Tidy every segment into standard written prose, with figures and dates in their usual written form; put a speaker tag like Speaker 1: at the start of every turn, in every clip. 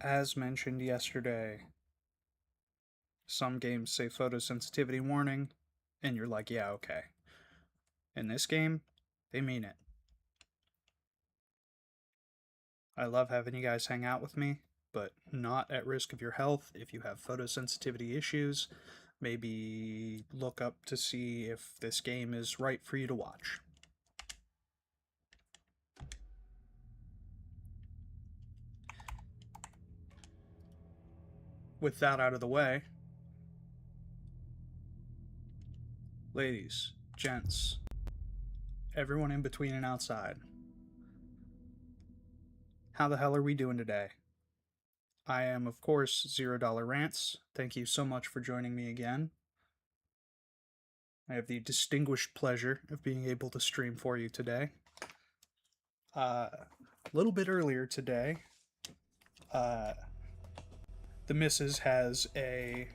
Speaker 1: As mentioned yesterday, some games say photosensitivity warning, and you're like, yeah, okay. In this game, they mean it. I love having you guys hang out with me, but not at risk of your health. If you have photosensitivity issues, maybe look up to see if this game is right for you to watch. With that out of the way, ladies, gents, everyone in between and outside, how the hell are we doing today? I am, of course, $0 Rants. Thank you so much for joining me again. I have the distinguished pleasure of being able to stream for you today. A little bit earlier today, the missus has a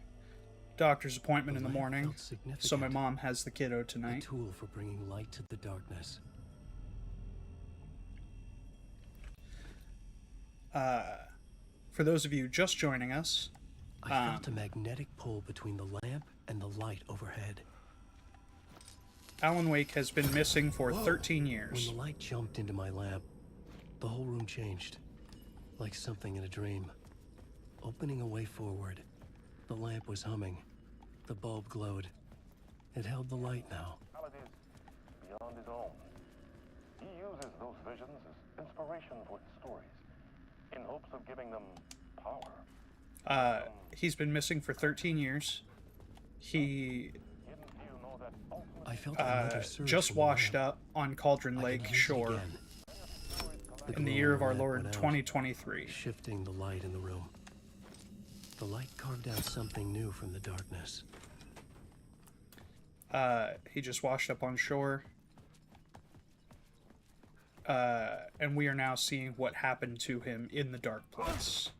Speaker 1: doctor's appointment in the morning, so my mom has the kiddo tonight.
Speaker 2: A tool for bringing light to the darkness.
Speaker 1: For those of you just joining us,
Speaker 2: I felt a magnetic pull between the lamp and the light overhead.
Speaker 1: Alan Wake has been missing for 13 years.
Speaker 2: When the light jumped into my lamp, the whole room changed, like something in a dream. Opening a way forward, the lamp was humming. The bulb glowed. It held the light now.
Speaker 3: Beyond his own. He uses those visions as inspiration for his stories, in hopes of giving them power.
Speaker 1: He's been missing for 13 years. He
Speaker 2: I felt another surge
Speaker 1: just
Speaker 2: from the
Speaker 1: washed
Speaker 2: lamp.
Speaker 1: up on Cauldron
Speaker 2: I
Speaker 1: Lake
Speaker 2: could use it
Speaker 1: shore
Speaker 2: again. The
Speaker 1: in the
Speaker 2: glow
Speaker 1: year
Speaker 2: on
Speaker 1: of
Speaker 2: the
Speaker 1: our
Speaker 2: lamp
Speaker 1: Lord
Speaker 2: went out,
Speaker 1: 2023.
Speaker 2: shifting the light in the room. The light carved out something new from the darkness.
Speaker 1: He just washed up on shore. And we are now seeing what happened to him in the dark place.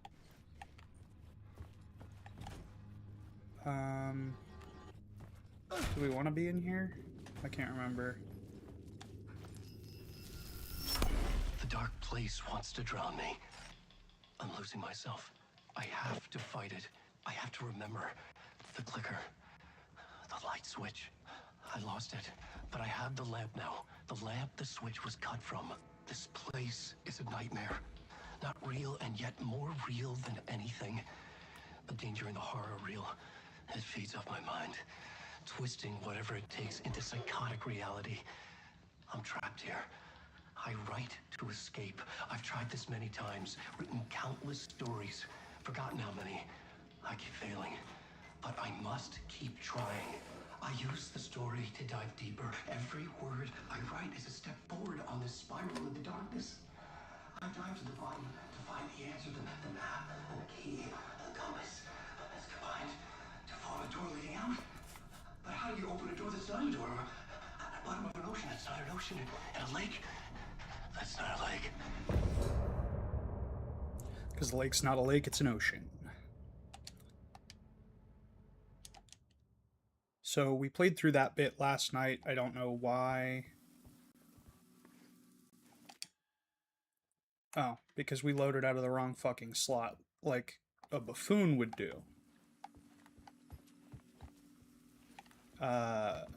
Speaker 1: Do we want to be in here? I can't remember.
Speaker 2: The dark place wants to drown me. I'm losing myself. I have to fight it. I have to remember. The clicker. The light switch. I lost it. But I have the lamp now. The lamp the switch was cut from. This place is a nightmare. Not real, and yet more real than anything. The danger and the horror are real. It feeds off my mind, twisting whatever it takes into psychotic reality. I'm trapped here. I write to escape. I've tried this many times, written countless stories, forgotten how many. I keep failing, but I must keep trying. I use the story to dive deeper. Every word I write is a step forward on this spiral in the darkness. I dive to the bottom to find the answer, the map, and the key, and the compass. It's combined to form a door leading out. But how do you open a door that's not a door? At the bottom of an ocean, it's not an ocean. And a lake, that's not a lake.
Speaker 1: Because the lake's not a lake, it's an ocean. So we played through that bit last night. I don't know why. Oh, because we loaded out of the wrong fucking slot, like a buffoon would do. Oh,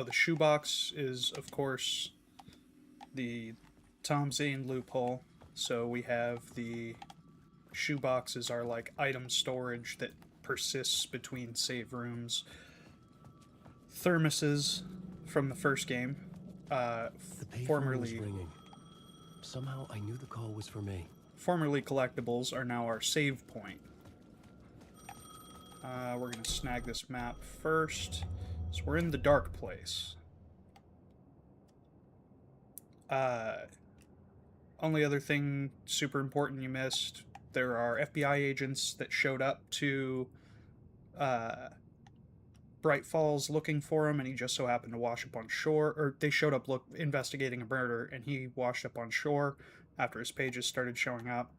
Speaker 1: the shoebox is, of course, the Tom Zane loophole. So we have the shoeboxes are like item storage that persists between save rooms. Thermoses from the first game,
Speaker 2: The payphone
Speaker 1: formerly
Speaker 2: was ringing. Somehow I knew the call was for me.
Speaker 1: formerly collectibles, are now our save point. We're gonna snag this map first. So we're in the dark place. Only other thing super important you missed, there are FBI agents that showed up to Bright Falls looking for him, and he just so happened to wash up on shore, or they showed up investigating a murder, and he washed up on shore after his pages started showing up.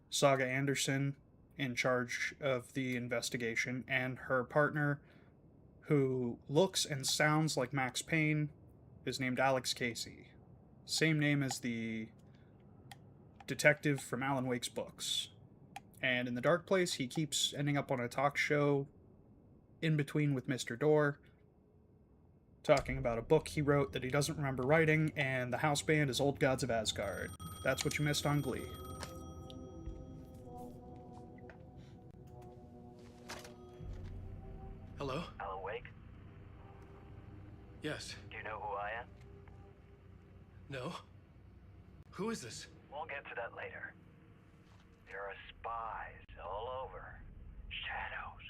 Speaker 1: Saga Anderson in charge of the investigation, and her partner, who looks and sounds like Max Payne, is named Alex Casey. Same name as the detective from Alan Wake's books. And in the dark place, he keeps ending up on a talk show in between with Mr. Door, talking about a book he wrote that he doesn't remember writing, and the house band is Old Gods of Asgard. That's what you missed on Glee.
Speaker 2: Hello?
Speaker 4: Alan Wake?
Speaker 2: Yes.
Speaker 4: Do you know who I am?
Speaker 2: No? Who is this?
Speaker 4: We'll get to that later. There are spies all over. Shadows.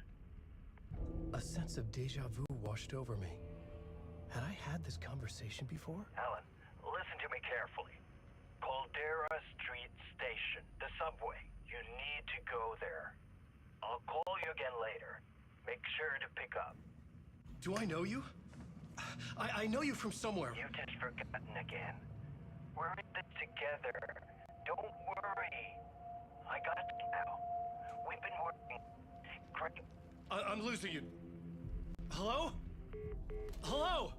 Speaker 2: A sense of deja vu washed over me. Had I had this conversation before?
Speaker 4: Alan, listen to me carefully. Caldera Street Station, the subway. You need to go there. I'll call you again later. Make sure to pick up.
Speaker 2: Do I know you? I know you from somewhere.
Speaker 4: You've just forgotten again. We're in this together. Don't worry. I got you now. We've been working. Great.
Speaker 2: I'm losing you. Hello? Hello?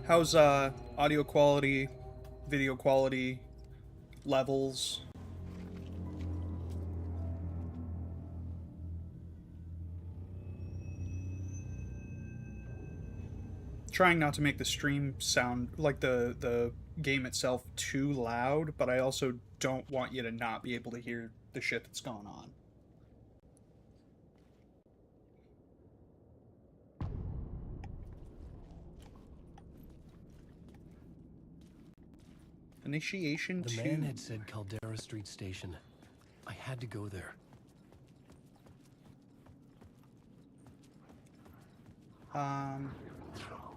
Speaker 1: How's audio quality, video quality, levels? Trying not to make the stream sound like the game itself too loud, but I also don't want you to not be able to hear the shit that's going on. Initiation
Speaker 2: The
Speaker 1: 2.
Speaker 2: man had said Caldera Street Station. I had to go there.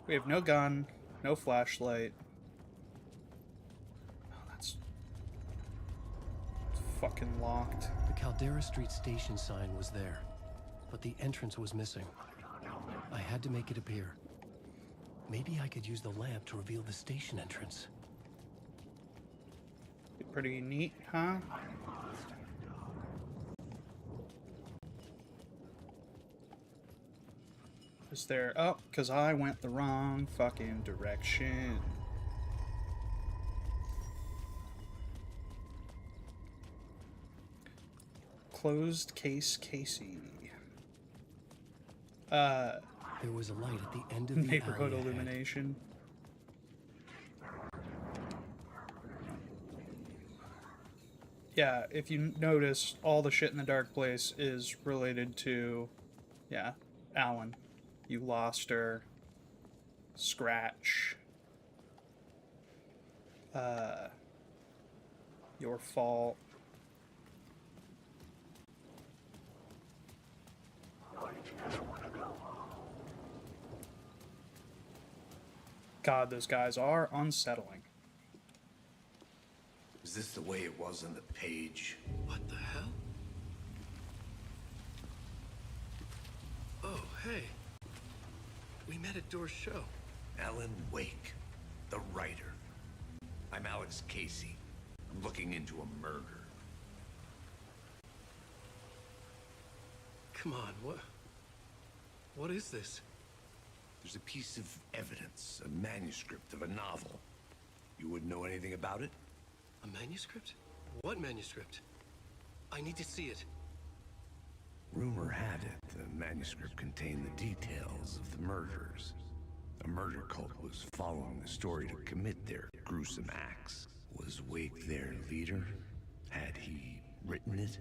Speaker 1: We have no gun, no flashlight. Oh, that's fucking locked.
Speaker 2: The Caldera Street Station sign was there, but the entrance was missing. I had to make it appear. Maybe I could use the lamp to reveal the station entrance.
Speaker 1: Pretty neat, huh? Is there... Oh, because I went the wrong fucking direction. Closed case Casey.
Speaker 2: There was a light at the end of the
Speaker 1: Neighborhood
Speaker 2: alley ahead.
Speaker 1: illumination. Yeah, if you notice, all the shit in the dark place is related to, yeah, Alan. You lost her. Scratch. Your fault. God, those guys are unsettling.
Speaker 5: Is this the way it was on the page?
Speaker 2: What the hell? Oh, hey. We met at Door's show.
Speaker 5: Alan Wake, the writer. I'm Alex Casey. I'm looking into a murder.
Speaker 2: Come on, what is this?
Speaker 5: There's a piece of evidence, a manuscript of a novel. You wouldn't know anything about it?
Speaker 2: A manuscript? What manuscript? I need to see it.
Speaker 5: Rumor had it the manuscript contained the details of the murders. A murder cult was following the story to commit their gruesome acts. Was Wake their leader? Had he written it?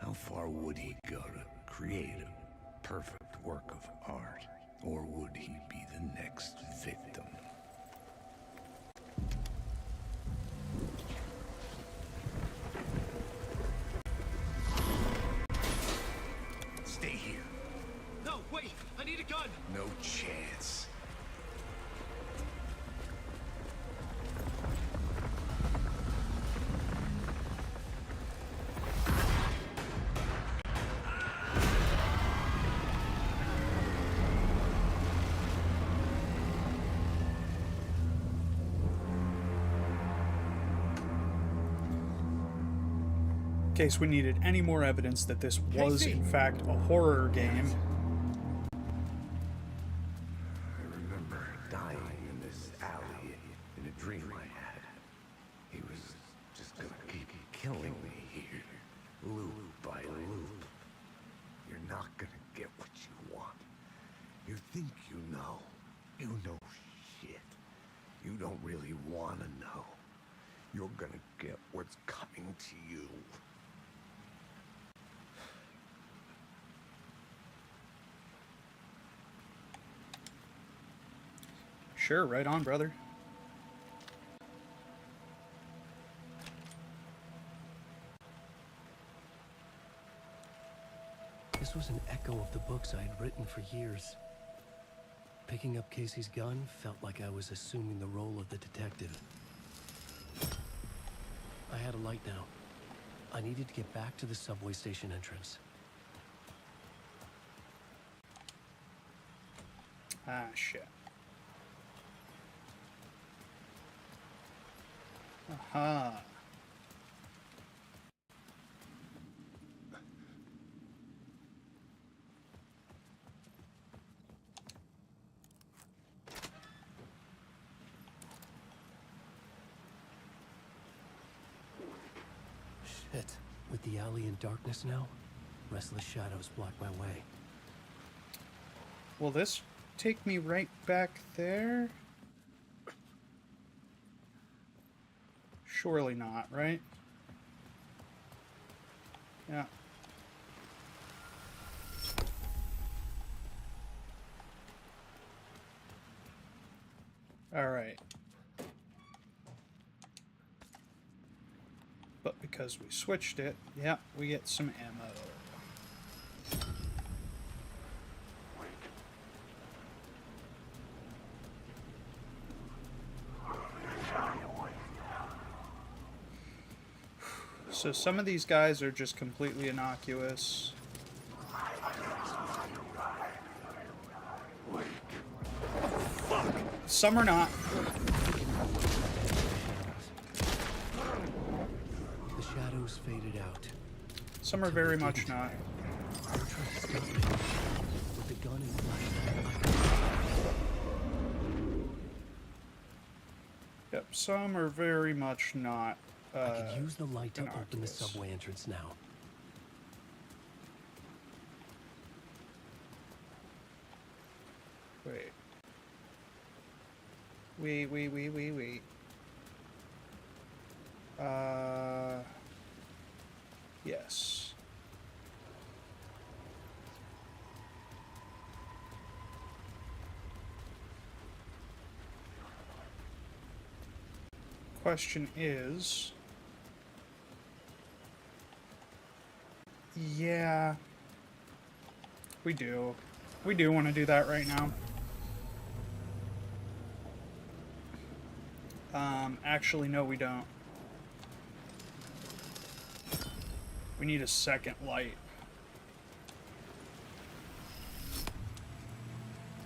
Speaker 5: How far would he go to create a perfect work of art? Or would he be the next victim? Stay here.
Speaker 2: No, wait! I need a gun!
Speaker 5: No chance.
Speaker 1: In case we needed any more evidence that this was,
Speaker 2: Casey!
Speaker 1: in fact, a horror game.
Speaker 5: I remember dying in this alley in a don't really want to know. You're gonna get what's coming to you.
Speaker 1: Sure, right on, brother.
Speaker 2: This was an echo of the books I had written for years. Picking up Casey's gun felt like I was assuming the role of the detective. I had a light now. I needed to get back to the subway station entrance.
Speaker 1: Ah, shit. Aha.
Speaker 2: Shit. With the alley in darkness now, restless shadows block my way.
Speaker 1: Will this take me right back there? Surely not, right? Yeah. All right. But because we switched it, yeah, we get some ammo. So some of these guys are just completely innocuous. Some are not.
Speaker 2: The shadows faded out.
Speaker 1: Some are very much not.
Speaker 2: I tried to stop me. With the gun and flashlight,
Speaker 1: Yep, some are very much not.
Speaker 2: I could use the light to open the
Speaker 1: innocuous.
Speaker 2: subway entrance now.
Speaker 1: Wait. Wait. Yes. Question is... Yeah. We do. We do want to do that right now. Actually, no, we don't. We need a second light.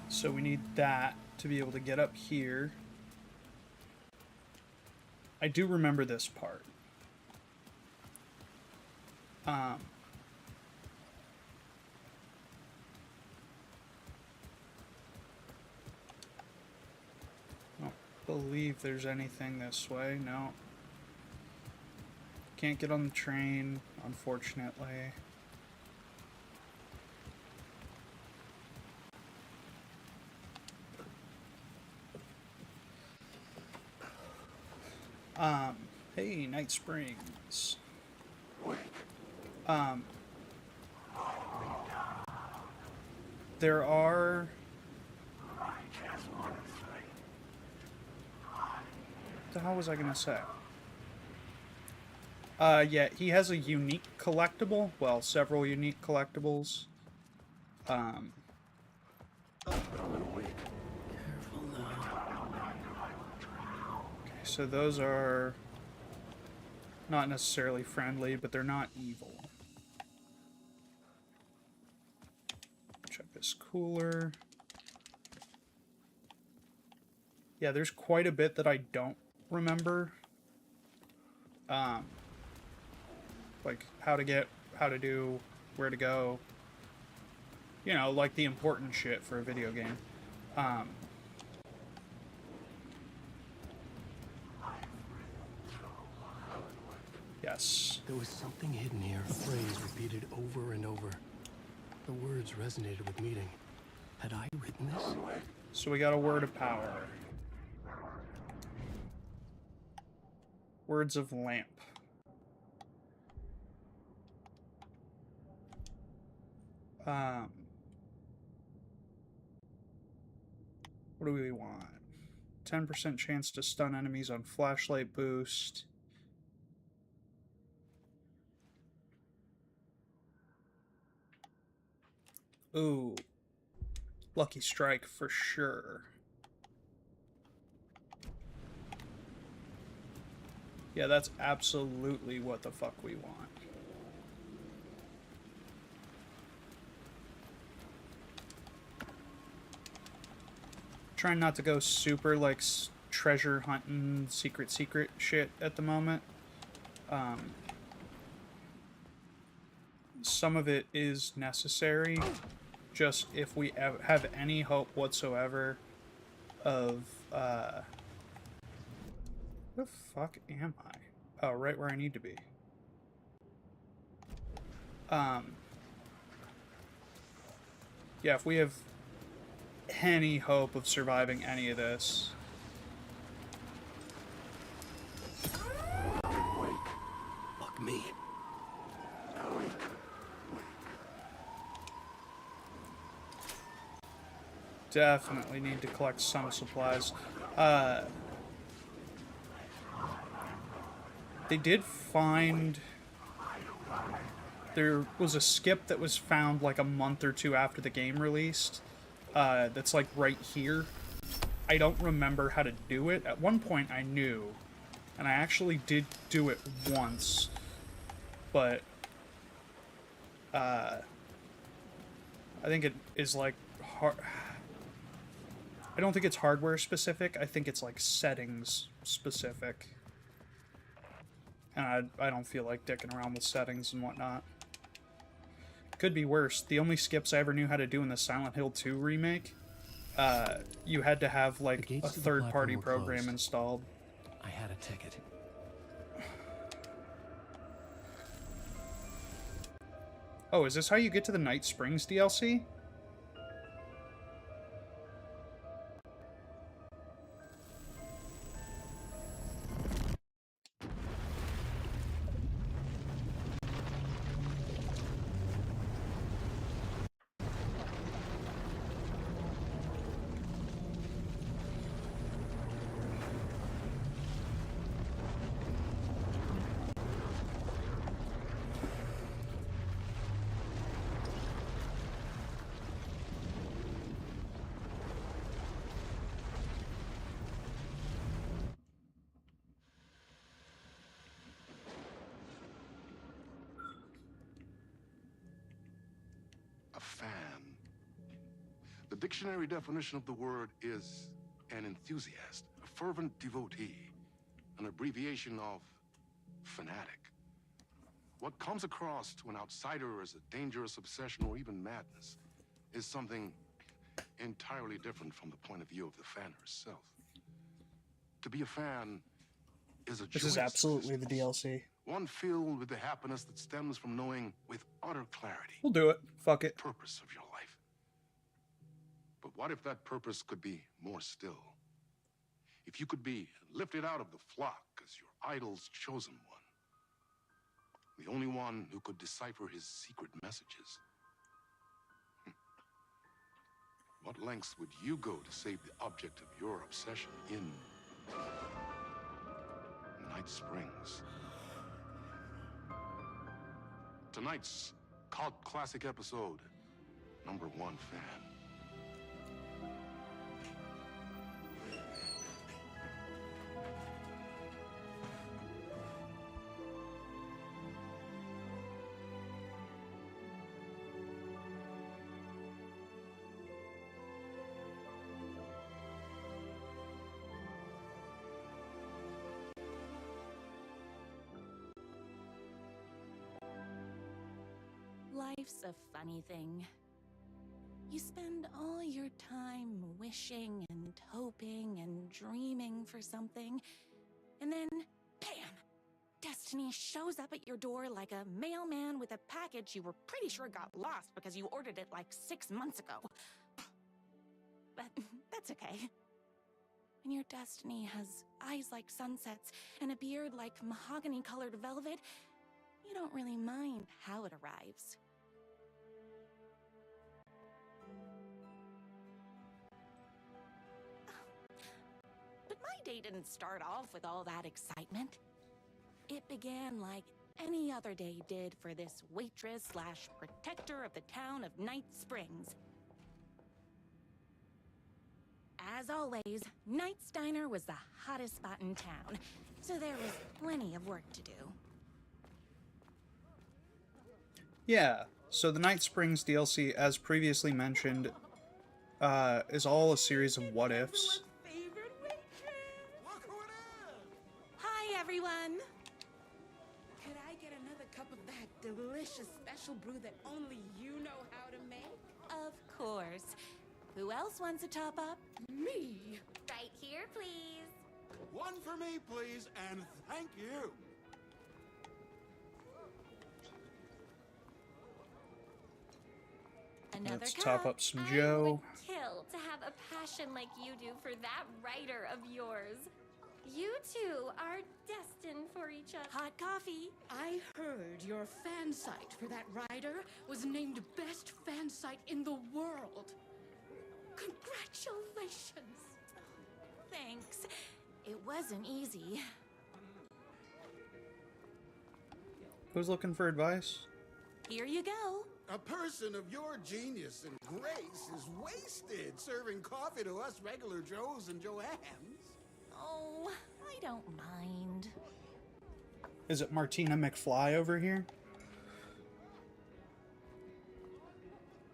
Speaker 1: So we need that to be able to get up here. I do remember this part. Believe there's anything this way. No. Can't get on the train, unfortunately. Hey, Night Springs. There are... What the hell was I gonna say? Yeah, he has a unique collectible. Well, several unique collectibles.
Speaker 2: Careful now.
Speaker 1: Okay, so those are not necessarily friendly, but they're not evil. Check this cooler. Yeah, there's quite a bit that I don't remember. Like how to get, how to do, where to go. You know, like the important shit for a video game. Yes.
Speaker 2: There was something hidden here, a phrase repeated over and over. The words resonated with meaning. Had I written this?
Speaker 1: So we got a word of power. Words of Lamp. What do we want? 10% chance to stun enemies on flashlight boost. Ooh. Lucky Strike for sure. Yeah, that's absolutely what the fuck we want. Trying not to go super, like, treasure hunting, secret shit at the moment. Some of it is necessary, just if we have any hope whatsoever of, where the fuck am I? Oh, right where I need to be. Yeah, if we have any hope of surviving any of this.
Speaker 2: Fuck me.
Speaker 1: Definitely need to collect some supplies. They did find... There was a skip that was found like a month or two after the game released. That's like right here. I don't remember how to do it. At one point I knew. And I actually did do it once. But... I think it is like... I don't think it's hardware specific. I think it's like settings specific. And I don't feel like dicking around with settings and whatnot. Could be worse. The only skips I ever knew how to do in the Silent Hill 2 remake, you had to have like a third-party program installed.
Speaker 2: I had a ticket.
Speaker 1: Oh, is this how you get to the Night Springs DLC?
Speaker 6: A fan. The dictionary definition of the word is an enthusiast, a fervent devotee, an abbreviation of fanatic. What comes across to an outsider as a dangerous obsession or even madness is something entirely different from the point of view of the fan herself. To be a fan is a
Speaker 1: This is absolutely the DLC.
Speaker 6: one filled with the happiness that stems from knowing with utter clarity
Speaker 1: We'll do it. Fuck it.
Speaker 6: the purpose of your life. But what if that purpose could be more still? If you could be lifted out of the flock as your idol's chosen one, the only one who could decipher his secret messages. What lengths would you go to save the object of your obsession in Night Springs? Tonight's cult classic episode, number 1 fan.
Speaker 7: Life's a funny thing. You spend all your time wishing and hoping and dreaming for something, and then, bam! Destiny shows up at your door like a mailman with a package you were pretty sure got lost because you ordered it like 6 months ago. But that's okay. and your destiny has eyes like sunsets and a beard like mahogany-colored velvet, you don't really mind how it arrives. But my day didn't start off with all that excitement. It began like any other day did for this waitress slash protector of the town of Night Springs. As always, Knight's Diner was the hottest spot in town, so there was plenty of work to do.
Speaker 1: Yeah, so the Night Springs DLC, as previously mentioned, is all a series of what-ifs.
Speaker 7: Favorite waitress!
Speaker 6: Look who it is!
Speaker 7: Hi, everyone! Could I get another cup of that delicious special brew that only you know how to make? Of course. Who else wants a top-up?
Speaker 8: Me?
Speaker 7: Right here, please.
Speaker 6: One for me, please, and thank you.
Speaker 7: Another
Speaker 1: Let's
Speaker 7: cup.
Speaker 1: top up some
Speaker 9: I
Speaker 1: Joe.
Speaker 9: would kill to have a passion like you do for that writer of yours. You two are destined for each other.
Speaker 7: Hot coffee.
Speaker 8: I heard your fan site for that writer was named best fan site in the world. Congratulations!
Speaker 7: Thanks. It wasn't easy.
Speaker 1: Who's looking for advice?
Speaker 7: Here you go.
Speaker 6: A person of your genius and grace is wasted serving coffee to us regular Joes and Joannes.
Speaker 7: Oh, I don't mind.
Speaker 1: Is it Martina McFly over here?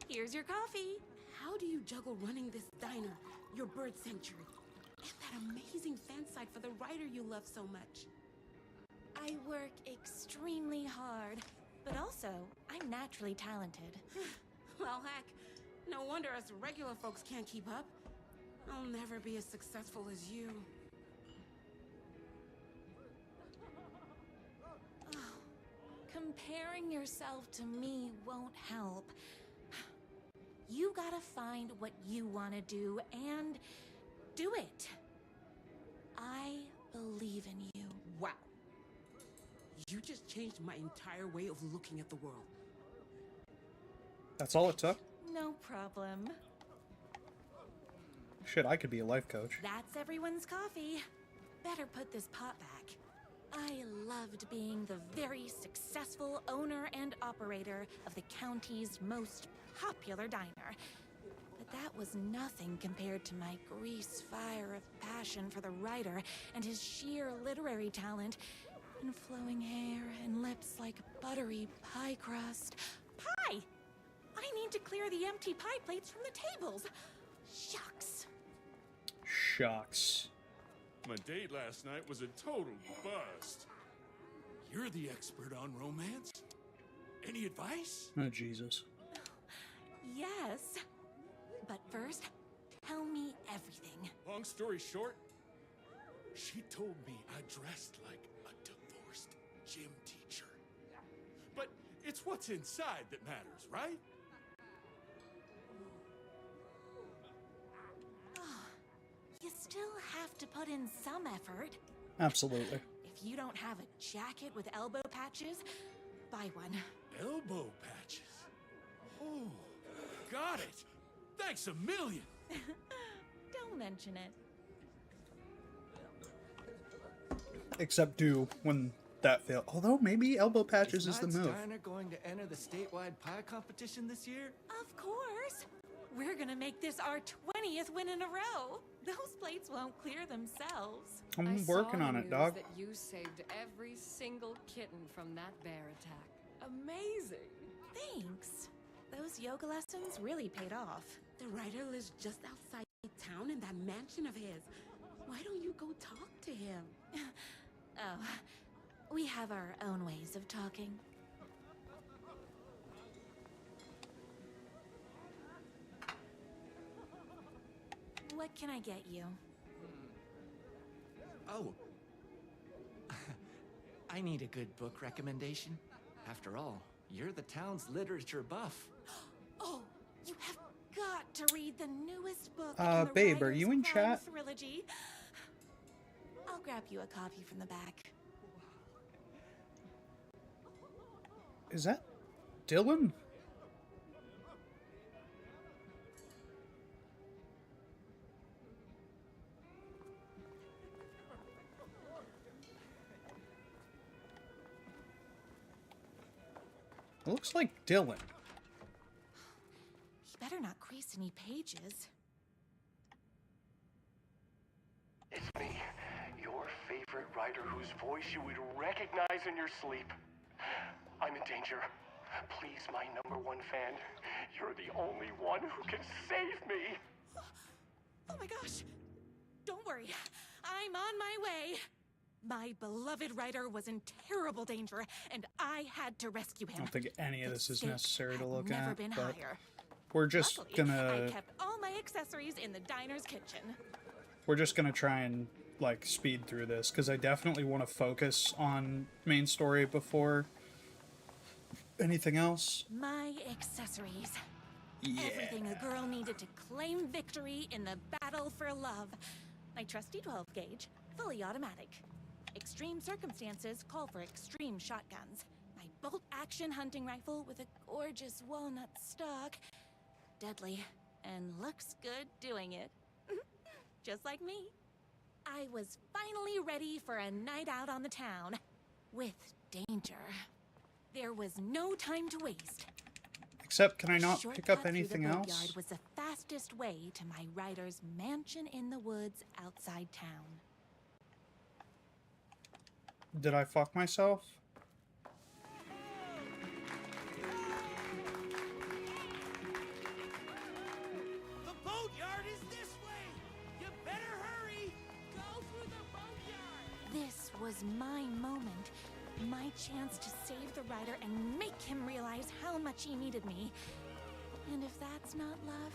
Speaker 7: Here's your coffee.
Speaker 8: How do you juggle running this diner, your bird sanctuary, and that amazing fan site for the writer you love so much?
Speaker 7: I work extremely hard, but also I'm naturally talented.
Speaker 8: Well, heck, no wonder us regular folks can't keep up. I'll never be as successful as you.
Speaker 7: Comparing yourself to me won't help. You gotta find what you want to do and do it. I believe in you.
Speaker 8: Wow. You just changed my entire way of looking at the world.
Speaker 1: That's all it took?
Speaker 7: No problem.
Speaker 1: Shit, I could be a life coach.
Speaker 7: That's everyone's coffee. Better put this pot back. I loved being the very successful owner and operator of the county's most popular diner. But that was nothing compared to my grease fire of passion for the writer and his sheer literary talent, and flowing hair and lips like buttery pie crust. Pie! I need to clear the empty pie plates from the tables. Shucks.
Speaker 1: Shucks.
Speaker 10: My date last night was a total bust. You're the expert on romance. Any advice?
Speaker 1: Oh, Jesus.
Speaker 7: Yes. But first, tell me everything.
Speaker 10: Long story short, she told me I dressed like a divorced gym teacher. But it's what's inside that matters, right?
Speaker 7: You still have to put in some effort.
Speaker 1: Absolutely.
Speaker 7: If you don't have a jacket with elbow patches, buy one.
Speaker 10: Elbow patches. Oh, got it. Thanks a million.
Speaker 7: Don't mention it.
Speaker 1: Except do when that failed. Although maybe elbow patches is the move.
Speaker 11: Diner going to enter the statewide pie competition this year?
Speaker 7: Of course. We're gonna make this our 20th win in a row. Those plates won't clear themselves.
Speaker 1: I'm working on it, dog.
Speaker 12: That you saved every single kitten from that bear attack. Amazing.
Speaker 7: Thanks. Those yoga lessons really paid off.
Speaker 8: The writer lives just outside town in that mansion of his. Why don't you go talk to him?
Speaker 7: Oh, we have our own ways of talking. What can I get you?
Speaker 11: Oh. I need a good book recommendation. After all, you're the town's literature buff.
Speaker 7: Oh, you have got to read the newest book
Speaker 1: Babe, are you in chat?
Speaker 7: Trilogy. I'll grab you a copy from the back.
Speaker 1: Is that Dylan? It looks like Dylan.
Speaker 7: You better not crease any pages.
Speaker 2: It's me, your favorite writer whose voice you would recognize in your sleep. I'm in danger. Please, my #1 fan, you're the only one who can save me.
Speaker 7: Oh my gosh! Don't worry, I'm on my way. My beloved writer was in terrible danger, and I had to rescue him.
Speaker 1: I don't think any of this is necessary to look
Speaker 7: never
Speaker 1: at,
Speaker 7: been
Speaker 1: but
Speaker 7: higher.
Speaker 1: we're just
Speaker 7: Luckily,
Speaker 1: gonna...
Speaker 7: I kept all my accessories in the diner's kitchen.
Speaker 1: We're just gonna try and, like, speed through this, because I definitely want to focus on main story before anything else.
Speaker 7: My accessories.
Speaker 1: Yeah.
Speaker 7: Everything a girl needed to claim victory in the battle for love. My trusty 12 gauge, fully automatic. Extreme circumstances call for extreme shotguns. My bolt-action hunting rifle with a gorgeous walnut stock. Deadly, and looks good doing it. Just like me. I was finally ready for a night out on the town. With danger. There was no time to waste.
Speaker 1: Except, can I not pick
Speaker 7: Shortcut
Speaker 1: up
Speaker 7: through the
Speaker 1: anything
Speaker 7: boatyard
Speaker 1: else?
Speaker 7: was the fastest way to my writer's mansion in the woods outside town.
Speaker 1: Did I fuck myself?
Speaker 10: The boatyard is this way! You better hurry! Go through the boatyard!
Speaker 7: This was my moment. My chance to save the writer and make him realize how much he needed me. And if that's not love,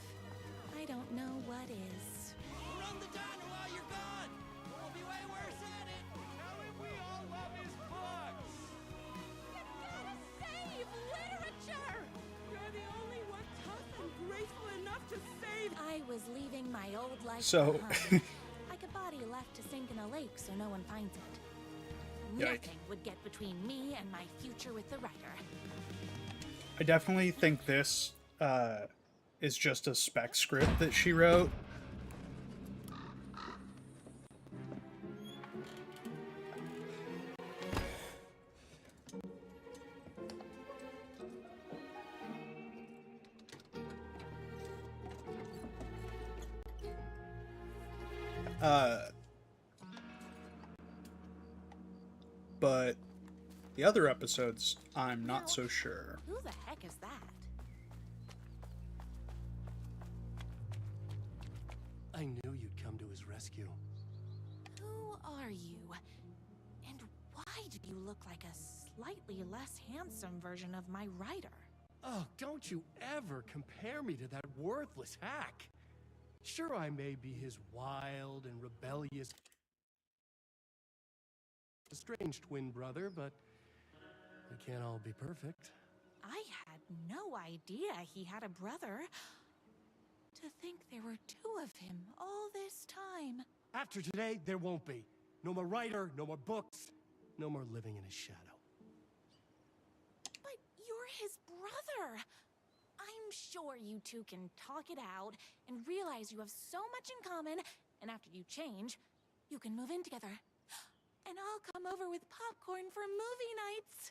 Speaker 7: I don't know what is.
Speaker 10: Run the diner while you're gone! We'll be way worse at it! How if we all love his books?
Speaker 9: You gotta save literature!
Speaker 8: You're the only one tough and graceful enough to save.
Speaker 7: I was leaving my old life
Speaker 1: So-
Speaker 7: behind, like a body left to sink in a lake so no one finds it.
Speaker 1: Yike.
Speaker 7: Nothing would get between me and my future with the writer.
Speaker 1: I definitely think this is just a spec script that she wrote. But the other episodes, I'm not so sure.
Speaker 7: Who the heck is that?
Speaker 2: I knew you'd come to his rescue.
Speaker 7: Who are you? And why do you look like a slightly less handsome version of my writer?
Speaker 2: Oh, don't you ever compare me to that worthless hack. Sure, I may be his wild and rebellious estranged twin brother, but we can't all be perfect.
Speaker 7: I had no idea he had a brother. To think there were two of him all this time.
Speaker 2: After today, there won't be. No more writer, no more books, no more living in his shadow.
Speaker 7: But you're his brother. I'm sure you two can talk it out and realize you have so much in common, and after you change, you can move in together. And I'll come over with popcorn for movie nights.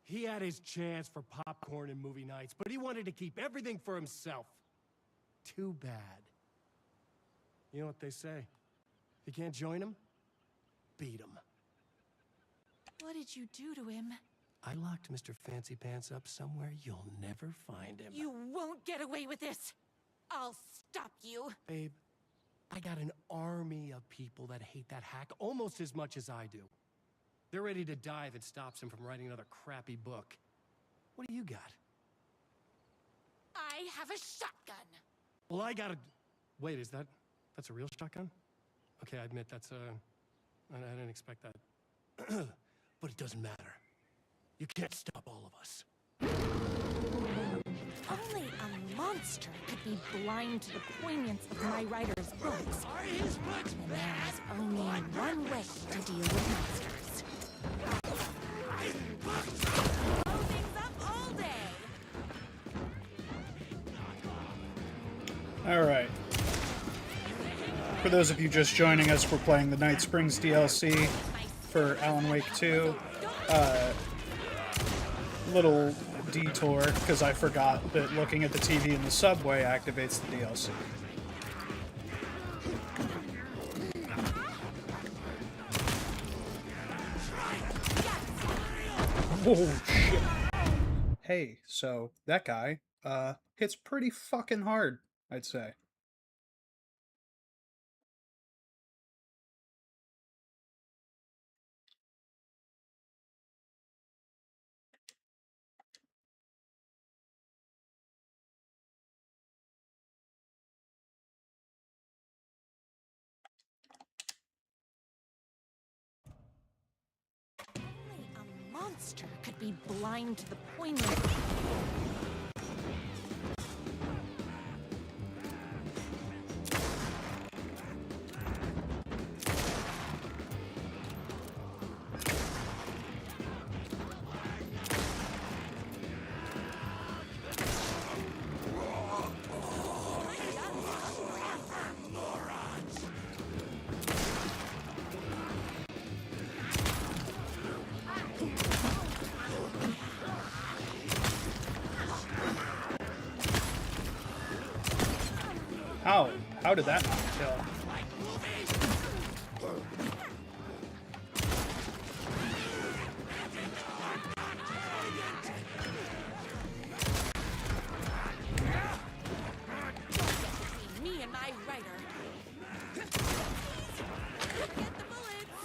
Speaker 2: He had his chance for popcorn and movie nights, but he wanted to keep everything for himself. Too bad. You know what they say? If you can't join him, beat him.
Speaker 7: What did you do to him?
Speaker 2: I locked Mr. Fancy Pants up somewhere you'll never find him.
Speaker 7: You won't get away with this. I'll stop you.
Speaker 2: Babe, I got an army of people that hate that hack almost as much as I do. They're ready to die if it stops him from writing another crappy book. What do you got?
Speaker 7: I have a shotgun.
Speaker 2: Well, I got a... Wait, that's a real shotgun? Okay, I admit that's I didn't expect that. But it doesn't matter. You can't stop all of us.
Speaker 7: Only a monster could be blind to the poignance of my writer's books.
Speaker 10: Are his books
Speaker 7: And
Speaker 10: bad?
Speaker 7: there's only one way
Speaker 1: For those of you just joining us, we're playing the Night Springs DLC for Alan Wake 2. Little detour, because I forgot that looking at the TV in the subway activates the DLC. Oh, shit. Hey, so that guy, hits pretty fucking hard, I'd say.
Speaker 7: Only a monster could be blind to the poignancy.
Speaker 1: How did that not kill?
Speaker 7: Me and my rider. Get the bullets.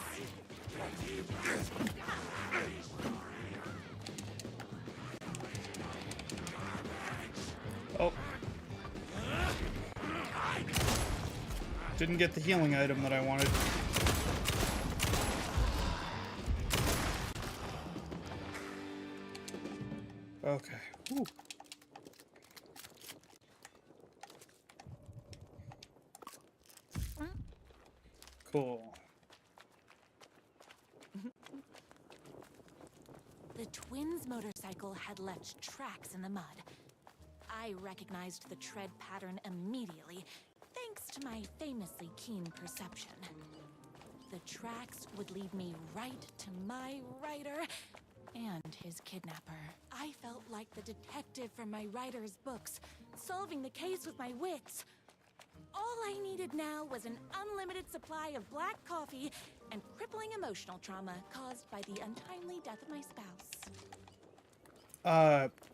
Speaker 1: Oh. Didn't get the healing item that I wanted. Okay. Whew. Cool.
Speaker 7: The twins' motorcycle had left tracks in the mud. I recognized the tread pattern immediately, thanks to my famously keen perception. The tracks would lead me right to my rider and his kidnapper. I felt like the detective from my writer's books, solving the case with my wits. All I needed now was an unlimited supply of black coffee and crippling emotional trauma caused by the untimely death of my spouse.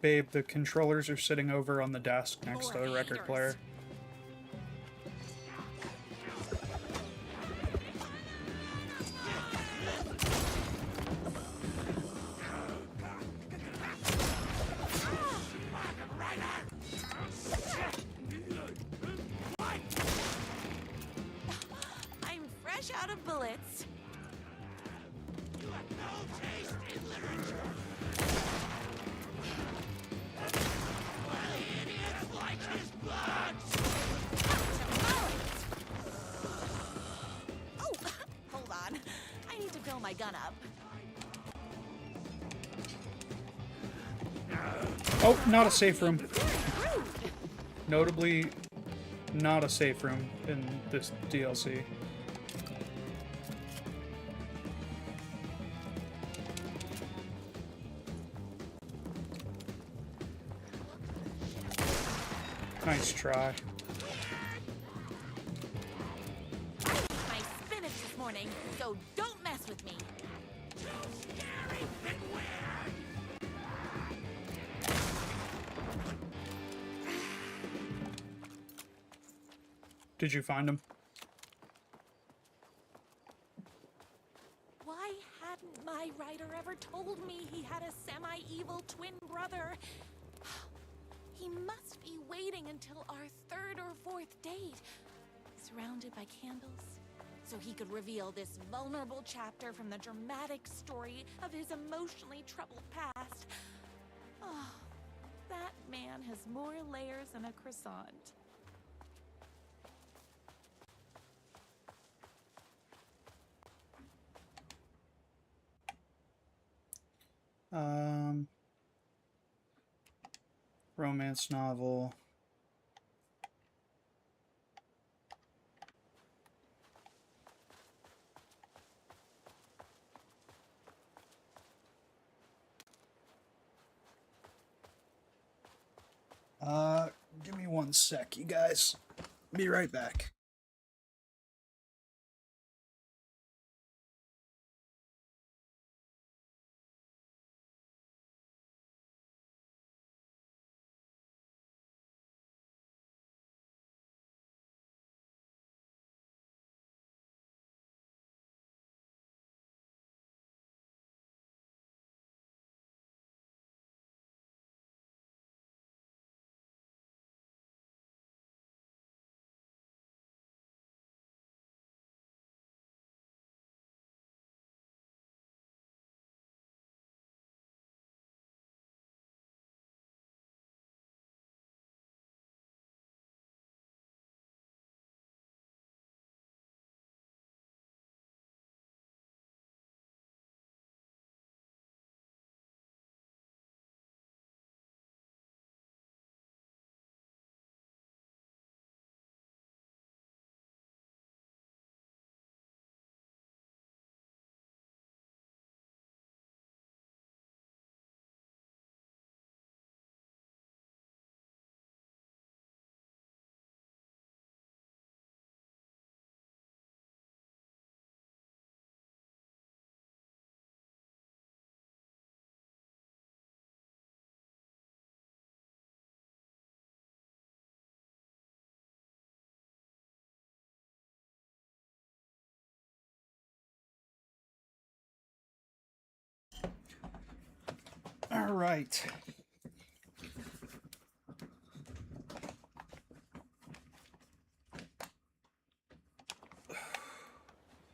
Speaker 1: Babe, the controllers are sitting over on the desk next to the record player.
Speaker 7: I'm fresh out of bullets.
Speaker 10: You have no taste in literature. Idiots like his blood.
Speaker 7: Oh, hold on. I need to fill my gun up.
Speaker 1: Oh, not a safe room. Notably, not a safe room in this DLC. Nice try.
Speaker 7: My spinach this morning, so don't mess with me.
Speaker 10: Scary and weird.
Speaker 1: Did you find him?
Speaker 7: Why hadn't my writer ever told me he had a semi-evil twin brother? He must be waiting until our third or fourth date, surrounded by candles, so he could reveal this vulnerable chapter from the dramatic story of his emotionally troubled past. Oh, that man has more layers than a croissant.
Speaker 1: Romance novel. One sec, you guys. Be right back. All right.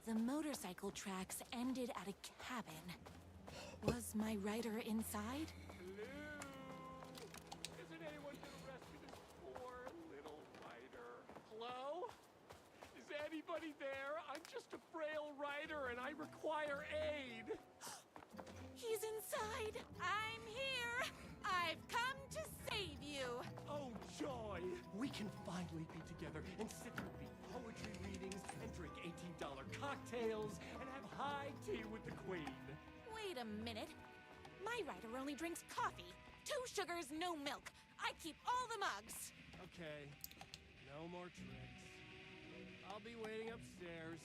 Speaker 7: The motorcycle tracks ended at a cabin. Was my rider inside?
Speaker 10: Isn't anyone gonna rescue this poor little rider? Hello? Is anybody there? I'm just a frail rider and I require aid.
Speaker 7: He's inside. I'm here. I've come to save you.
Speaker 10: Oh, joy! We can finally be together and sit through the poetry readings and drink $18 cocktails and have high tea with the queen.
Speaker 7: Wait a minute. My rider only drinks coffee. 2 sugars, no milk. I keep all the mugs.
Speaker 10: Okay, no more tricks. I'll be waiting upstairs.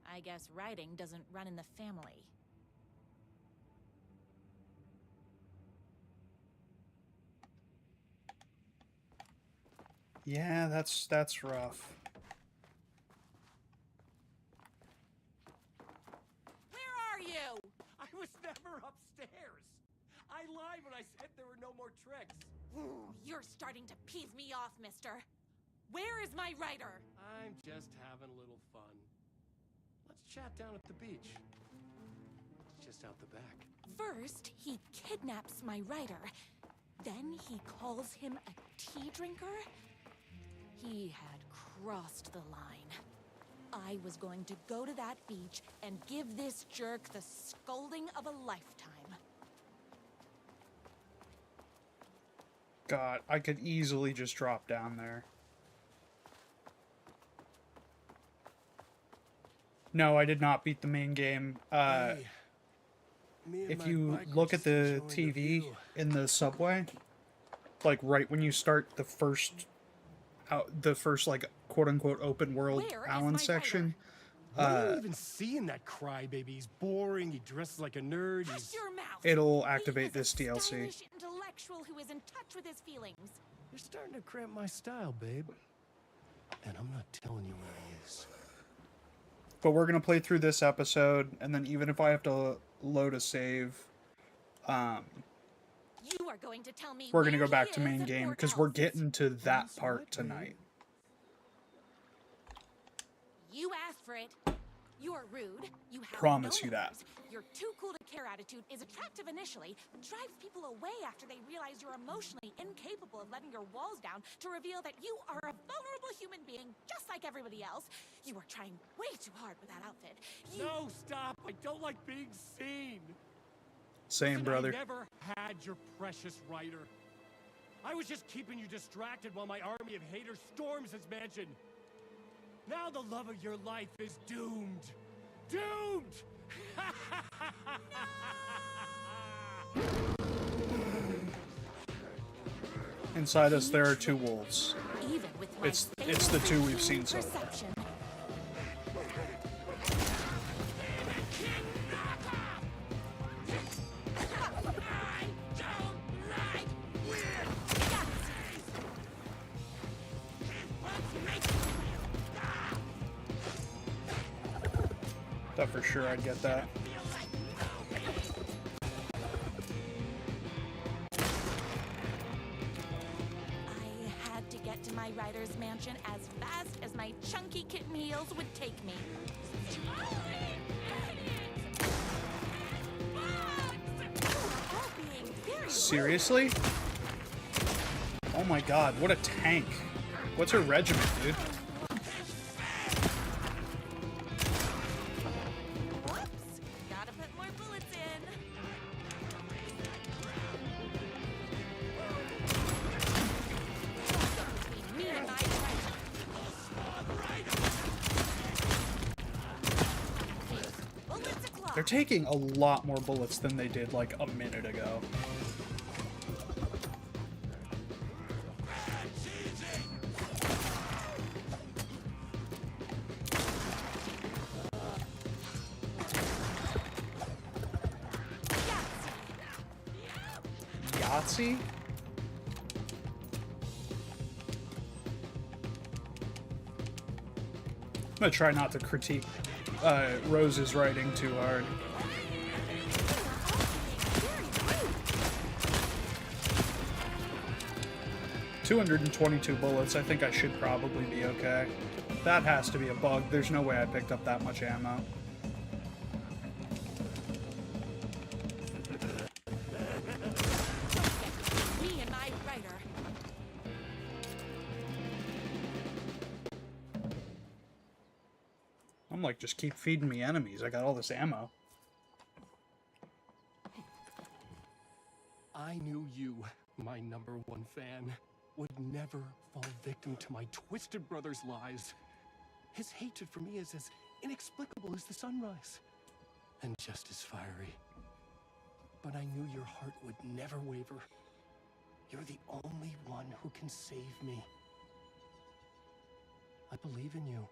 Speaker 7: I guess riding doesn't run in the family.
Speaker 1: Yeah, that's rough.
Speaker 7: Where are you?
Speaker 10: I was never upstairs. I lied when I said there were no more tricks.
Speaker 7: You're starting to piss me off, mister. Where is my rider?
Speaker 10: I'm just having a little fun. Let's chat down at the beach. It's just out the back.
Speaker 7: First, he kidnaps my rider. Then he calls him a tea drinker. He had crossed the line. I was going to go to that beach and give this jerk the scolding of a lifetime.
Speaker 1: God, I could easily just drop down there. No, I did not beat the main game. If you look at the TV in the subway, like right when you start the first like quote unquote open world Alan section,
Speaker 10: Why are you even seeing that crybaby? He's boring. He dresses like a nerd.
Speaker 1: it'll activate this DLC.
Speaker 7: Stylish intellectual who is in touch with his feelings.
Speaker 10: You're starting to cramp my style, babe. And I'm not telling you where he is.
Speaker 1: But we're gonna play through this episode, and then even if I have to load a save,
Speaker 7: You are going to tell me
Speaker 1: we're gonna go back to main game because we're getting to that part tonight.
Speaker 7: You asked for it. You're rude. You have
Speaker 1: Promise
Speaker 7: no
Speaker 1: you that.
Speaker 7: manners. Your too cool to care attitude is attractive initially, but drives people away after they realize you're emotionally incapable of letting your walls down to reveal that you are a vulnerable human being just like everybody else. You are trying way too hard with that outfit.
Speaker 10: No, stop! I don't like being seen.
Speaker 1: Same,
Speaker 10: Listen,
Speaker 1: brother.
Speaker 10: I never had your precious rider. I was just keeping you distracted while my army of haters storms his mansion. Now the love of your life is doomed. Doomed!
Speaker 1: Inside us, there are two wolves.
Speaker 7: Even with my
Speaker 1: It's the two we've seen so far.
Speaker 7: perception.
Speaker 1: Thought for sure I'd get that.
Speaker 7: I had to get to my rider's mansion as fast as my chunky kitten heels would take me. All being very
Speaker 1: Seriously? Oh my god, what a tank. What's her regiment, dude?
Speaker 7: Whoops! Gotta put more bullets in. Between me and my rider. Bullets o'clock.
Speaker 1: They're taking a lot more bullets than they did like a minute ago. Yahtzee? I'm gonna try not to critique Rose's writing too hard. $222 bullets. I think I should probably be okay. That has to be a bug. There's no way I picked up that much ammo.
Speaker 7: Me and my rider.
Speaker 1: I'm like, just keep feeding me enemies. I got all this ammo.
Speaker 10: I knew you, my #1 fan, would never fall victim to my twisted brother's lies. His hatred for me is as inexplicable as the sunrise, and just as fiery. But I knew your heart would never waver. You're the only one who can save me. I believe in you.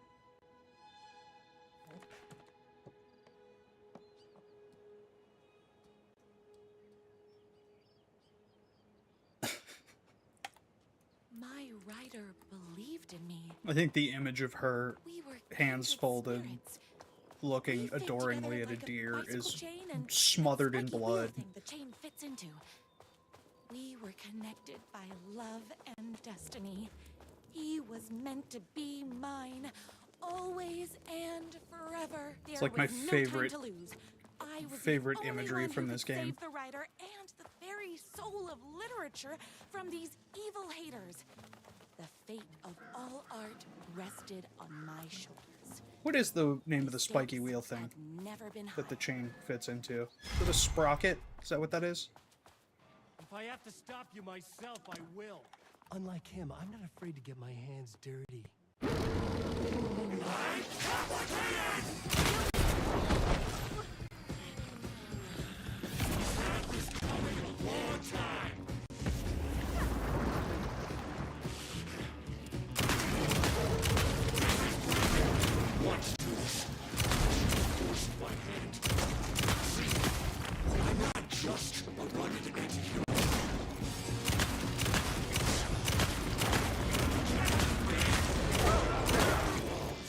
Speaker 7: My rider believed in me.
Speaker 1: I think the image of her
Speaker 7: We were
Speaker 1: hands
Speaker 7: kindred
Speaker 1: folded,
Speaker 7: spirits.
Speaker 1: looking
Speaker 7: We fit
Speaker 1: adoringly
Speaker 7: together
Speaker 1: at a
Speaker 7: like
Speaker 1: deer
Speaker 7: bicycle
Speaker 1: is
Speaker 7: chain and
Speaker 1: smothered in
Speaker 7: spiky wheel
Speaker 1: blood.
Speaker 7: thing the chain fits into. We were connected by love and destiny. He was meant to be mine, always and forever. There
Speaker 1: like my
Speaker 7: was no
Speaker 1: favorite-
Speaker 7: time to lose. I was
Speaker 1: favorite
Speaker 7: the only
Speaker 1: imagery
Speaker 7: one who
Speaker 1: from
Speaker 7: could
Speaker 1: this game.
Speaker 7: Save the writer and the very soul of literature from these evil haters. The fate of all art rested on my shoulders.
Speaker 1: What is the name of the spiky wheel thing
Speaker 7: Had never been
Speaker 1: that the
Speaker 7: higher.
Speaker 1: chain fits into? Is it a sprocket? Is that what that is?
Speaker 10: If I have to stop you myself, I will. Unlike him, I'm not afraid to get my hands dirty.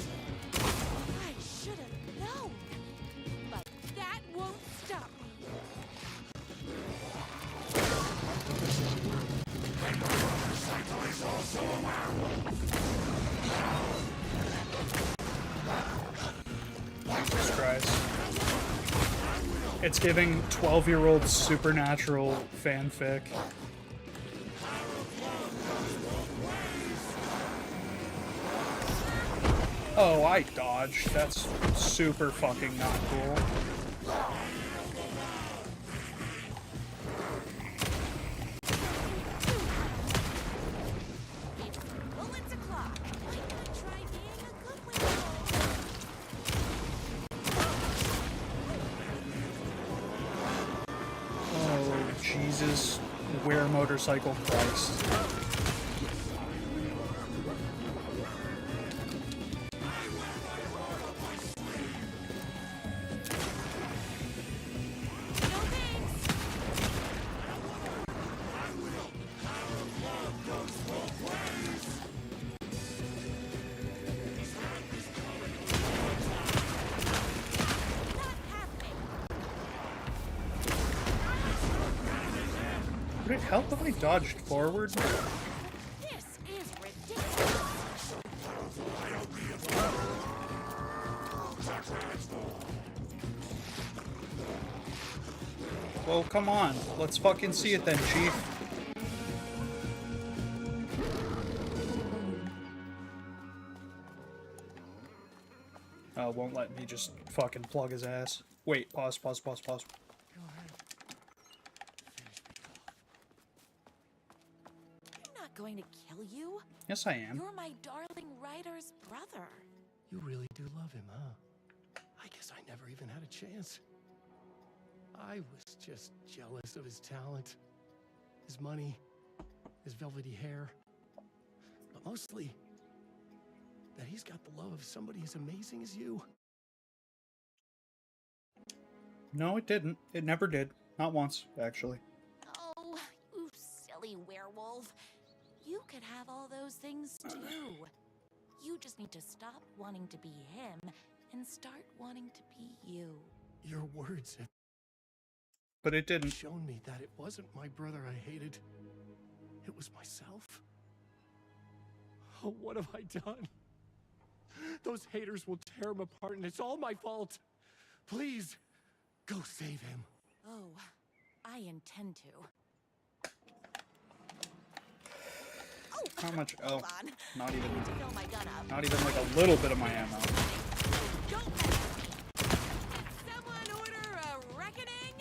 Speaker 7: I should have known. But that won't stop me.
Speaker 1: Jesus Christ. It's giving 12-year-old supernatural fanfic. Oh, I dodged. That's super fucking not cool.
Speaker 7: It's bullets o'clock. I'm gonna try being a good little.
Speaker 1: Where motorcycle Christ. Would it help if I dodged forward?
Speaker 7: This is ridiculous.
Speaker 1: Well, come on. Let's fucking see it then, Chief. Oh, won't let me just fucking plug his ass. Wait, pause.
Speaker 7: I'm not going to kill you.
Speaker 1: Yes, I am.
Speaker 7: You're my darling writer's brother.
Speaker 10: You really do love him, huh? I guess I never even had a chance. I was just jealous of his talent, his money, his velvety hair. But mostly, that he's got the love of somebody as amazing as you.
Speaker 1: No, it didn't. It never did. Not once, actually.
Speaker 7: Oh, you silly werewolf. You could have all those things too. You just need to stop wanting to be him and start wanting to be you.
Speaker 10: Your words have
Speaker 1: But it didn't.
Speaker 10: shown me that it wasn't my brother I hated. It was myself. Oh, what have I done? Those haters will tear him apart, and it's all my fault. Please, go save him.
Speaker 7: Oh, I intend to. Oh,
Speaker 1: How much? Oh,
Speaker 7: hold on.
Speaker 1: not
Speaker 7: I
Speaker 1: even.
Speaker 7: need to fill my gun up.
Speaker 1: Not even like a little bit of my ammo.
Speaker 7: Don't mess with me. Someone order a reckoning?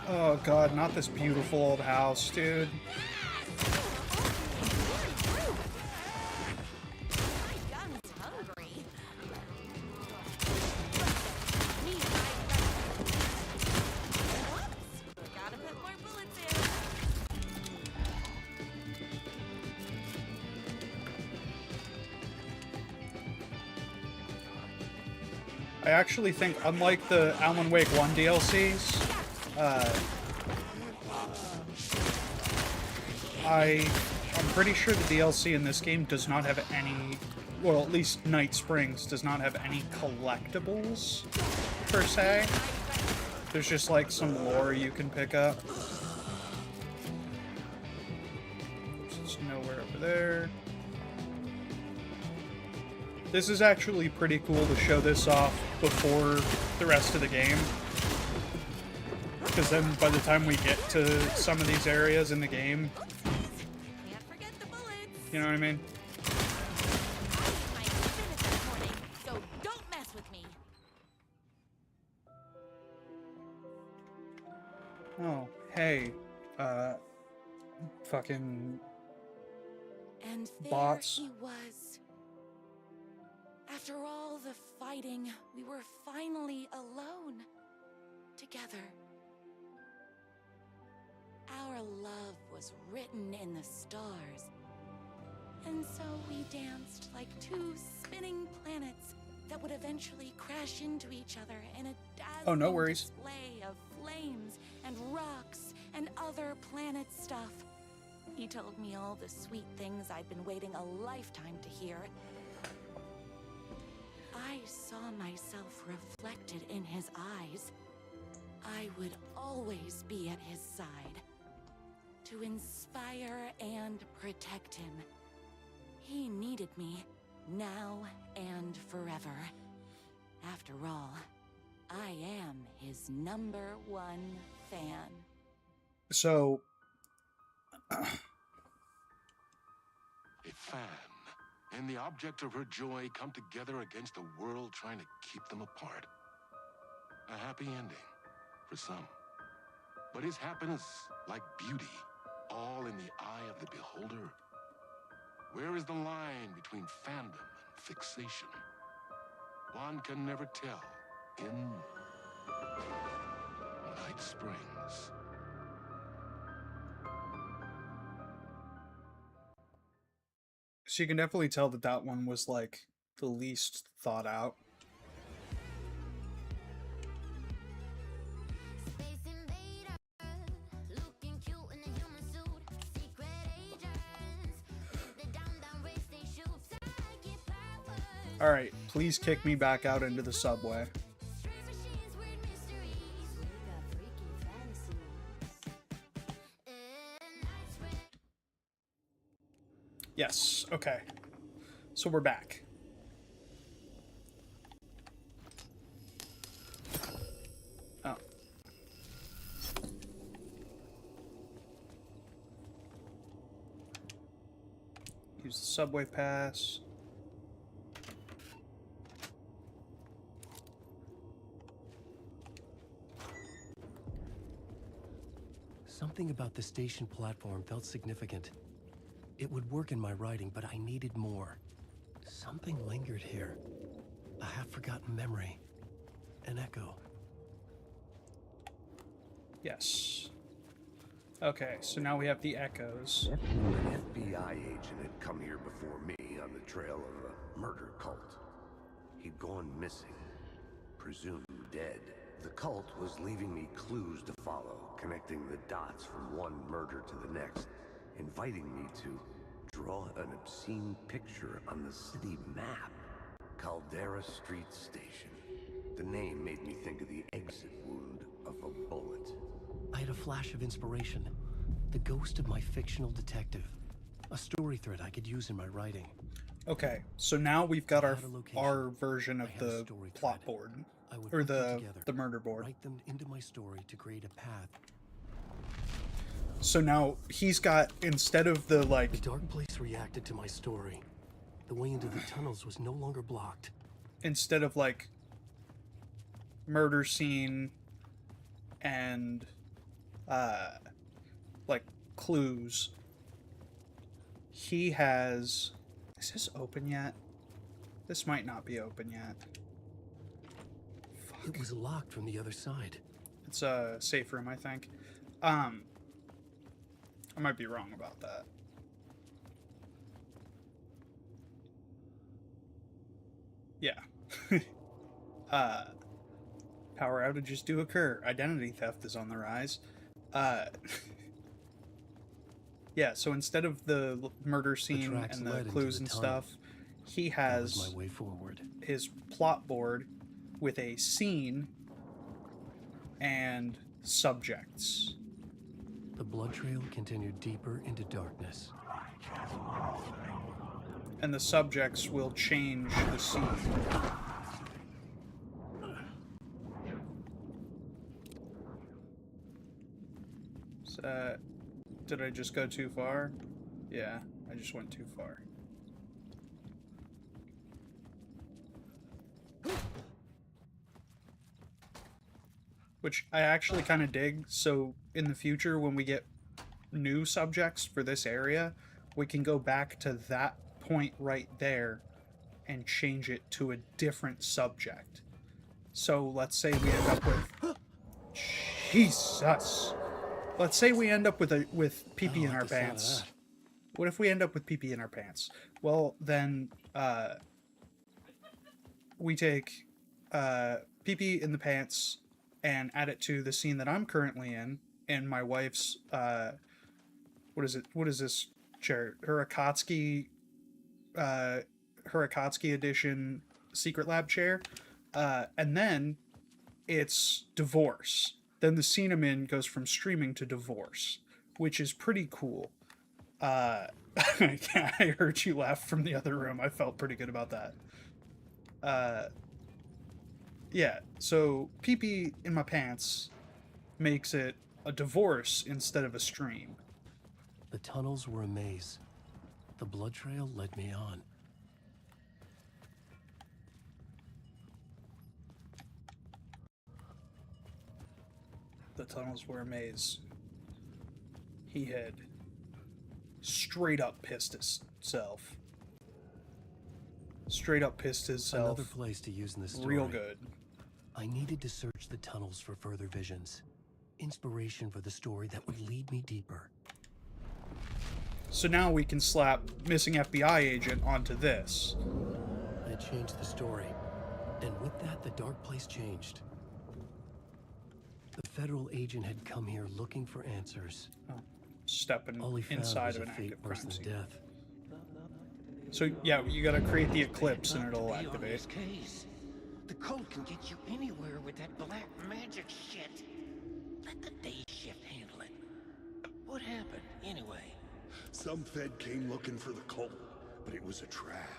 Speaker 1: Oh god, not this beautiful old house, dude.
Speaker 7: My gun's hungry. Whoops! Gotta put more bullets in.
Speaker 1: I actually think, unlike the Alan Wake 1 DLCs, I'm pretty sure the DLC in this game does not have any, well, at least Night Springs does not have any collectibles, per se. There's just, like, some lore you can pick up. There's nowhere over there. This is actually pretty cool to show this off before the rest of the game. Because then by the time we get to some of these areas in the game,
Speaker 7: Can't forget the bullets.
Speaker 1: you know what I mean?
Speaker 7: I ate my spinach this morning, so don't mess with me.
Speaker 1: Oh, hey, fucking
Speaker 7: And there
Speaker 1: bots.
Speaker 7: he was. After all the fighting, we were finally alone. Together. Our love was written in the stars. And so we danced like two spinning planets that would eventually crash into each other in a dazzling
Speaker 1: Oh, no worries.
Speaker 7: display of flames and rocks and other planet stuff. He told me all the sweet things I'd been waiting a lifetime to hear. I saw myself reflected in his eyes. I would always be at his side. To inspire and protect him. He needed me, now and forever. After all, I am his #1 fan.
Speaker 1: So,
Speaker 6: A fan and the object of her joy come together against a world trying to keep them apart. A happy ending for some. But is happiness like beauty? all in the eye of the beholder? Where is the line between fandom and fixation? One can never tell in Night Springs.
Speaker 1: So you can definitely tell that that one was like the least thought out. All right, please kick me back out into the subway. Yes, okay. So we're back. Oh. Use the subway pass.
Speaker 10: Something about the station platform felt significant. It would work in my writing, but I needed more. Something lingered here. A half-forgotten memory. An echo.
Speaker 1: Yes. Okay, so now we have the echoes.
Speaker 5: An FBI agent had come here before me on the trail of a murder cult. He'd gone missing, presumed dead. The cult was leaving me clues to follow, connecting the dots from one murder to the next, inviting me to draw an obscene picture on the city map. Caldera Street Station. The name made me think of the exit wound of a bullet.
Speaker 10: I had a flash of inspiration. The ghost of my fictional detective. A story thread I could use in my writing.
Speaker 1: Okay, so now we've got our version of the plot board. Or the murder board.
Speaker 10: Write them into my story to create a path.
Speaker 1: So now he's got, instead of the like...
Speaker 10: The dark place reacted to my story. The way into the tunnels was no longer blocked.
Speaker 1: Instead of like murder scene and like clues, he has... Is this open yet? This might not be open yet.
Speaker 10: It was locked from the other side.
Speaker 1: It's a safe room, I think. I might be wrong about that. Yeah. Power outages do occur. Identity theft is on the rise. Yeah, so instead of the murder scene and the clues and stuff, he has
Speaker 10: my way forward.
Speaker 1: His plot board with a scene and subjects.
Speaker 10: The blood trail continued deeper into darkness.
Speaker 1: And the subjects will change the scene. So, did I just go too far? Yeah, I just went too far. Which I actually kind of dig, so in the future when we get new subjects for this area, we can go back to that point right there and change it to a different subject. So let's say we end up with... Jesus! Let's say we end up with pee-pee in our pants. What if we end up with pee-pee in our pants? Well, then, we take pee-pee in the pants and add it to the scene that I'm currently in my wife's, what is this chair? Hurakatsky edition Secret Lab chair. And then it's divorce. Then the scene I'm in goes from streaming to divorce, which is pretty cool. I heard you laugh from the other room. I felt pretty good about that. Yeah, so pee-pee in my pants makes it a divorce instead of a stream.
Speaker 10: The tunnels were a maze. The blood trail led me on.
Speaker 1: The tunnels were a maze. He had straight up pissed himself. Straight up pissed himself.
Speaker 10: Another place to use in this story.
Speaker 1: Real good.
Speaker 10: I needed to search the tunnels for further visions. Inspiration for the story that would lead me deeper.
Speaker 1: So now we can slap missing FBI agent onto this.
Speaker 10: I changed the story. And with that, the dark place changed. The federal agent had come here looking for answers.
Speaker 1: Oh, stepping
Speaker 10: All he found
Speaker 1: inside
Speaker 10: was
Speaker 1: of
Speaker 10: a
Speaker 1: an
Speaker 10: fate
Speaker 1: active
Speaker 10: worse
Speaker 1: crime
Speaker 10: than
Speaker 1: scene.
Speaker 10: death.
Speaker 1: So yeah, you gotta create the eclipse and it'll activate.
Speaker 13: Case. The cult can get you anywhere with that black magic shit. Let the day shift handle it. What happened, anyway?
Speaker 14: Some Fed came looking for the cult, but it was a trap.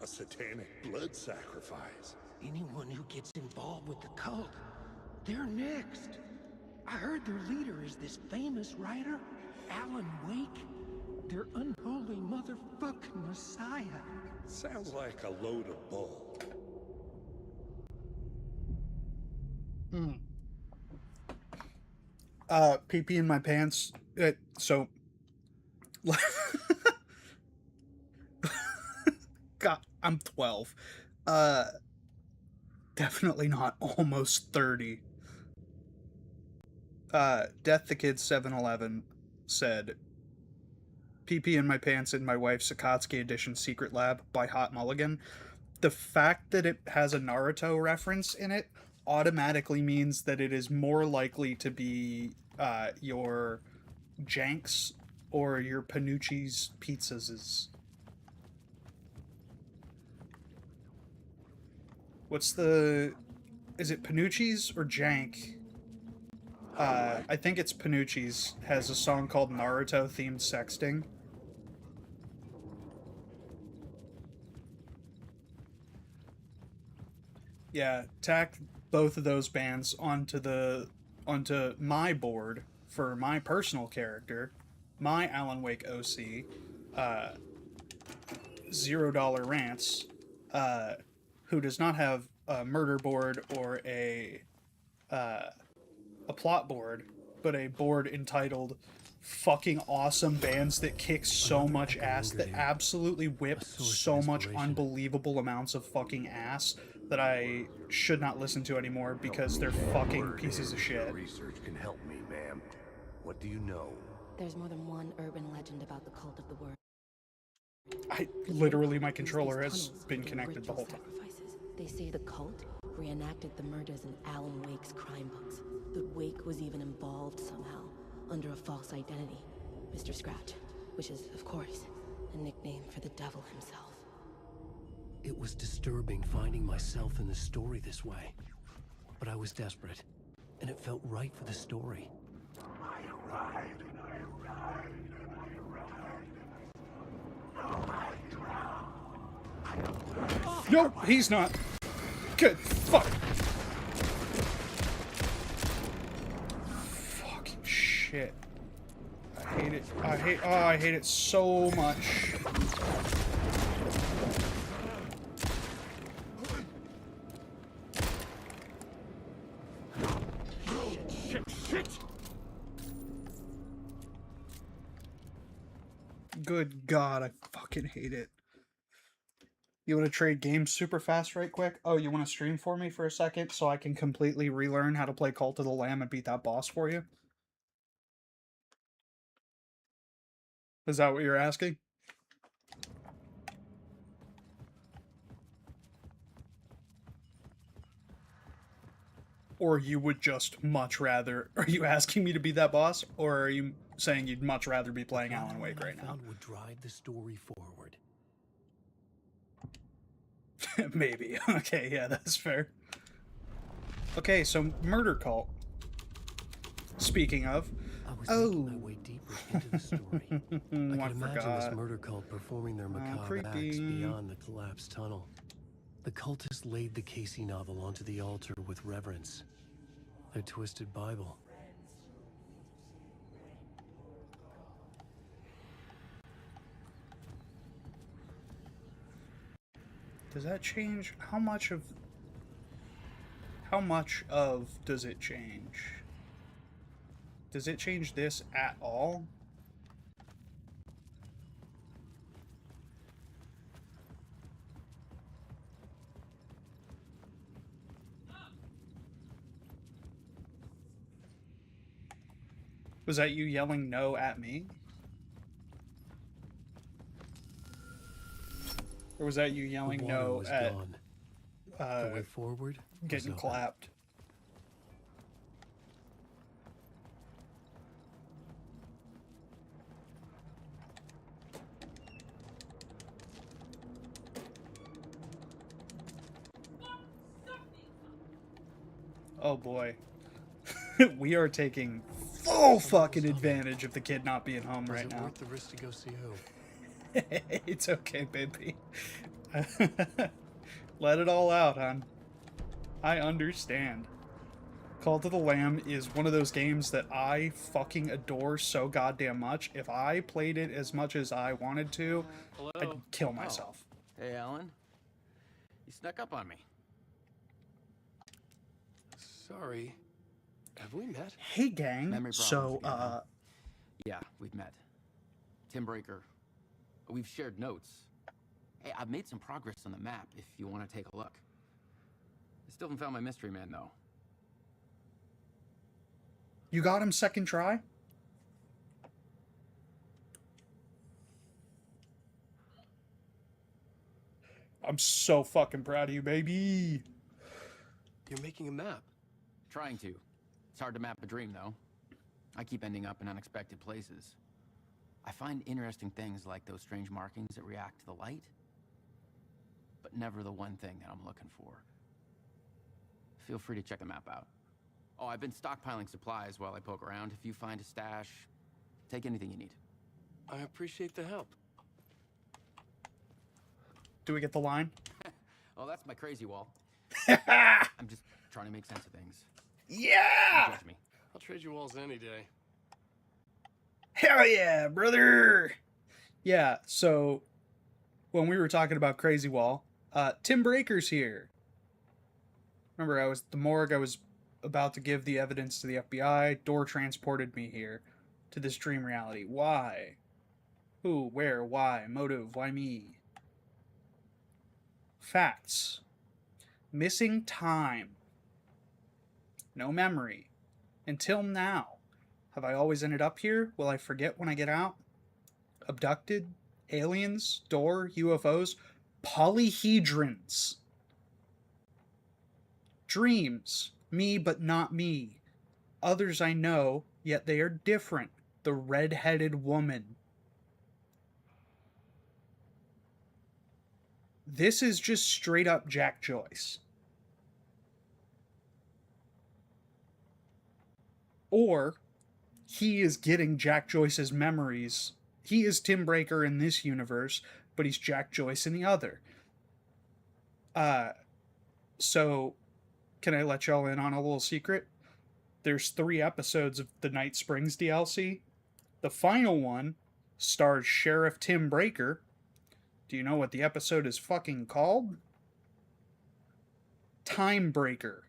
Speaker 14: A satanic blood sacrifice.
Speaker 13: Anyone who gets involved with the cult, they're next. I heard their leader is this famous writer, Alan Wake. Their unholy motherfucking messiah.
Speaker 14: Sounds like a load of bull.
Speaker 1: PP in my pants. So God, I'm 12. Definitely not almost 30. Death the Kid 711 said, PP in my pants in my wife's Sakatsuki edition Secret Lab by Hot Mulligan. The fact that it has a Naruto reference in it automatically means that it is more likely to be your Janks or your Panucci's Pizzas'. What's the... Is it Panucci's or Jank? I think it's Panucci's, has a song called Naruto themed sexting. Yeah, tack both of those bands onto my board for my personal character, my Alan Wake OC, $0 Rants, who does not have a murder board or a plot board, but a board entitled fucking awesome bands that kick so much ass, that absolutely whip so much unbelievable amounts of fucking ass that I should not listen to anymore because they're fucking pieces of shit.
Speaker 5: Research can help me, ma'am. What do you know?
Speaker 15: There's more than one urban legend about the cult of the word.
Speaker 1: Literally, my controller has been connected the whole time.
Speaker 15: They say the cult reenacted the murders in Alan Wake's crime books. That Wake was even involved somehow, under a false identity, Mr. Scratch, which is, of course, a nickname for the devil himself.
Speaker 10: It was disturbing finding myself in the story this way. But I was desperate, and it felt right for the story.
Speaker 14: I arrived and I arrived and I arrived.
Speaker 1: Nope, he's not. Good. Fuck. Fucking shit. I hate it. I hate it so much.
Speaker 13: Shit!
Speaker 1: Good God, I fucking hate it. You want to trade games super fast right quick? Oh, you want to stream for me for a second so I can completely relearn how to play Cult of the Lamb and beat that boss for you? Is that what you're asking? Or you would just much rather... Are you asking me to be that boss? Or are you saying you'd much rather be playing Alan Wake right now?
Speaker 10: Would drive the story forward.
Speaker 1: Maybe. Okay, yeah, that's fair. Okay, so Murder Cult. Speaking of...
Speaker 10: I was making my way deeper into the story. I could imagine this murder cult performing their macabre acts beyond the collapsed tunnel. The cultists laid the Casey novel onto the altar with reverence. Their twisted Bible.
Speaker 1: Does that change? How much of does it change? Does it change this at all? Was that you yelling no at me? Or was that you yelling
Speaker 10: The water
Speaker 1: no
Speaker 10: was
Speaker 1: at
Speaker 10: gone. The way forward was
Speaker 1: getting
Speaker 10: open.
Speaker 1: clapped? Oh boy. We are taking full fucking advantage of the kid not being home right now.
Speaker 10: Was it worth the risk to go see who?
Speaker 1: It's okay, baby. Let it all out, hon. I understand. Call to the Lamb is one of those games that I fucking adore so goddamn much. If I played it as much as I wanted to, I'd kill myself.
Speaker 16: Oh. Hey, Alan. You snuck up on me.
Speaker 10: Sorry. Have we met?
Speaker 1: Hey, gang.
Speaker 16: Memory
Speaker 1: So,
Speaker 16: problems again, huh? Yeah, we've met. Tim Breaker. We've shared notes. Hey, I've made some progress on the map if you want to take a look. I still haven't found my mystery man, though.
Speaker 1: You got him second try? I'm so fucking proud of you, baby.
Speaker 10: You're making a map.
Speaker 16: Trying to. It's hard to map a dream, though. I keep ending up in unexpected places. I find interesting things like those strange markings that react to the light, but never the one thing that I'm looking for. Feel free to check the map out. Oh, I've been stockpiling supplies while I poke around. If you find a stash, take anything you need.
Speaker 10: I appreciate the help.
Speaker 1: Do we get the line?
Speaker 16: Oh, that's my crazy wall. I'm just trying to make sense of things.
Speaker 1: Yeah!
Speaker 16: Don't judge me.
Speaker 10: I'll trade you walls any day.
Speaker 1: Hell yeah, brother! Yeah, so when we were talking about Crazy Wall, Tim Breaker's here. Remember, I was at the morgue, I was about to give the evidence to the FBI. Door transported me here to this dream reality. Why? Who? Where? Why? Motive? Why me? Facts. Missing time. No memory. Until now. Have I always ended up here? Will I forget when I get out? Abducted? Aliens? Door? UFOs? Polyhedrons. Dreams. Me but not me. Others I know, yet they are different. The red-headed woman. This is just straight up Jack Joyce. Or he is getting Jack Joyce's memories. He is Tim Breaker in this universe, but he's Jack Joyce in the other. So can I let y'all in on a little secret? There's 3 episodes of the Night Springs DLC. The final one stars Sheriff Tim Breaker. Do you know what the episode is fucking called? Time Breaker.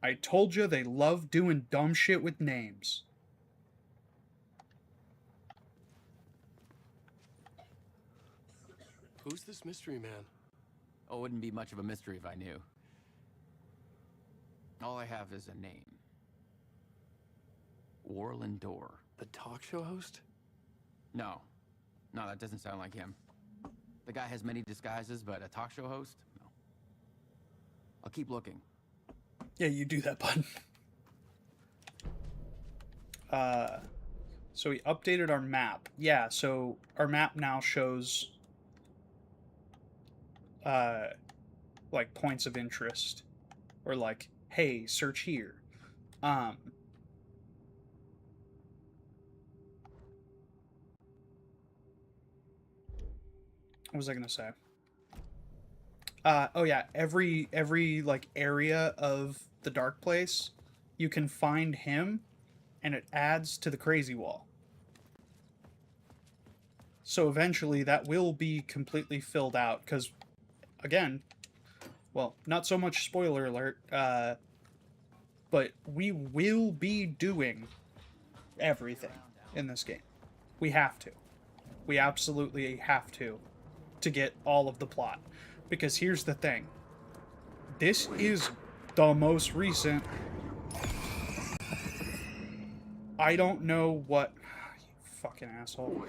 Speaker 1: I told you they love doing dumb shit with names.
Speaker 10: Who's this mystery man?
Speaker 16: Oh, it wouldn't be much of a mystery if I knew. All I have is a name. Warland Door.
Speaker 10: The talk show host?
Speaker 16: No. No, that doesn't sound like him. The guy has many disguises, but a talk show host? No. I'll keep looking.
Speaker 1: Yeah, you do that, bud. So we updated our map. Yeah, so our map now shows like points of interest. Or like, hey, search here. What was I gonna say? Oh yeah, every like area of the dark place, you can find him, and it adds to the crazy wall. So eventually that will be completely filled out, because, again, well, not so much spoiler alert, but we will be doing everything in this game. We have to. We absolutely have to get all of the plot. Because here's the thing. This is the most recent... I don't know what... You fucking asshole.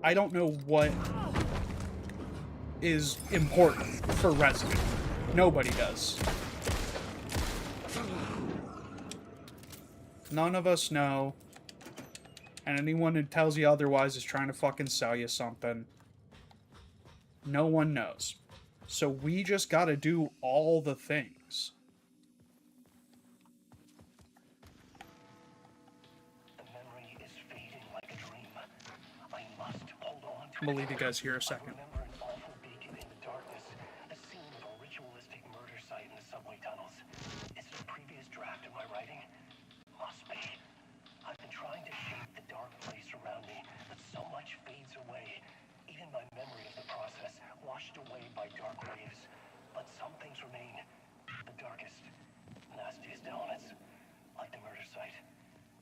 Speaker 1: I don't know what is important for Resident. Nobody does. None of us know. And anyone who tells you otherwise is trying to fucking sell you something. No one knows. So we just gotta do all the things.
Speaker 2: The memory is fading like a dream. I must hold on to
Speaker 1: I'm gonna leave you guys here a second.
Speaker 2: remember an awful beacon in the darkness, the scene of a ritualistic murder site in the subway tunnels. Is it a previous draft of my writing? Must be. I've been trying to shape the dark place around me, but so much fades away. Even my memory of the process, washed away by dark waves. But some things remain. The darkest, nastiest elements, like the murder site.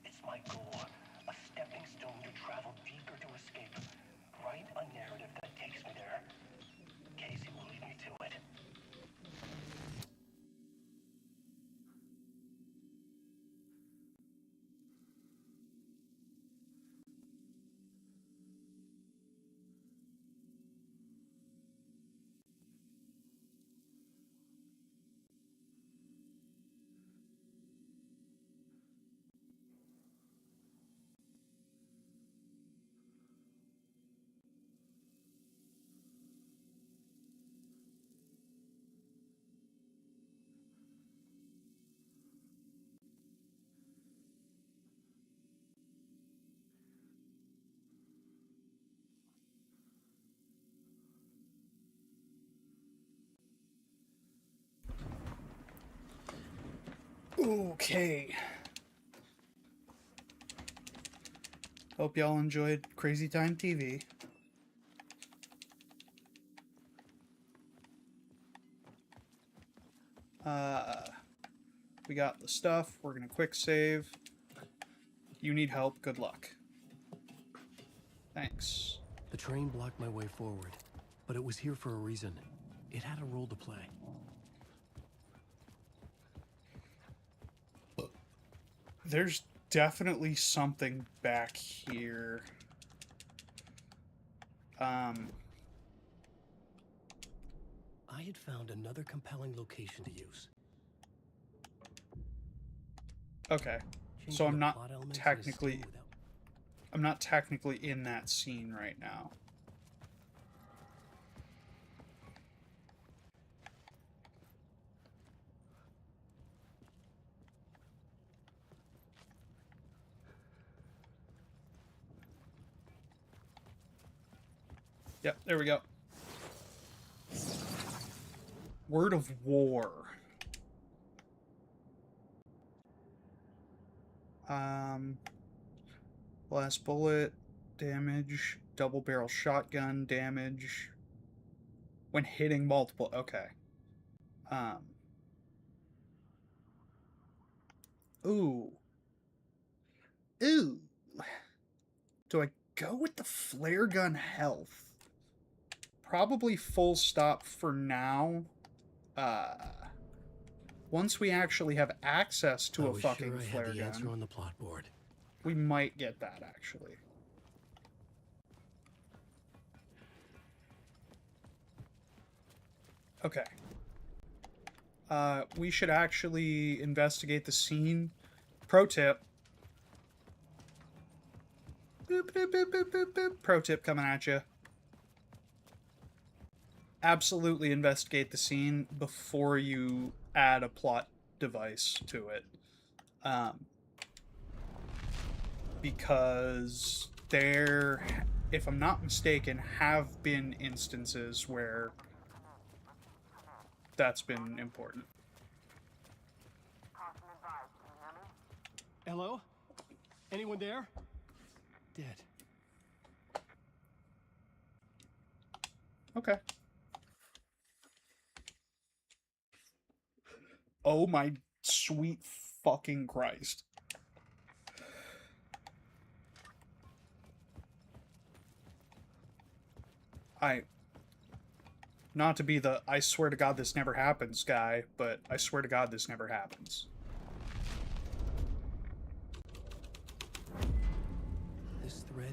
Speaker 2: It's my goal, a stepping stone to travel deeper to escape. Write a narrative that takes me there. Casey will lead me to it.
Speaker 1: Okay. Hope y'all enjoyed Crazy Time TV. We got the stuff. We're gonna quick save. You need help. Good luck. Thanks.
Speaker 10: The train blocked my way forward, but it was here for a reason. It had a role to play.
Speaker 1: There's definitely something back here.
Speaker 10: I had found another compelling location to use.
Speaker 1: Okay. So I'm not technically in that scene right now. Yep, there we go. Word of War. Last bullet damage, double barrel shotgun damage when hitting multiple. Okay. Ooh. Ooh. Do I go with the flare gun health? Probably full stop for now. Once we actually have access to a fucking flare gun,
Speaker 10: answer on the plot board.
Speaker 1: We might get that actually. Okay. We should actually investigate the scene. Pro tip. Boop, boop, boop, boop, boop, boop. Pro tip coming at you. Absolutely investigate the scene before you add a plot device to it. Because there, if I'm not mistaken, have been instances where that's been important.
Speaker 10: Hello? Anyone there? Dead.
Speaker 1: Okay. Oh my sweet fucking Christ. Not to be the I swear to God this never happens guy, but I swear to God this never happens.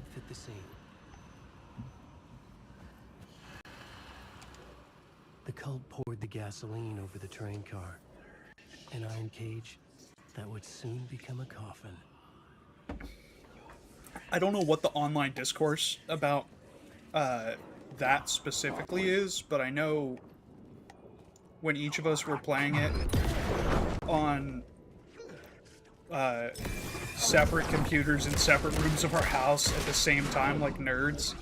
Speaker 10: thread fit the scene. The cult poured the gasoline over the train car. An iron cage that would soon become a coffin.
Speaker 1: I don't know what the online discourse about that specifically is, but I know when each of us were playing it on separate computers in separate rooms of our house at the same time, like nerds,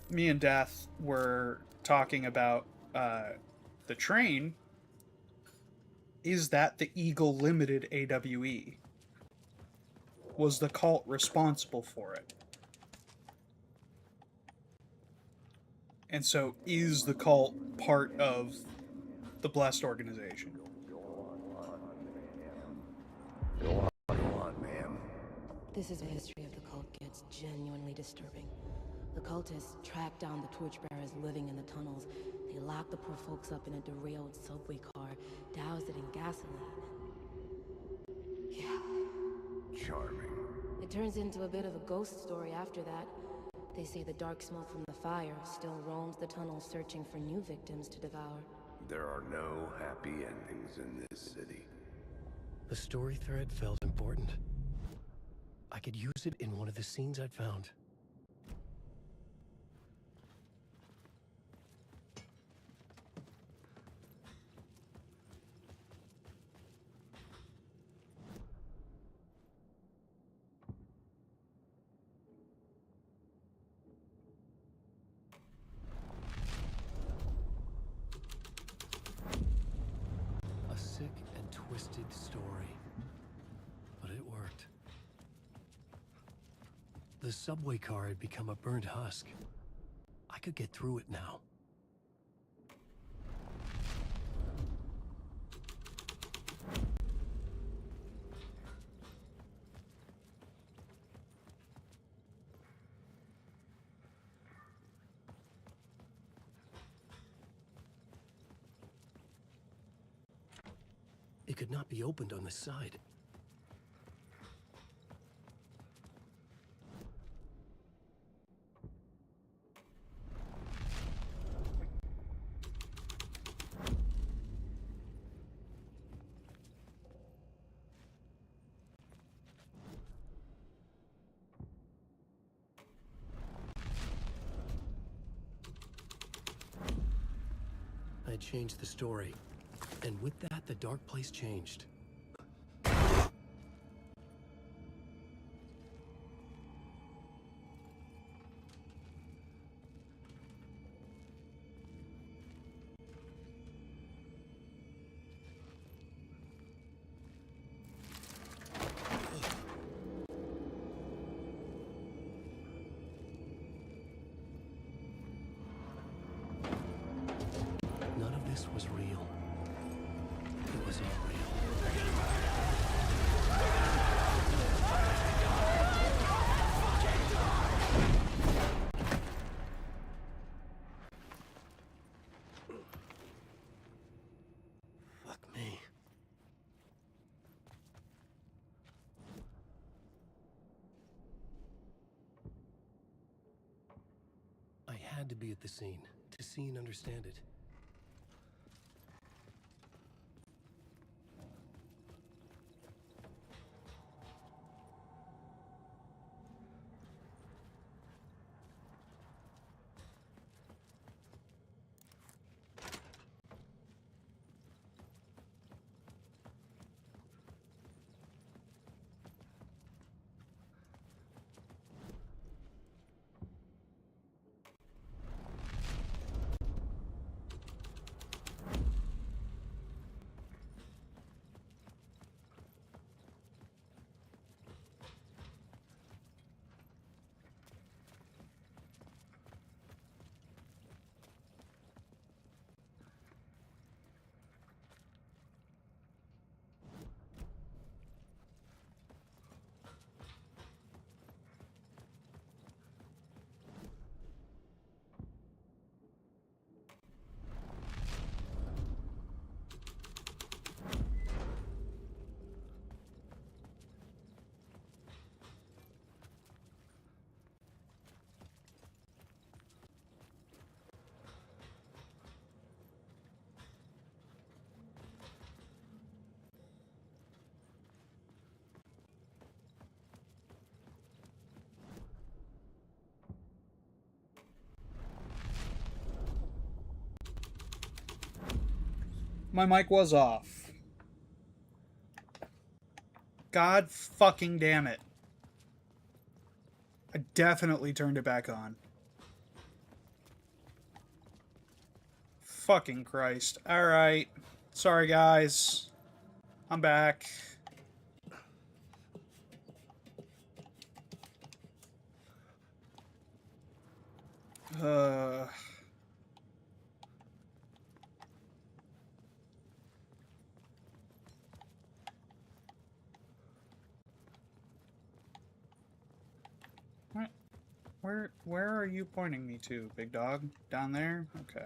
Speaker 1: me and Death were talking about the train. Is that the Eagle Limited AWE? Was the cult responsible for it? And so, is the cult part of the Blessed organization?
Speaker 5: Go on, ma'am.
Speaker 15: This is the history of the cult gets genuinely disturbing. The cultists tracked down the torchbearers living in the tunnels. They locked the poor folks up in a derailed subway car, doused it in gasoline. Yeah.
Speaker 5: Charming.
Speaker 15: It turns into a bit of a ghost story after that. They say the dark smoke from the fire still roams the tunnels searching for new victims to devour.
Speaker 5: There are no happy endings in this city.
Speaker 10: The story thread felt important. I could use it in one of the scenes I'd found. A sick and twisted story, but it worked. The subway car had become a burnt husk. I could get through it now. It could not be opened on the side. I changed the story. And with that, the dark place changed. None of this was real. It was all real. Fuck me. I had to be at the scene to see and understand it.
Speaker 1: My mic was off. God fucking damn it. I definitely turned it back on. Fucking Christ. Alright. Sorry, guys. I'm back. What? Where are you pointing me to, big dog? Down there? Okay.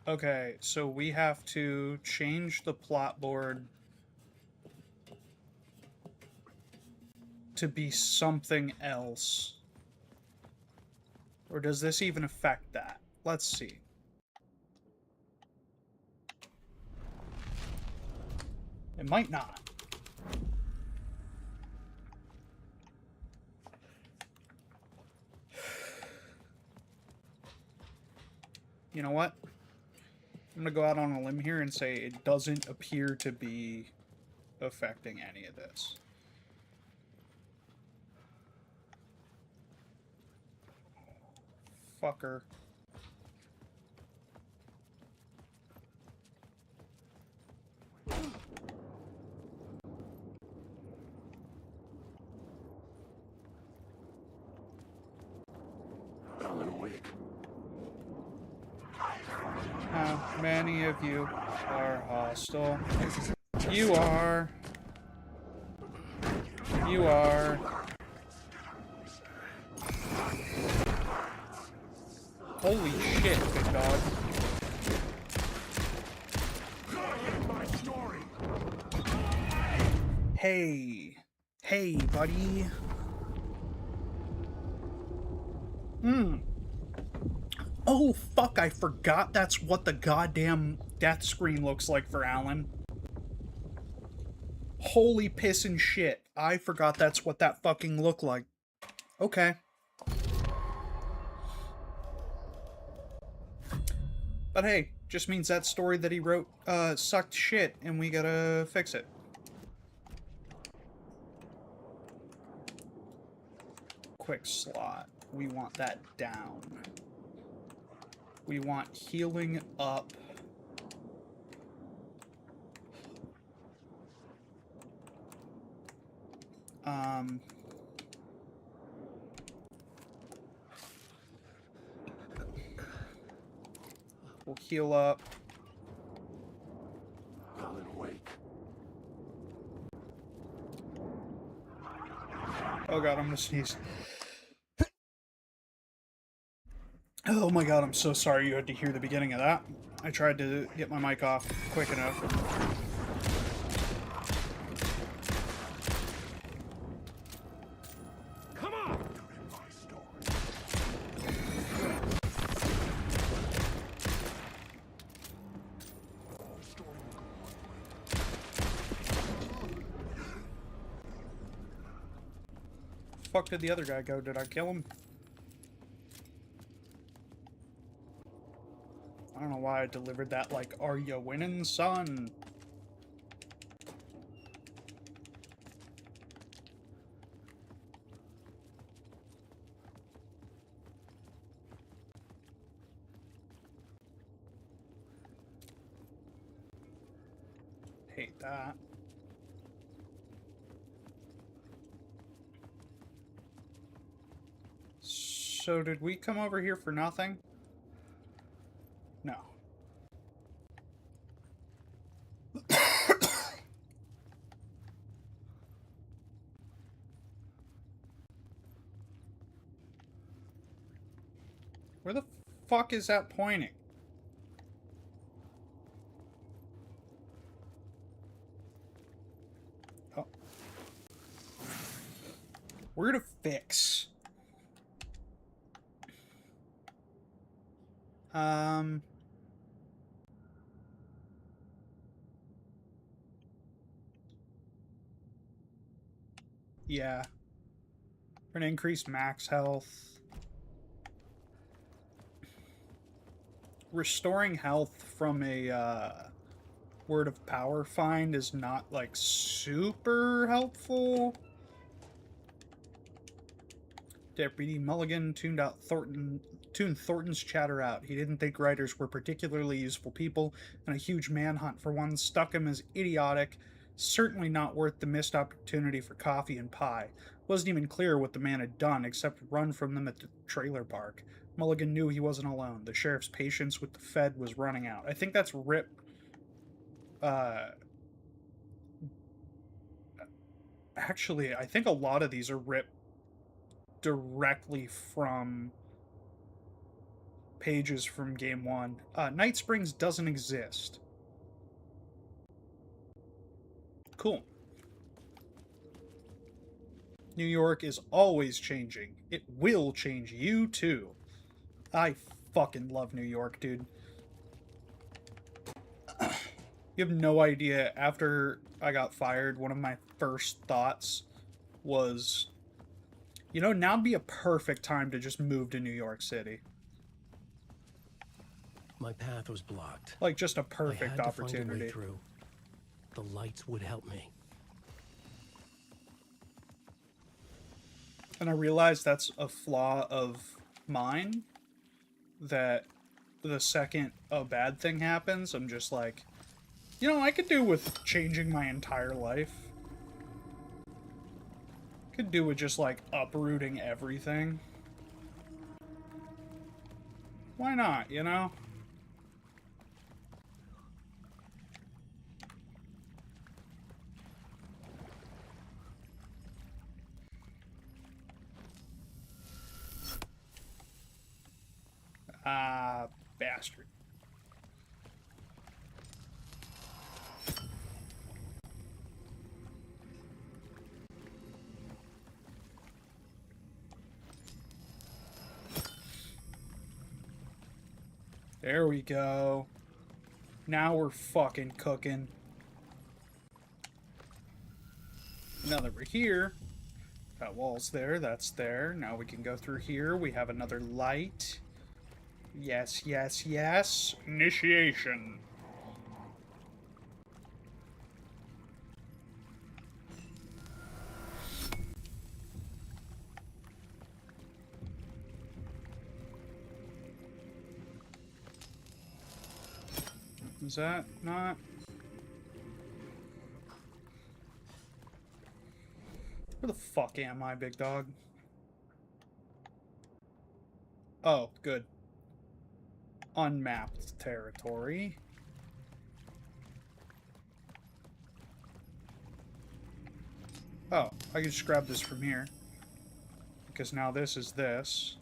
Speaker 1: Okay, so we have to change the plot board to be something else. Or does this even affect that? Let's see. It might not. You know what? I'm gonna go out on a limb here and say it doesn't appear to be affecting any of this. Fucker.
Speaker 6: Alan Wake.
Speaker 1: How many of you are hostile? You are. You are. Holy shit, big dog. Hey. Hey, buddy. Oh, fuck, I forgot that's what the goddamn death screen looks like for Alan. Holy piss and shit. I forgot that's what that fucking looked like. Okay. But hey, just means that story that he wrote sucked shit and we gotta fix it. Quick slot. We want that down. We want healing up. We'll heal up.
Speaker 6: Alan Wake.
Speaker 1: Oh god, I'm gonna sneeze. Oh my god, I'm so sorry you had to hear the beginning of that. I tried to get my mic off quick enough.
Speaker 10: Come on!
Speaker 1: Fuck did the other guy go? Did I kill him? I don't know why I delivered that like, are you winning, son? Hate that. So did we come over here for nothing? No. Where the fuck is that pointing? Oh. Where to fix? Yeah. We're gonna increase max health. Restoring health from a word of power find is not like super helpful. Deputy Mulligan tuned Thornton's chatter out. He didn't think writers were particularly useful people, and a huge manhunt for one struck him as idiotic, certainly not worth the missed opportunity for coffee and pie. Wasn't even clear what the man had done, except run from them at the trailer park. Mulligan knew he wasn't alone. The sheriff's patience with the Fed was running out. I think that's Rip. Actually, I think a lot of these are ripped directly from pages from game 1. Night Springs doesn't exist. Cool. New York is always changing. It will change you too. I fucking love New York, dude. You have no idea, after I got fired, one of my first thoughts was, you know, now'd be a perfect time to just move to New York City.
Speaker 10: My path was blocked.
Speaker 1: Like, just a perfect
Speaker 10: I had
Speaker 1: opportunity.
Speaker 10: To find a way through. The lights would help me.
Speaker 1: And I realized that's a flaw of mine, that the second a bad thing happens, I'm just like, you know, I could do with changing my entire life. Could do with just, like, uprooting everything. Why not, you know? Ah, bastard. There we go. Now we're fucking cooking. Now that we're here, that wall's there, that's there. Now we can go through here. We have another light. Yes, yes, yes. Initiation. Is that not? Where the fuck am I, big dog? Oh, good. Unmapped territory. Oh, I can just grab this from here. Because now this is this.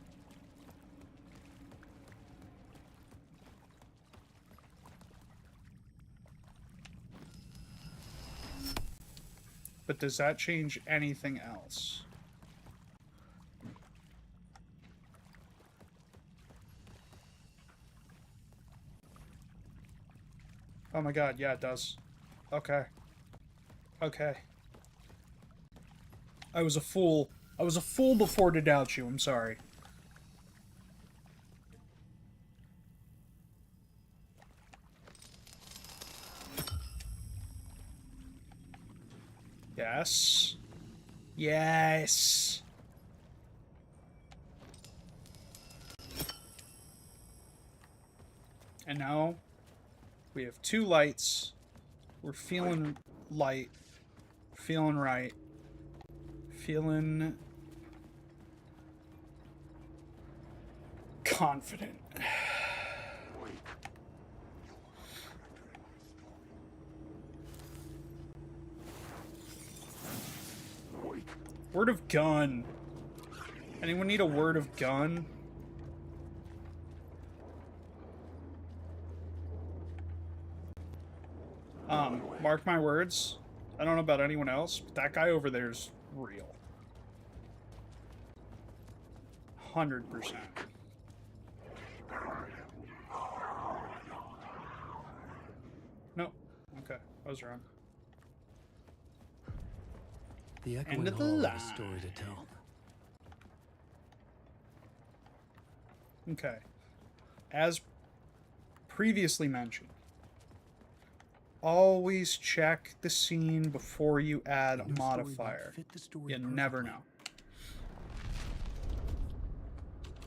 Speaker 1: But does that change anything else? Oh my god, yeah, it does. Okay. Okay. I was a fool. I was a fool before to doubt you, I'm sorry. Yes. Yes. And now we have 2 lights. We're feeling light. Feeling right. Feeling confident. Word of gun. Anyone need a word of gun? Mark my words. I don't know about anyone else, but that guy over there's real. 100%. Nope. Okay, I was wrong.
Speaker 10: The
Speaker 1: End
Speaker 10: echoing
Speaker 1: of the
Speaker 10: hall
Speaker 1: line.
Speaker 10: had a story to tell.
Speaker 1: Okay. As previously mentioned, always check the scene before you add a modifier. You never know.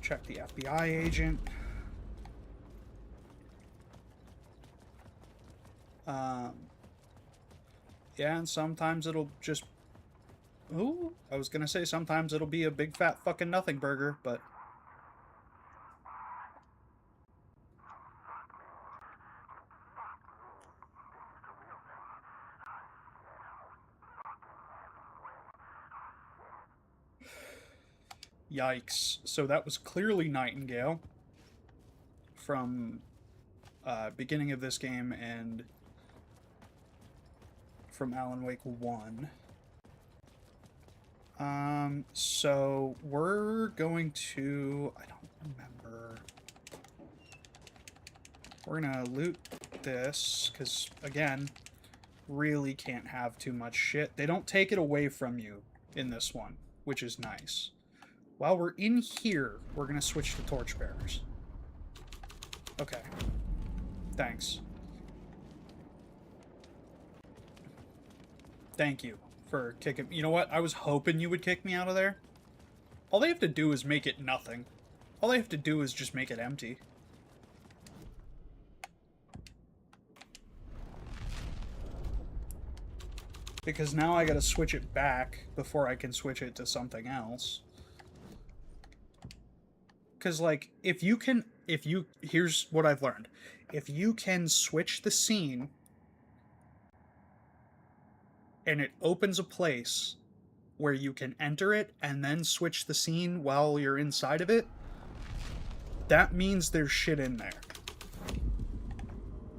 Speaker 1: Check the FBI agent. Yeah, and sometimes it'll just... Ooh, I was gonna say sometimes it'll be a big fat fucking nothing burger, but... Yikes. So that was clearly Nightingale from beginning of this game and from Alan Wake 1. So we're going to... I don't remember. We're gonna loot this, because, again, really can't have too much shit. They don't take it away from you in this one, which is nice. While we're in here, we're gonna switch to torchbearers. Okay. Thanks. Thank you for kicking... You know what? I was hoping you would kick me out of there. All they have to do is make it nothing. All they have to do is just make it empty. Because now I gotta switch it back before I can switch it to something else. Because, like, here's what I've learned. If you can switch the scene and it opens a place where you can enter it and then switch the scene while you're inside of it, that means there's shit in there.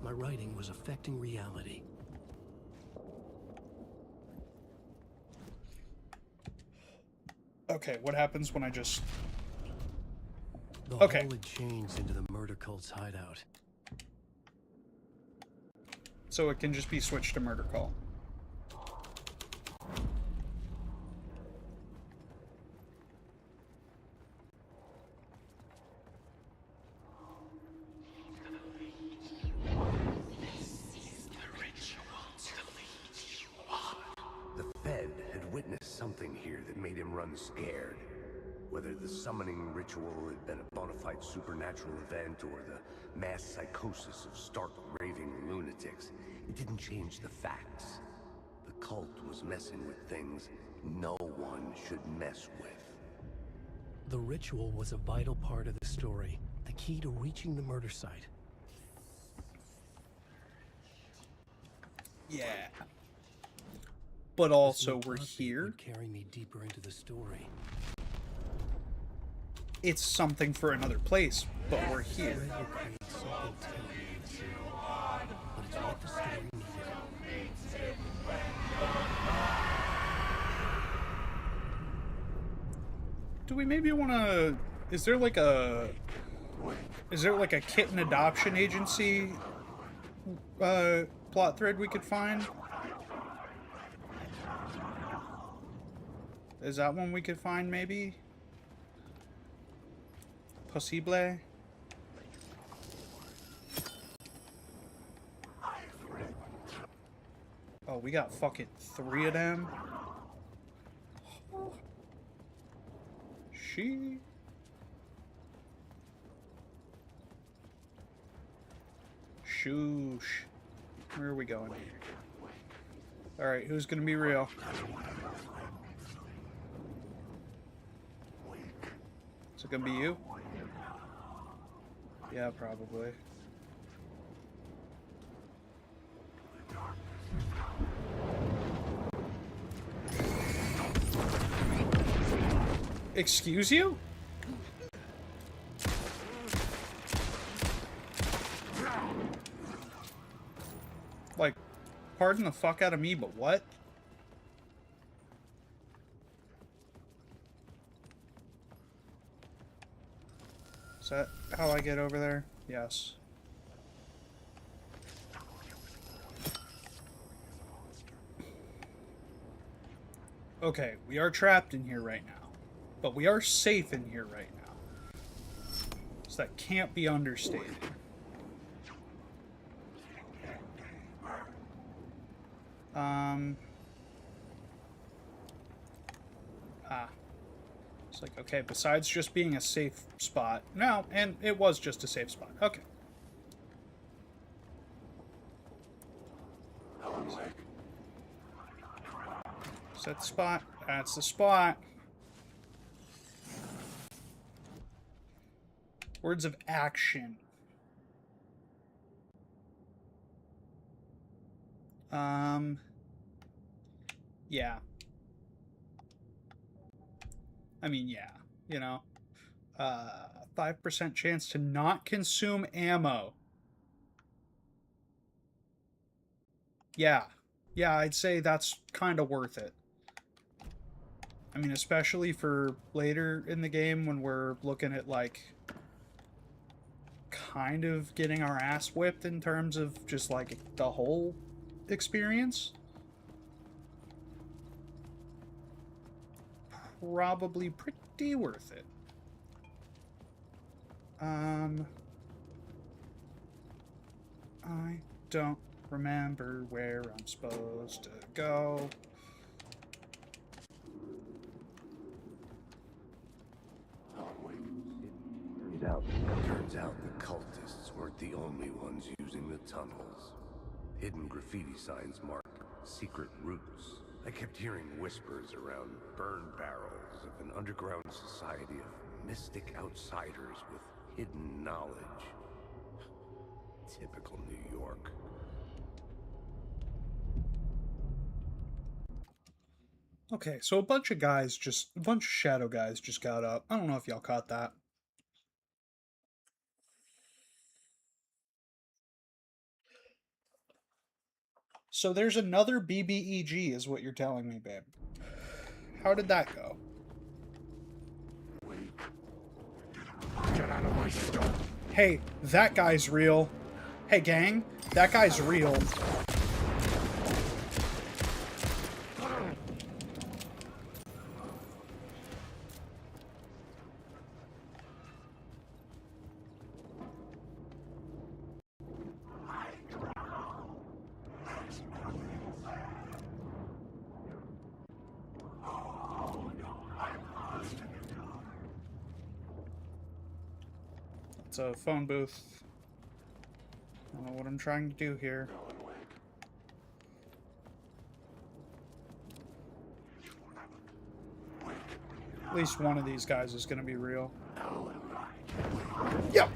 Speaker 10: My writing was affecting reality.
Speaker 1: Okay, what happens when I just...
Speaker 10: The
Speaker 1: Okay.
Speaker 10: hall had changed into the murder cult's hideout.
Speaker 1: So it can just be switched to Murder Call.
Speaker 5: The Fed had witnessed something here that made him run scared. Whether the summoning ritual had been a bona fide supernatural event or the mass psychosis of stark raving lunatics, it didn't change the facts. The cult was messing with things no one should mess with.
Speaker 10: The ritual was a vital part of the story, the key to reaching the murder site.
Speaker 1: Yeah. But also, we're here.
Speaker 10: Would carry me deeper into the story.
Speaker 1: It's something for another place, but we're here.
Speaker 10: Red will create something terrible in the city, but it's what the story needed.
Speaker 1: Do we maybe want to... Is there like a kitten adoption agency plot thread we could find? Is that one we could find, maybe? Possible? Oh, we got fucking 3 of them? She... Shoosh. Where are we going? Alright, who's gonna be real? Is it gonna be you? Yeah, probably. Excuse you? Like, pardon the fuck out of me, but what? Is that how I get over there? Yes. Okay, we are trapped in here right now. But we are safe in here right now. So that can't be understated. It's like, okay, besides just being a safe spot. No, and it was just a safe spot. Okay. Is that the spot? That's the spot. Words of action. Yeah. I mean, yeah, you know. 5% chance to not consume ammo. Yeah. Yeah, I'd say that's kind of worth it. I mean, especially for later in the game when we're looking at, like, kind of getting our ass whipped in terms of just, like, the whole experience. Probably pretty worth it. I don't remember where I'm supposed to go.
Speaker 5: Turns out the cultists weren't the only ones using the tunnels. Hidden graffiti signs marked secret routes. I kept hearing whispers around burn barrels of an underground society of mystic outsiders with hidden knowledge. Typical New York.
Speaker 1: Okay, so a bunch of shadow guys just got up. I don't know if y'all caught that. So there's another BBEG is what you're telling me, babe. How did that go?
Speaker 14: Get out of my stuff.
Speaker 1: Hey, that guy's real. Hey, gang, that guy's real. It's a phone booth. I don't know what I'm trying to do here. At least one of these guys is going to be real. Yep.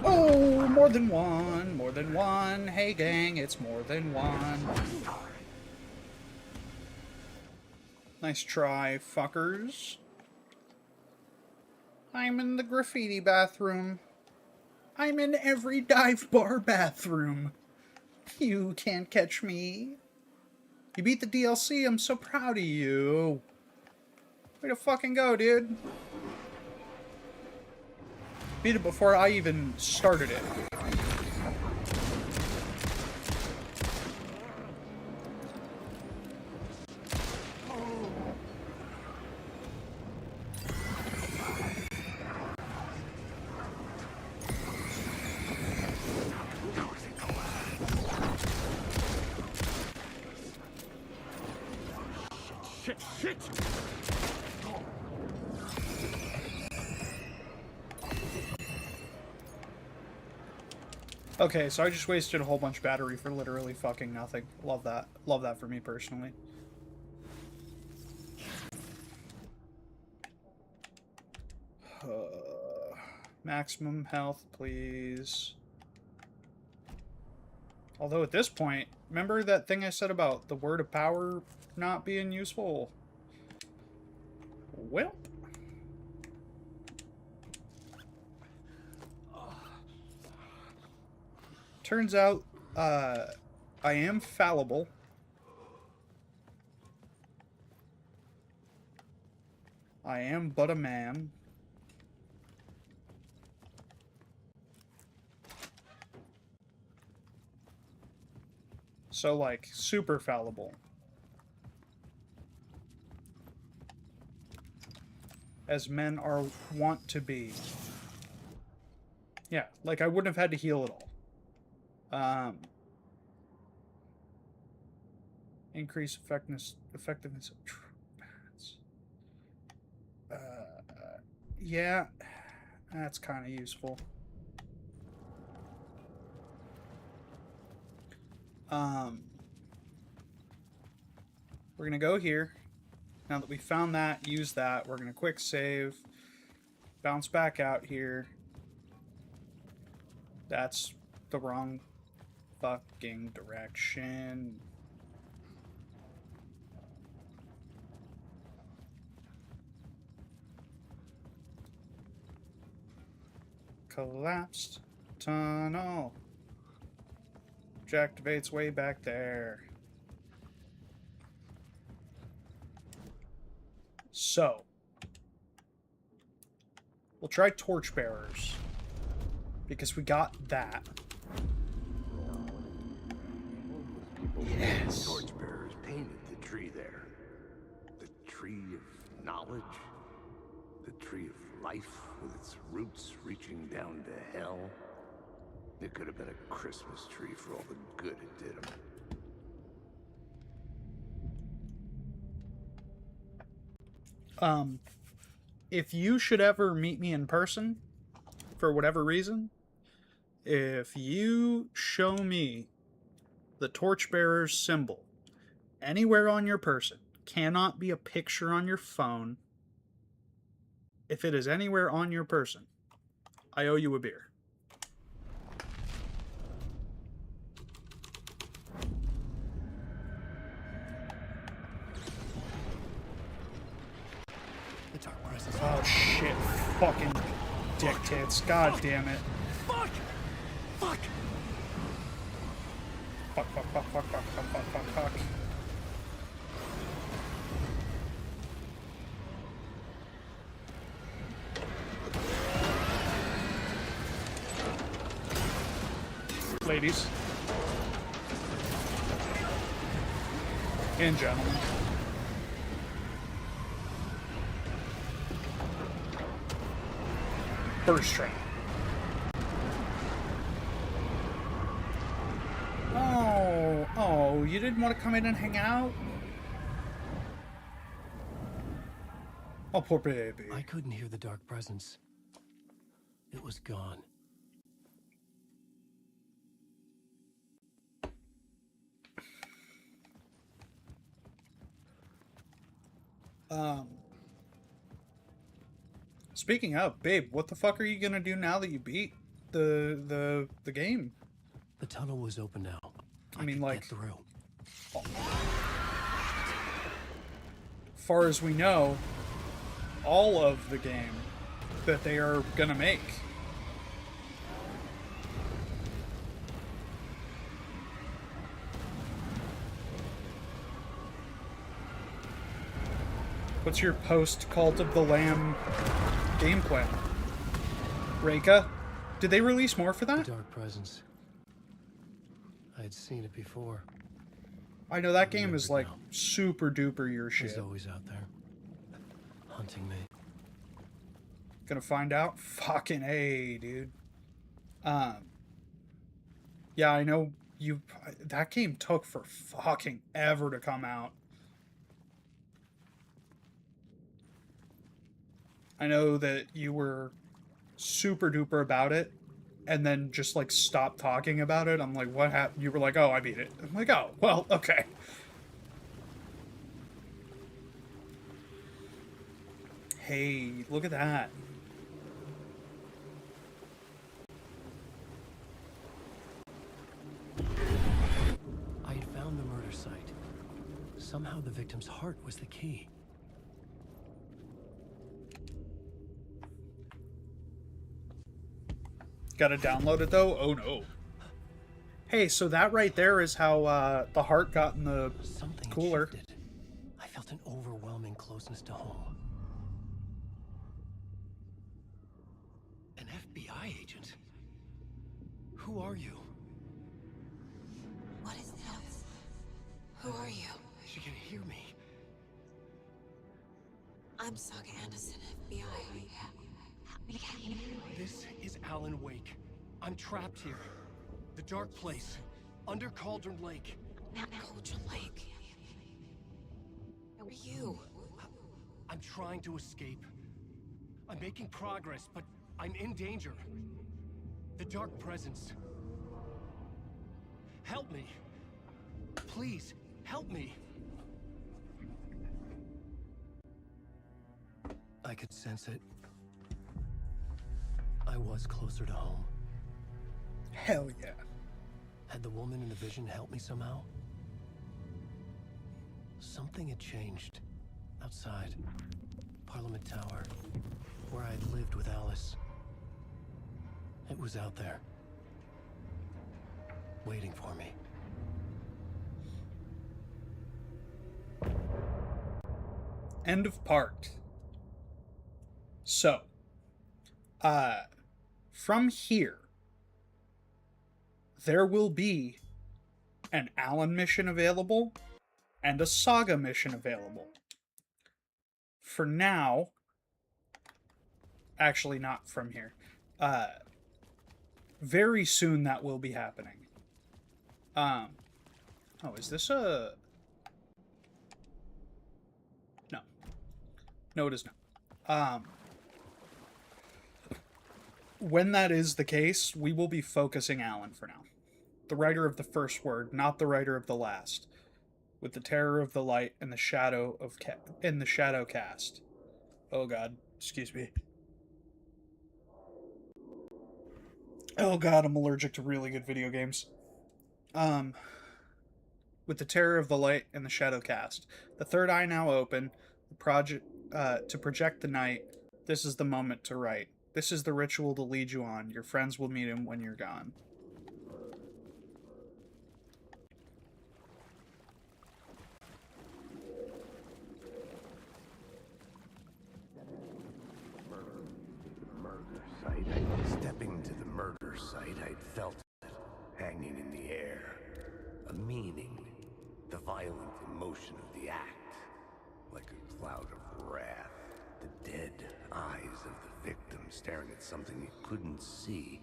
Speaker 1: Oh, more than one. More than one. Hey, gang, it's more than one. Nice try, fuckers. I'm in the graffiti bathroom. I'm in every dive bar bathroom. You can't catch me. You beat the DLC, I'm so proud of you. Way to fucking go, dude. Beat it before I even started it.
Speaker 14: Shit!
Speaker 1: Okay, so I just wasted a whole bunch of battery for literally fucking nothing. Love that. Love that for me personally. Maximum health, please. Although at this point, remember that thing I said about the word of power not being useful? Well. Turns out, I am fallible. I am but a man. So, like, super fallible. as men are wont to be. Yeah, like I wouldn't have had to heal at all. Increase effectiveness of traps. Yeah, that's kind of useful. We're gonna go here. Now that we found that, use that. We're gonna quick save, bounce back out here. That's the wrong fucking direction. Collapsed tunnel. Activates way back there. So, we'll try torchbearers because we got that. Yes.
Speaker 5: Torchbearers painted the tree there. The tree of knowledge. The tree of life with its roots reaching down to hell. It could have been a Christmas tree for all the good it did him.
Speaker 1: If you should ever meet me in person, for whatever reason, if you show me the torchbearer's symbol anywhere on your person, cannot be a picture on your phone. If it is anywhere on your person, I owe you a beer. Oh shit, fucking dick tits, god damn it.
Speaker 10: Fuck! Fuck!
Speaker 1: Fuck, fuck, fuck, fuck, fuck, fuck, fuck, fuck, fuck. Ladies. And gentlemen. First train. Oh, you didn't want to come in and hang out? Oh, poor baby.
Speaker 10: I couldn't hear the dark presence. It was gone.
Speaker 1: Speaking of, babe, what the fuck are you gonna do now that you beat the game?
Speaker 10: The tunnel was open now.
Speaker 1: I mean, like,
Speaker 10: get through.
Speaker 1: Far as we know, all of the game that they are gonna make. What's your post-Cult of the Lamb game plan? Reika? Did they release more for that?
Speaker 10: The dark presence. I had seen it before.
Speaker 1: I know that game is like super duper your shit.
Speaker 10: He's always out there, hunting me.
Speaker 1: Gonna find out? Fucking A, dude. Yeah, I know you. That game took for fucking ever to come out. I know that you were super duper about it, and then just like stopped talking about it. I'm like, what happened? You were like, oh, I beat it. I'm like, oh, well, okay. Hey, look at that.
Speaker 10: I had found the murder site. Somehow the victim's heart was the key.
Speaker 1: Gotta download it though? Oh no. Hey, so that right there is how the heart got in the cooler.
Speaker 10: Shifted. I felt an overwhelming closeness to home. An FBI agent? Who are you?
Speaker 8: What is this? Who are you?
Speaker 10: She can hear me.
Speaker 8: I'm Saga Anderson, FBI.
Speaker 10: This is Alan Wake. I'm trapped here. The dark place. Under Cauldron Lake.
Speaker 8: Cauldron Lake. Who are you?
Speaker 10: I'm trying to escape. I'm making progress, but I'm in danger. The dark presence. Help me. Please, help me. I could sense it. I was closer to home.
Speaker 1: Hell yeah.
Speaker 10: Had the woman in the vision helped me somehow? Something had changed. Outside. Parliament Tower. Where I'd lived with Alice. It was out there. Waiting for me.
Speaker 1: End of part. So, from here, there will be an Alan mission available and a Saga mission available. For now, actually not from here. Very soon that will be happening. Oh, is this a... No. No, it is not. When that is the case, we will be focusing Alan for now. The writer of the first word, not the writer of the last. With the terror of the light and the shadow of the shadow cast. Oh god, excuse me. Oh god, I'm allergic to really good video games. With the terror of the light and the shadow cast. The third eye now open, the project to project the night. This is the moment to write. This is the ritual to lead you on. Your friends will meet him when you're gone.
Speaker 5: Murder site. Stepping to the murder site, I'd felt it hanging in the air. A meaning. The violent emotion of the act. Like a cloud of wrath. The dead eyes of the victim staring at something you couldn't see,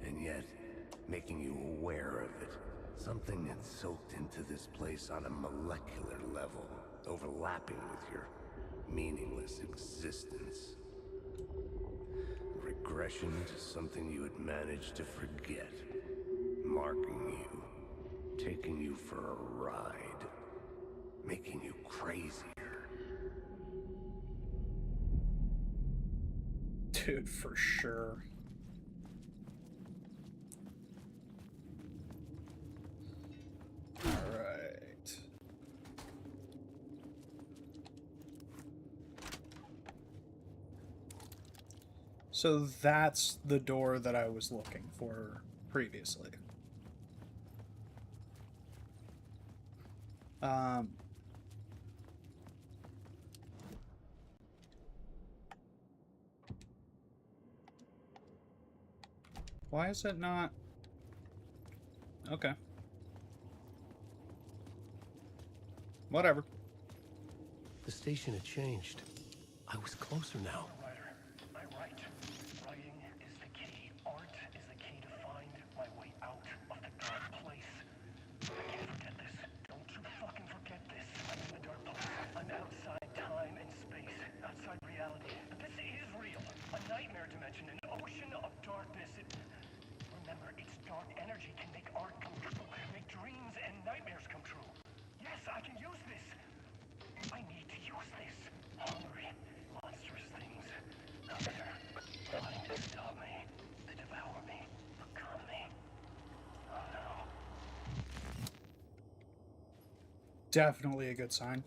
Speaker 5: and yet making you aware of it. Something had soaked into this place on a molecular level, overlapping with your meaningless existence. Regression to something you had managed to forget. Marking you, taking you for a ride, making you crazier.
Speaker 1: Dude, for sure. Alright. So that's the door that I was looking for previously. Why is it not? Okay. Whatever.
Speaker 10: The station had changed. I was closer now.
Speaker 2: Writer, I write. Writing is the key. Art is the key to find my way out of the dark place. I can't forget this. Don't you fucking forget this. I'm in the dark place. I'm outside time and space. Outside reality. But this is real. A nightmare dimension. An ocean of darkness. Remember, its dark energy can make art come true. Make dreams and nightmares come true. Yes, I can use this. I need to use this. Hungry, monstrous things out there, trying to stop me, to devour me, become me. Oh no.
Speaker 1: Definitely a good sign.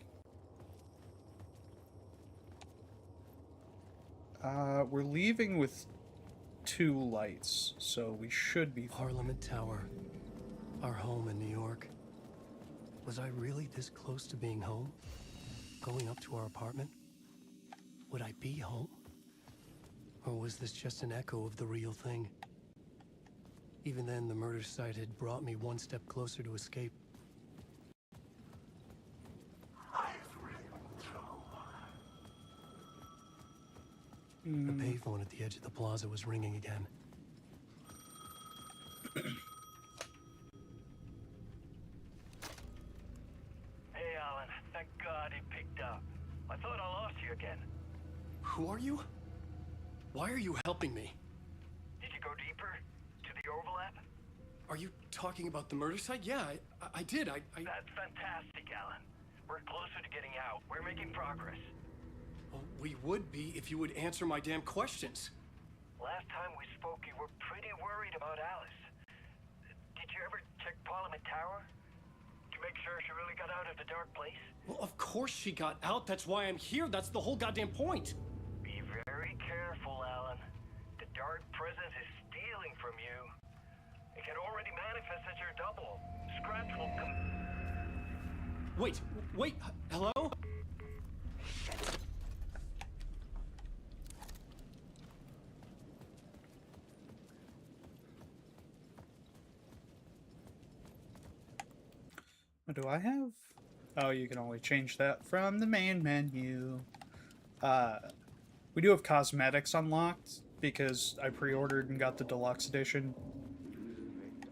Speaker 1: We're leaving with 2 lights, so we should be fine.
Speaker 10: Parliament Tower. Our home in New York. Was I really this close to being home? Going up to our apartment? Would I be home? Or was this just an echo of the real thing? Even then, the murder site had brought me one step closer to escape. The payphone at the edge of the plaza was ringing again.
Speaker 4: Hey, Alan. Thank God it picked up. I thought I lost you again.
Speaker 10: Who are you? Why are you helping me?
Speaker 4: Did you go deeper? To the overlap?
Speaker 10: Are you talking about the murder site? Yeah, I did.
Speaker 4: That's fantastic, Alan. We're closer to getting out. We're making progress.
Speaker 10: Well, we would be if you would answer my damn questions.
Speaker 4: Last time we spoke, you were pretty worried about Alice. Did you ever check Parliament Tower? To make sure she really got out of the dark place?
Speaker 10: Well, of course she got out. That's why I'm here. That's the whole goddamn point.
Speaker 4: Be very careful, Alan. The dark presence is stealing from you. It can already manifest as your double. Scratch will come.
Speaker 10: Wait, hello?
Speaker 1: What do I have? Oh, you can only change that from the main menu. We do have cosmetics unlocked because I pre-ordered and got the deluxe edition.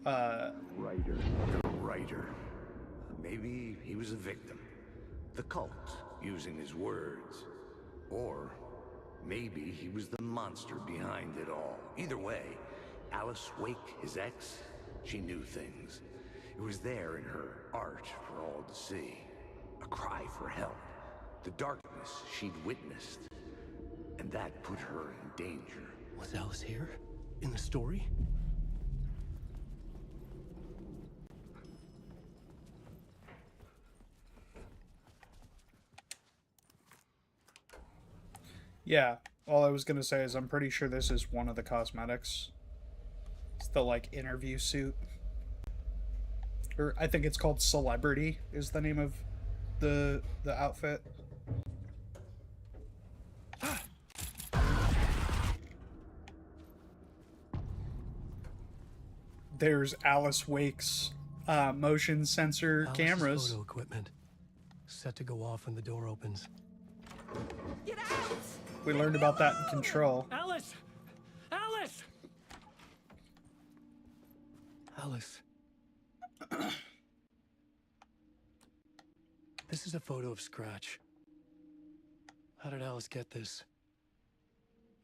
Speaker 5: The writer. Maybe he was a victim. The cult, using his words. Or maybe he was the monster behind it all. Either way, Alice Wake, his ex, she knew things. It was there in her art for all to see. A cry for help. The darkness she'd witnessed. And that put her in danger.
Speaker 10: Was Alice here? In the story?
Speaker 1: Yeah, all I was gonna say is I'm pretty sure this is one of the cosmetics. It's the, like, interview suit. Or I think it's called Celebrity is the name of the outfit. There's Alice Wake's motion sensor
Speaker 10: Alice's
Speaker 1: cameras.
Speaker 10: Photo equipment set to go off when the door opens.
Speaker 8: Get out!
Speaker 1: We learned about that in Control.
Speaker 10: Alice! Alice! Alice. This is a photo of Scratch. How did Alice get this?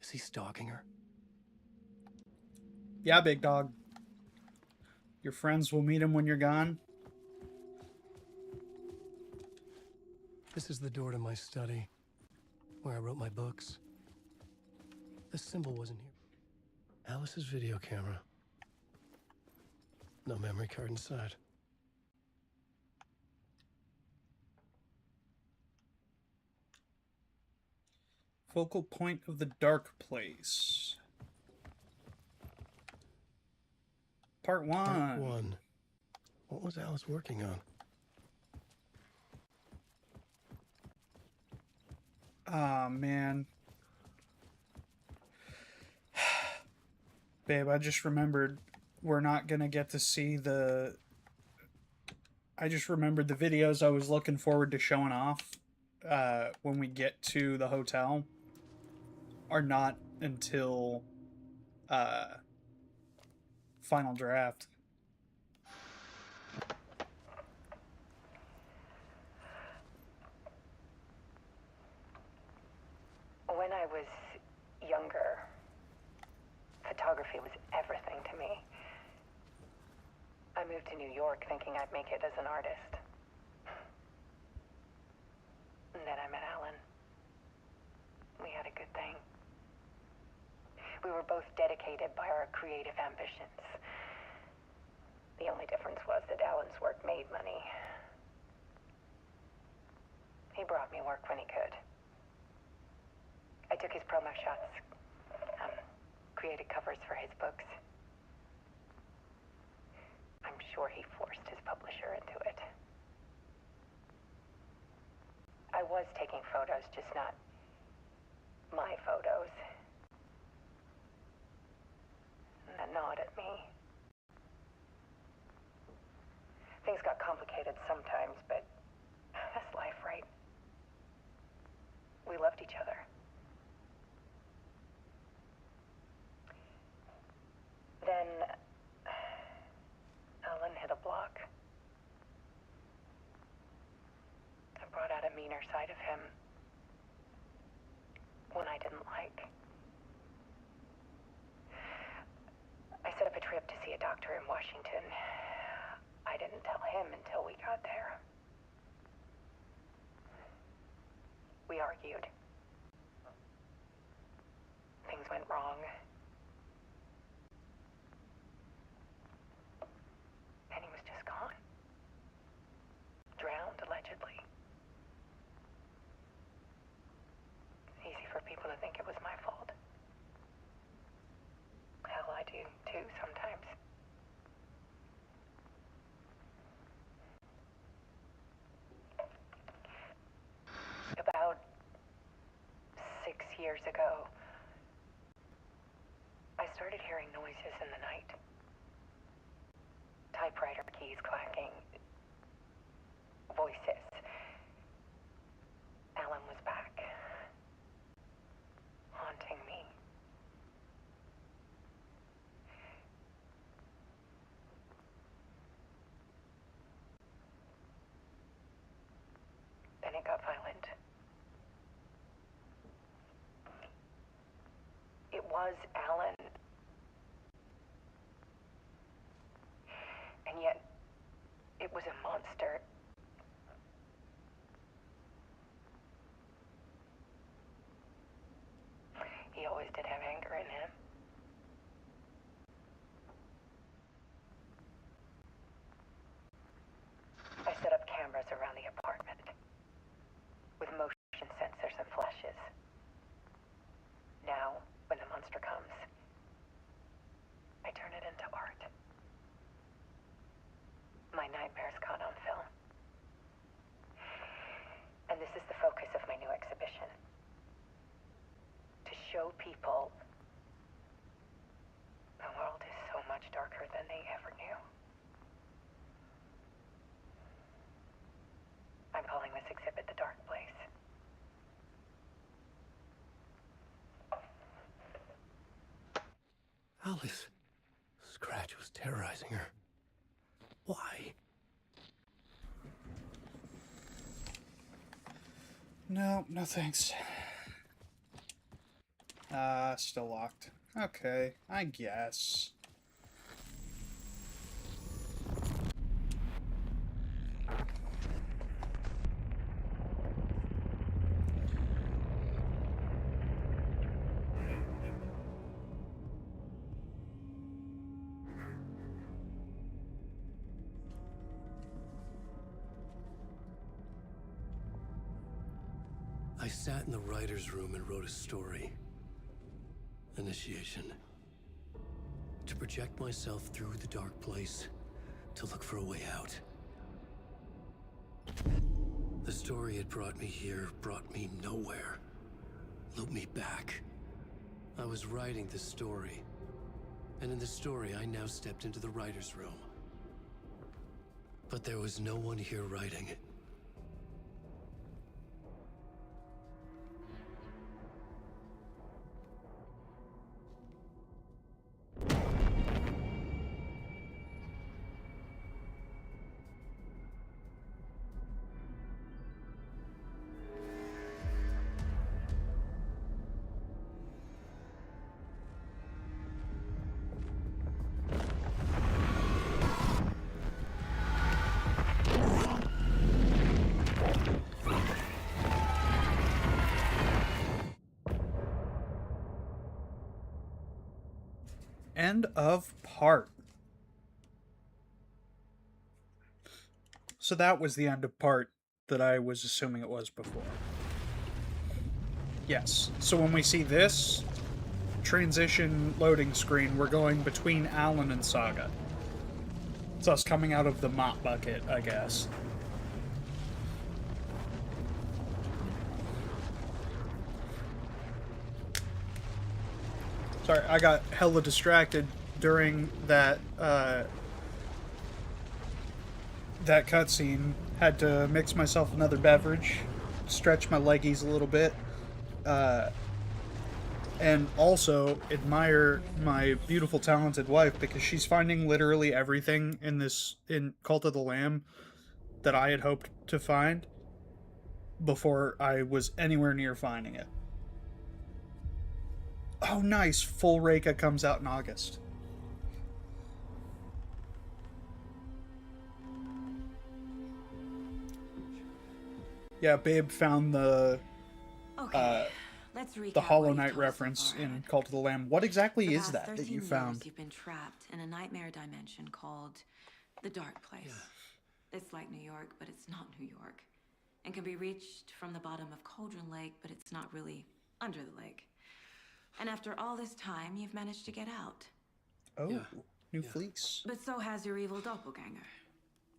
Speaker 10: Is he stalking her?
Speaker 1: Yeah, big dog. Your friends will meet him when you're gone.
Speaker 10: This is the door to my study, where I wrote my books. This symbol wasn't here. Alice's video camera. No memory card inside.
Speaker 1: Focal point of the dark place. Part 1.
Speaker 10: Part 1. What was Alice working on?
Speaker 1: Ah, man. Babe, I just remembered we're not gonna get to see the... I just remembered the videos I was looking forward to showing off when we get to the hotel are not until final draft.
Speaker 17: When I was younger, photography was everything to me. I moved to New York thinking I'd make it as an artist. And then I met Alan. We had a good thing. We were both dedicated by our creative ambitions. The only difference was that Alan's work made money. He brought me work when he could. I took his promo shots, created covers for his books. I'm sure he forced his publisher into it. I was taking photos, just not my photos. And a nod at me. Things got complicated sometimes, but that's life, right? We loved each other. meaner side of him. One I didn't like. I set up a trip to see a doctor in Washington. I didn't tell him until we got there. We argued. Things went wrong. And he was just gone. Drowned, allegedly. Easy for people to think it was my fault. Hell, I do too sometimes. About 6 years ago, I started hearing noises in the night. Typewriter keys clacking. Voices. Alan was back. Haunting me. Then it got violent. It was Alan. And yet, it was a monster. He always did have anger in him. I set up cameras around the apartment with motion sensors and flashes. Now, when the monster comes, I turn it into art. My nightmares caught on film. And this is the focus of my new exhibition. To show people the world is so much darker than they ever knew. I'm calling this exhibit The Dark Place.
Speaker 2: Alice. Scratch was terrorizing her. Why?
Speaker 1: No, no thanks. Still locked. Okay, I guess.
Speaker 2: I sat in the writer's room and wrote a story. Initiation. To project myself through the dark place, to look for a way out. The story had brought me here, brought me nowhere. Looped me back. I was writing the story. And in the story, I now stepped into the writer's room. But there was no one here writing.
Speaker 1: End of part. So that was the end of part that I was assuming it was before. Yes. So when we see this transition loading screen, we're going between Alan and Saga. It's us coming out of the mop bucket, I guess. Sorry, I got hella distracted during that that cutscene. Had to mix myself another beverage, stretch my leggies a little bit, and also admire my beautiful, talented wife, because she's finding literally everything in Cult of the Lamb that I had hoped to find. before I was anywhere near finding it. Oh, nice. Full Reika comes out in August. Yeah, Babe found the
Speaker 17: Let's recap
Speaker 1: the Hollow
Speaker 17: what you've
Speaker 1: Knight
Speaker 17: told us so
Speaker 1: reference
Speaker 17: far,
Speaker 1: in
Speaker 17: Ed.
Speaker 1: Cult of the Lamb. What exactly
Speaker 17: For the
Speaker 1: is
Speaker 17: past
Speaker 1: that
Speaker 17: 13
Speaker 1: you
Speaker 17: years,
Speaker 1: found?
Speaker 17: You've been trapped in a nightmare dimension called the Dark Place. It's like New York, but it's not New York. And can be reached from the bottom of Cauldron Lake, but it's not really under the lake. And after all this time, you've managed to get out.
Speaker 1: Oh, new fleece.
Speaker 17: But so has your evil doppelganger.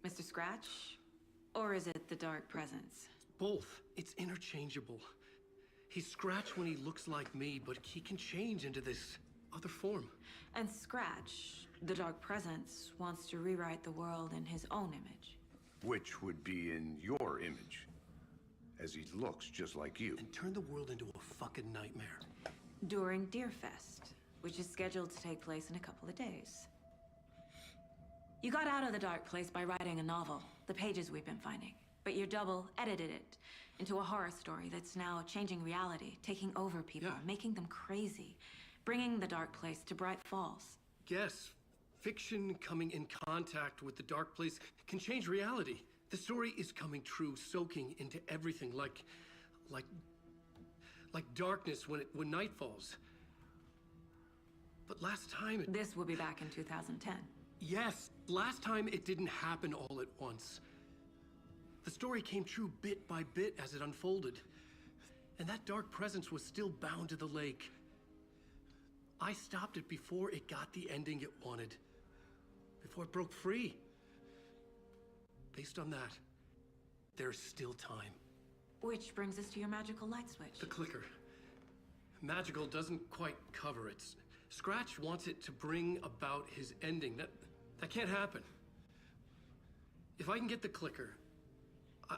Speaker 17: Mr. Scratch? Or is it the Dark Presence?
Speaker 10: Both. It's interchangeable. He's Scratch when he looks like me, but he can change into this other form.
Speaker 17: And Scratch, the Dark Presence, wants to rewrite the world in his own image.
Speaker 5: Which would be in your image, as he looks just like you.
Speaker 10: And turn the world into a fucking nightmare.
Speaker 17: During Deerfest, which is scheduled to take place in a couple of days. You got out of the Dark Place by writing a novel, the pages we've been finding. But your double edited it into a horror story that's now changing reality, taking over people, making them crazy, bringing the Dark Place to Bright Falls.
Speaker 10: Yes, fiction coming in contact with the Dark Place can change reality. The story is coming true, soaking into everything, like darkness when night falls. But last time
Speaker 17: This will be back in 2010.
Speaker 10: Yes, last time it didn't happen all at once. The story came true bit by bit as it unfolded. And that dark presence was still bound to the lake. I stopped it before it got the ending it wanted. Before it broke free. Based on that, there's still time.
Speaker 17: Which brings us to your magical light switch.
Speaker 10: The clicker. Magical doesn't quite cover it. Scratch wants it to bring about his ending. That can't happen. If I can get the clicker,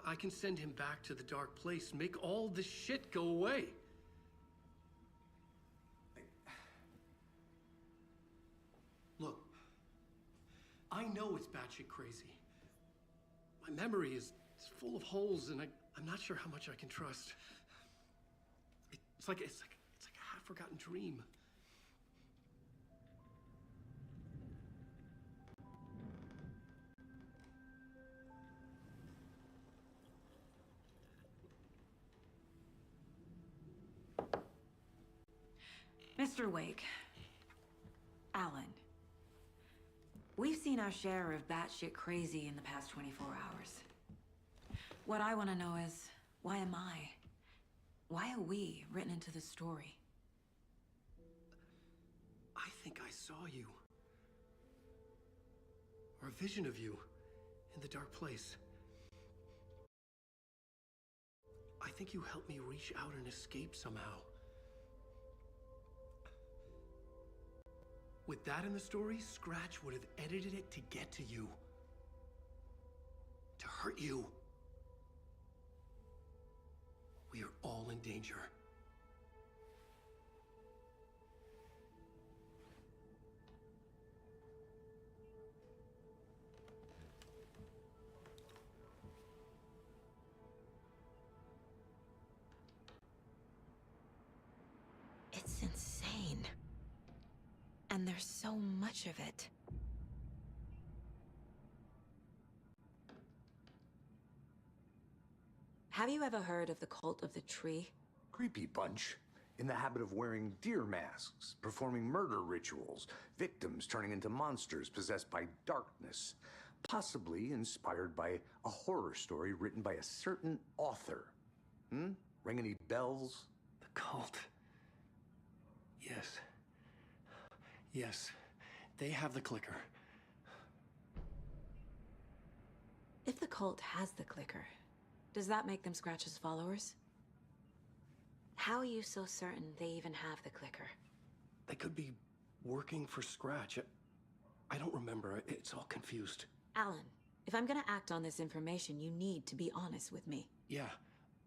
Speaker 10: I can send him back to the Dark Place, make all this shit go away. Look, I know it's batshit crazy. My memory is full of holes, and I'm not sure how much I can trust. It's like a half-forgotten dream.
Speaker 17: Mr. Wake. Alan. We've seen our share of batshit crazy in the past 24 hours. What I want to know is, why am I? Why are we written into the story?
Speaker 10: I think I saw you. Or a vision of you in the Dark Place. I think you helped me reach out and escape somehow. With that in the story, Scratch would have edited it to get to you. To hurt you. We are all in danger.
Speaker 17: It's insane. And there's so much of it. Have you ever heard of the Cult of the Tree?
Speaker 5: Creepy bunch. In the habit of wearing deer masks, performing murder rituals, victims turning into monsters possessed by darkness. Possibly inspired by a horror story written by a certain author. Ring any bells?
Speaker 10: The cult. Yes. Yes. They have the clicker.
Speaker 17: If the cult has the clicker, does that make them Scratch's followers? How are you so certain they even have the clicker?
Speaker 10: They could be working for Scratch. I don't remember. It's all confused.
Speaker 17: Alan, if I'm gonna act on this information, you need to be honest with me.
Speaker 10: Yeah,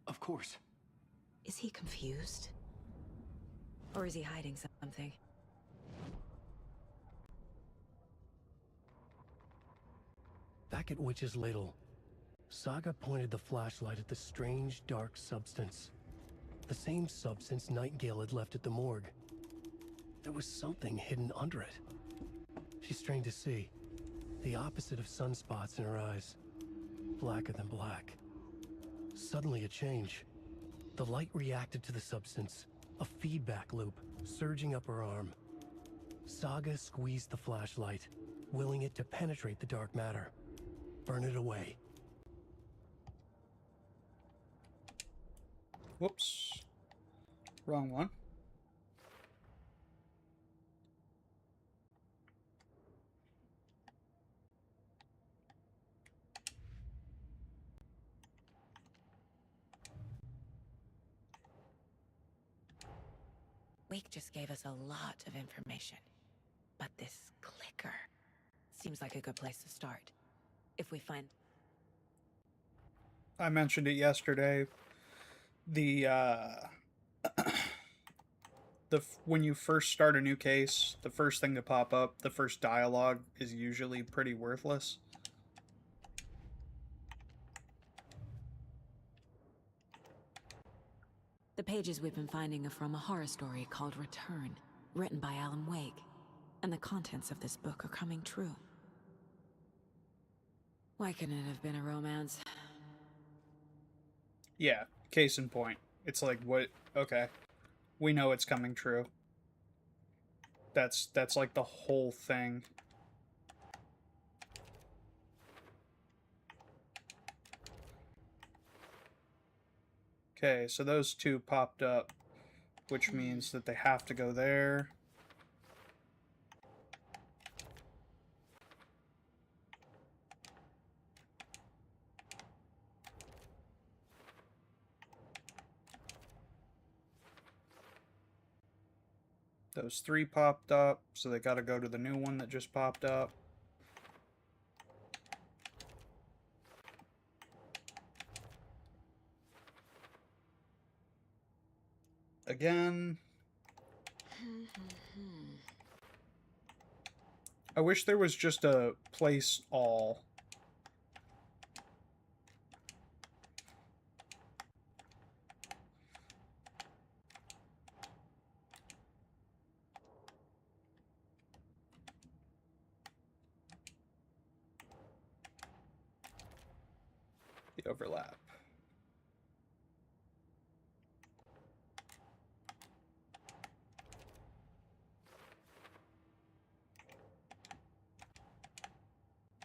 Speaker 10: of course.
Speaker 17: Is he confused? Or is he hiding something?
Speaker 10: Back at Witch's Ladle, Saga pointed the flashlight at the strange, dark substance. The same substance Nightingale had left at the morgue. There was something hidden under it. She strained to see. The opposite of sunspots in her eyes. Blacker than black. Suddenly a change. The light reacted to the substance. A feedback loop, surging up her arm. Saga squeezed the flashlight, willing it to penetrate the dark matter. Burn it away.
Speaker 1: Whoops. Wrong one.
Speaker 15: Wake just gave us a lot of information. But this clicker seems like a good place to start. If we find...
Speaker 1: I mentioned it yesterday. The when you first start a new case, the first thing to pop up, the first dialogue is usually pretty worthless.
Speaker 18: The pages we've been finding are from a horror story called Return, written by Alan Wake. And the contents of this book are coming true. Why couldn't it have been a romance?
Speaker 1: Yeah, case in point. It's like, what? Okay. We know it's coming true. That's like the whole thing. Okay, so those two popped up, which means that they have to go there. Those three popped up, so they gotta go to the new one that just popped up. Again. I wish there was just a place all. The overlap.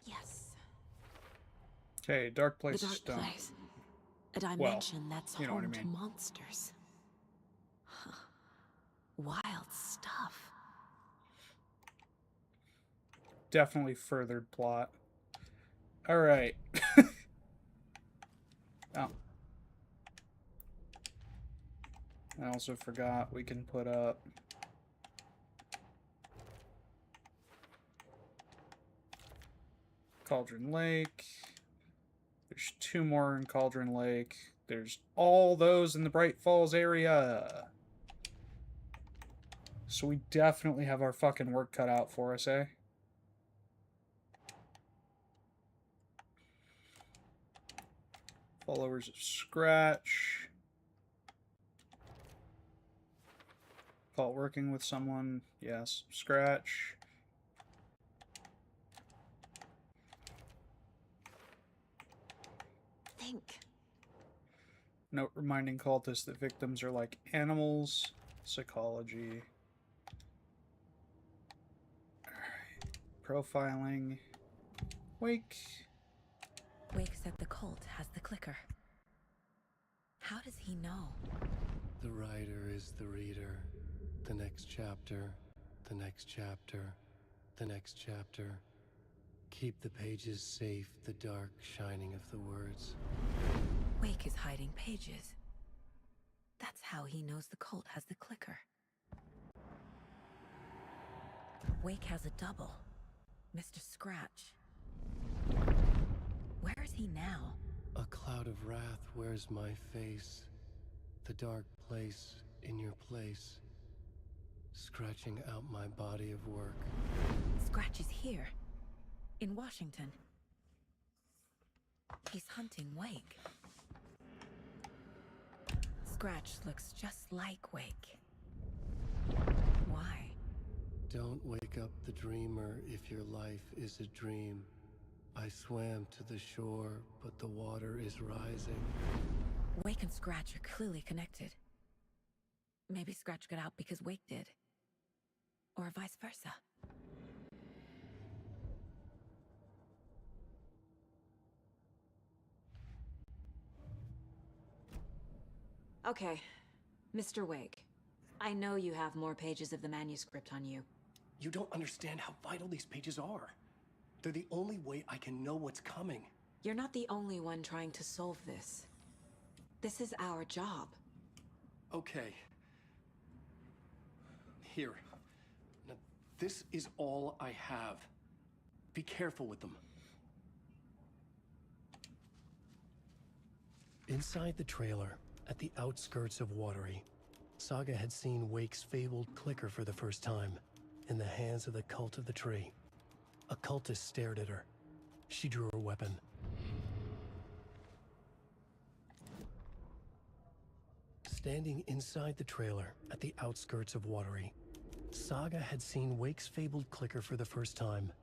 Speaker 18: Yes.
Speaker 1: Okay, dark place
Speaker 18: The
Speaker 1: is
Speaker 18: dark
Speaker 1: stone.
Speaker 18: place. A dimension that's
Speaker 1: you know what I
Speaker 18: home to
Speaker 1: mean.
Speaker 18: monsters. Huh. Wild stuff.
Speaker 1: Definitely furthered plot. Alright. Oh. I also forgot we can put up Cauldron Lake. There's two more in Cauldron Lake. There's all those in the Bright Falls area. So we definitely have our fucking work cut out for us, eh? Followers of Scratch. Call it working with someone. Yes. Scratch.
Speaker 18: Think.
Speaker 1: Note reminding cultists that victims are like animals. Psychology. Alright. Profiling. Wake.
Speaker 18: Wake said the cult has the clicker. How does he know?
Speaker 10: The writer is the reader. The next chapter, the next chapter, the next chapter. Keep the pages safe, the dark shining of the words.
Speaker 18: Wake is hiding pages. That's how he knows the cult has the clicker. Wake has a double. Mr. Scratch. Where is he now?
Speaker 10: A cloud of wrath wears my face. The dark place in your place. Scratching out my body of work.
Speaker 18: Scratch is here. In Washington. He's hunting Wake. Scratch looks just like Wake. Why?
Speaker 10: Don't wake up the dreamer if your life is a dream. I swam to the shore, but the water is rising.
Speaker 18: Wake and Scratch are clearly connected. Maybe Scratch got out because Wake did. Or vice versa. Okay, Mr. Wake. I know you have more pages of the manuscript on you.
Speaker 10: You don't understand how vital these pages are. They're the only way I can know what's coming.
Speaker 18: You're not the only one trying to solve this. This is our job.
Speaker 10: Okay. Here. Now, this is all I have. Be careful with them. Inside the trailer, at the outskirts of Watery, Saga had seen Wake's fabled clicker for the first time, in the hands of the Cult of the Tree. A cultist stared at her. She drew her weapon. Standing inside the trailer, at the outskirts of Watery, Saga had seen Wake's fabled clicker for the first time,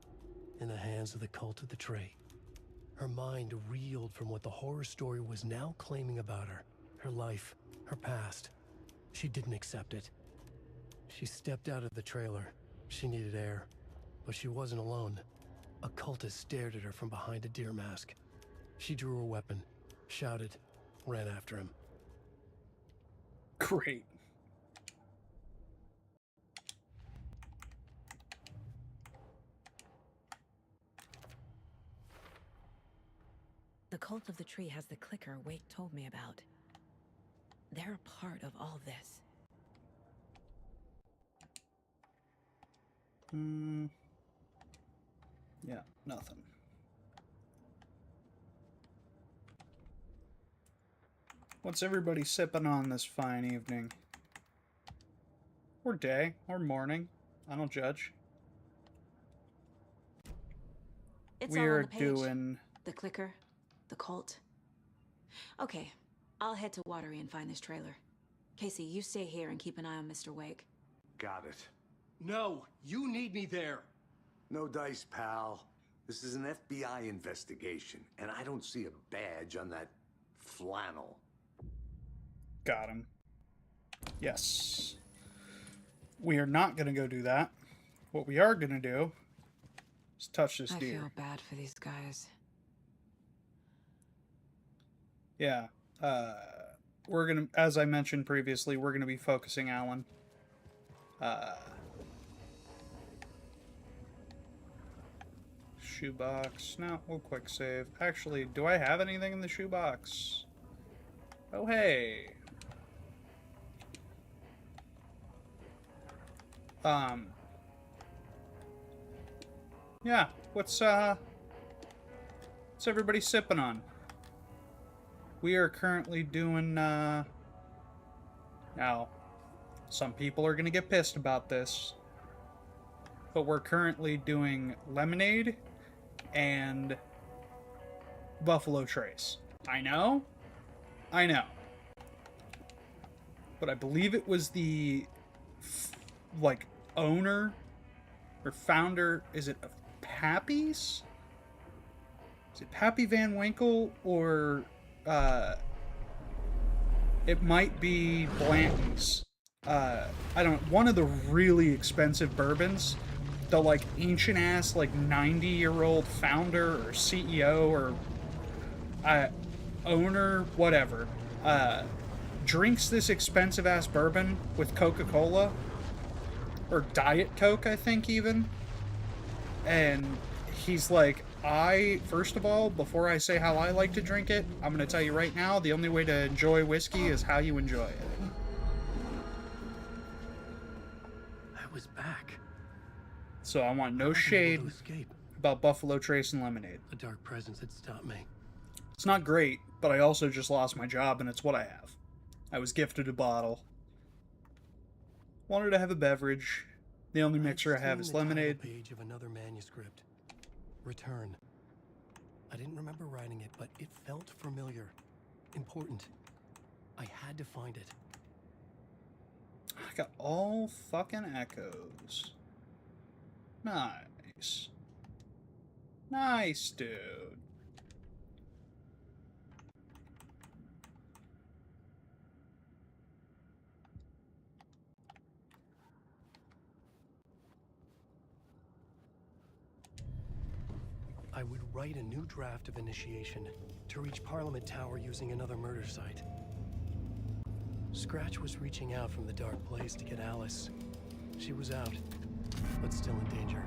Speaker 10: in the hands of the Cult of the Tree. Her mind reeled from what the horror story was now claiming about her. Her life, her past. She didn't accept it. She stepped out of the trailer. She needed air. But she wasn't alone. A cultist stared at her from behind a deer mask. She drew her weapon, shouted, ran after him.
Speaker 1: Great.
Speaker 18: The Cult of the Tree has the clicker Wake told me about. They're a part of all this.
Speaker 1: Yeah, nothing. What's everybody sipping on this fine evening? Or day, or morning. I don't judge.
Speaker 18: It's
Speaker 1: We
Speaker 18: all on
Speaker 1: are
Speaker 18: the page.
Speaker 1: doing...
Speaker 18: The clicker, the cult. Okay, I'll head to Watery and find this trailer. Casey, you stay here and keep an eye on Mr. Wake.
Speaker 5: Got it.
Speaker 10: No, you need me there.
Speaker 5: No dice, pal. This is an FBI investigation, and I don't see a badge on that flannel.
Speaker 1: Got him. Yes. We are not going to go do that. What we are going to do is touch this deer.
Speaker 18: I feel bad for these guys.
Speaker 1: Yeah. We're going to, as I mentioned previously, we're going to be focusing Alan. Shoebox. No, we'll quick save. Actually, do I have anything in the shoebox? Oh, hey. Yeah, what's everybody sipping on? We are currently doing, now, some people are gonna get pissed about this, but we're currently doing lemonade and Buffalo Trace. I know, but I believe it was the, like, owner or founder, is it of Pappy's? Is it Pappy Van Winkle, or it might be Blanton's. I don't know, one of the really expensive bourbons, the like ancient ass like 90-year-old founder or CEO or owner, whatever, drinks this expensive ass bourbon with Coca-Cola or Diet Coke, I think, even. And he's like, first of all, before I say how I like to drink it, I'm going to tell you right now, the only way to enjoy whiskey is how you enjoy it.
Speaker 10: I was back.
Speaker 1: So I want no shade about Buffalo Trace and lemonade.
Speaker 10: A dark presence had stopped me.
Speaker 1: It's not great, but I also just lost my job and it's what I have. I was gifted a bottle. Wanted to have a beverage. The only mixer I have is lemonade.
Speaker 10: Page of another manuscript. Return. I didn't remember writing it, but it felt familiar. Important. I had to find it.
Speaker 1: I got all fucking echoes. Nice. Nice, dude.
Speaker 10: I would write a new draft of initiation to reach Parliament Tower using another murder site. Scratch was reaching out from the dark place to get Alice. She was out, but still in danger.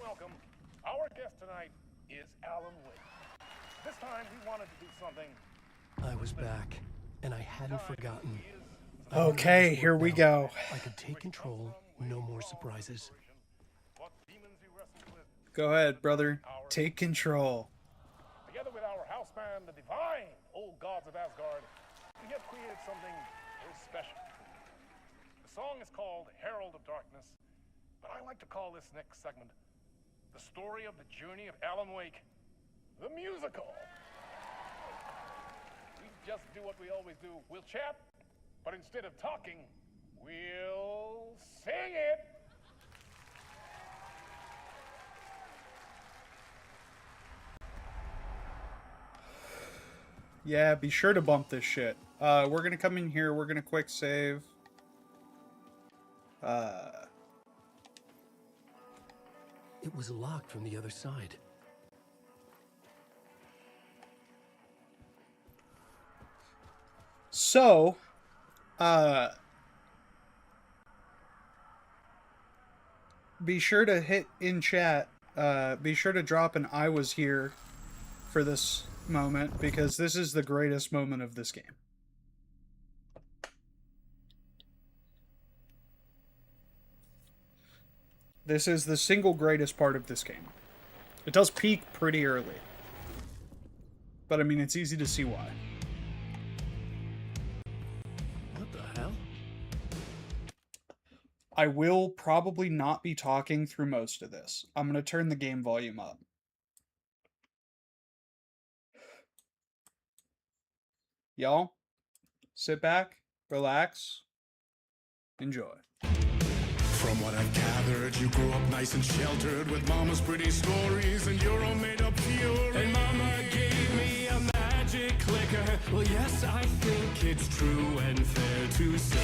Speaker 3: Welcome. Our guest tonight is Alan Wake. This time we wanted to do something.
Speaker 10: I was back, and I hadn't forgotten.
Speaker 1: Okay, here we go.
Speaker 10: I could take control, no more surprises.
Speaker 1: Go ahead, brother. Take control.
Speaker 3: Together with our house band, the divine old gods of Asgard, we have created something very special. The song is called Herald of Darkness, but I like to call this next segment the story of the journey of Alan Wake, the musical. We just do what we always do. We'll chat, but instead of talking, we'll sing it.
Speaker 1: Yeah, be sure to bump this shit. We're gonna come in here, we're gonna quick save.
Speaker 10: It was locked from the other side.
Speaker 1: So, be sure to hit in chat, be sure to drop an I was here for this moment, because this is the greatest moment of this game. This is the single greatest part of this game. It does peak pretty early. But I mean, it's easy to see why.
Speaker 10: What the hell?
Speaker 1: I will probably not be talking through most of this. I'm going to turn the game volume up. Y'all, sit back, relax, enjoy.
Speaker 14: From what I've gathered, you grew up nice and sheltered with mama's pretty stories and your own made-up fury.
Speaker 10: And mama gave me a magic clicker. Well, yes, I think it's true and fair to say.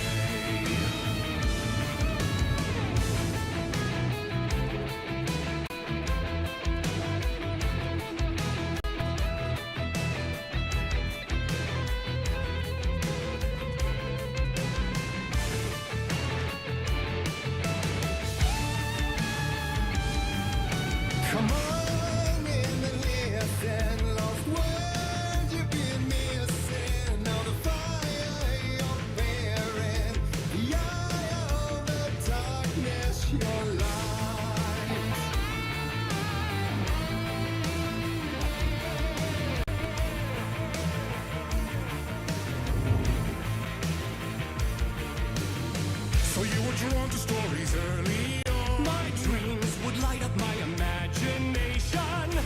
Speaker 19: Come on in and listen, lost words you've been missing. Now the fire you're bearing, the eye of the darkness, your light.
Speaker 14: So you were drawn to stories early on.
Speaker 10: My dreams would light up my imagination.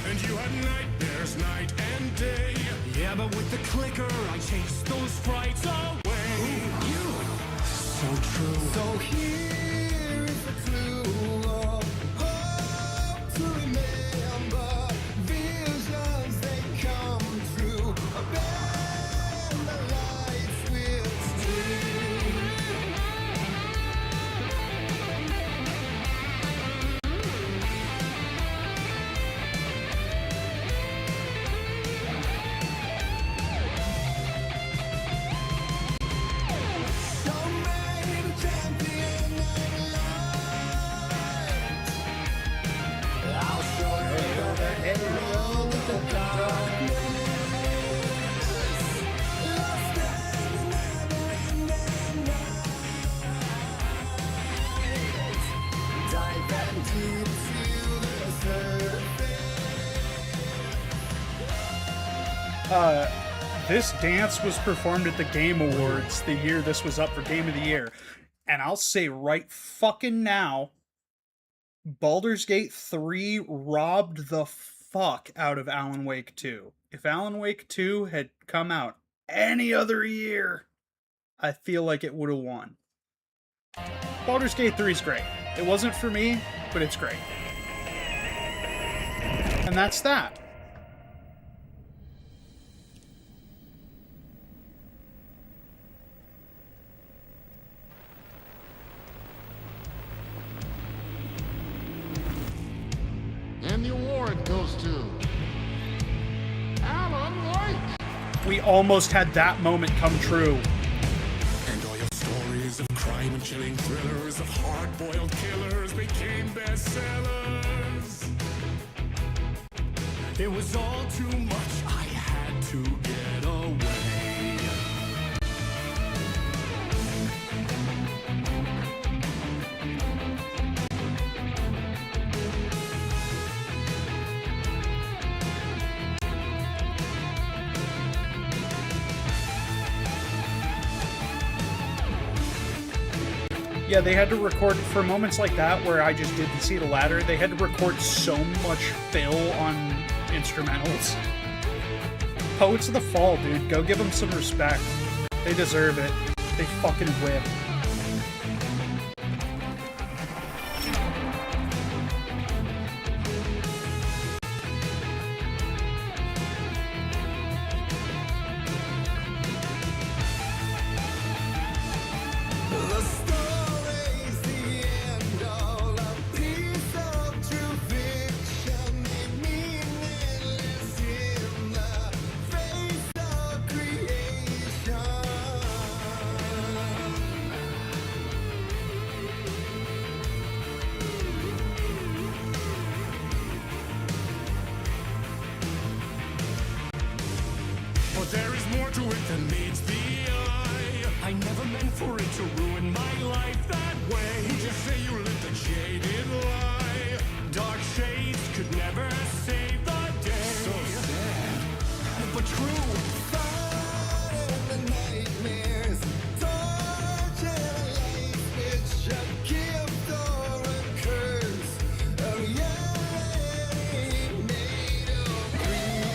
Speaker 14: And you had nightmares night and day.
Speaker 10: Yeah, but with the clicker, I chased those frights away.
Speaker 19: Ooh, you, so true. So here is the clue of hope to remember. Visions, they come true. Bend the lights will stream. So many champions
Speaker 1: This dance was performed at the Game Awards the year this was up for Game of the Year. And I'll say right fucking now, Baldur's Gate 3 robbed the fuck out of Alan Wake 2. If Alan Wake 2 had come out any other year, I feel like it would have won. Baldur's Gate 3 is great. It wasn't for me, but it's great. And that's that.
Speaker 6: And the award goes to Alan Wake.
Speaker 1: We almost had that moment come true.
Speaker 14: And all your stories of crime and chilling thrillers of hard-boiled killers became bestsellers. It was all too much. I had to get away.
Speaker 1: Yeah, they had to record, for moments like that where I just didn't see the ladder, they had to record so much fill on instrumentals. Poets of the Fall, dude, go give them some respect. They deserve it. They fucking whip.
Speaker 19: The story's the end, all a piece of true fiction, meaningless in the face of creation.
Speaker 14: But there is more to it than meets the eye. I never meant for it to ruin my life that way. Would you say you lit the jaded lie? Dark shades could never save the day. So sad, but true.
Speaker 19: Fighting the nightmares, torturing a life which a gift or a curse, a reality made of dreams.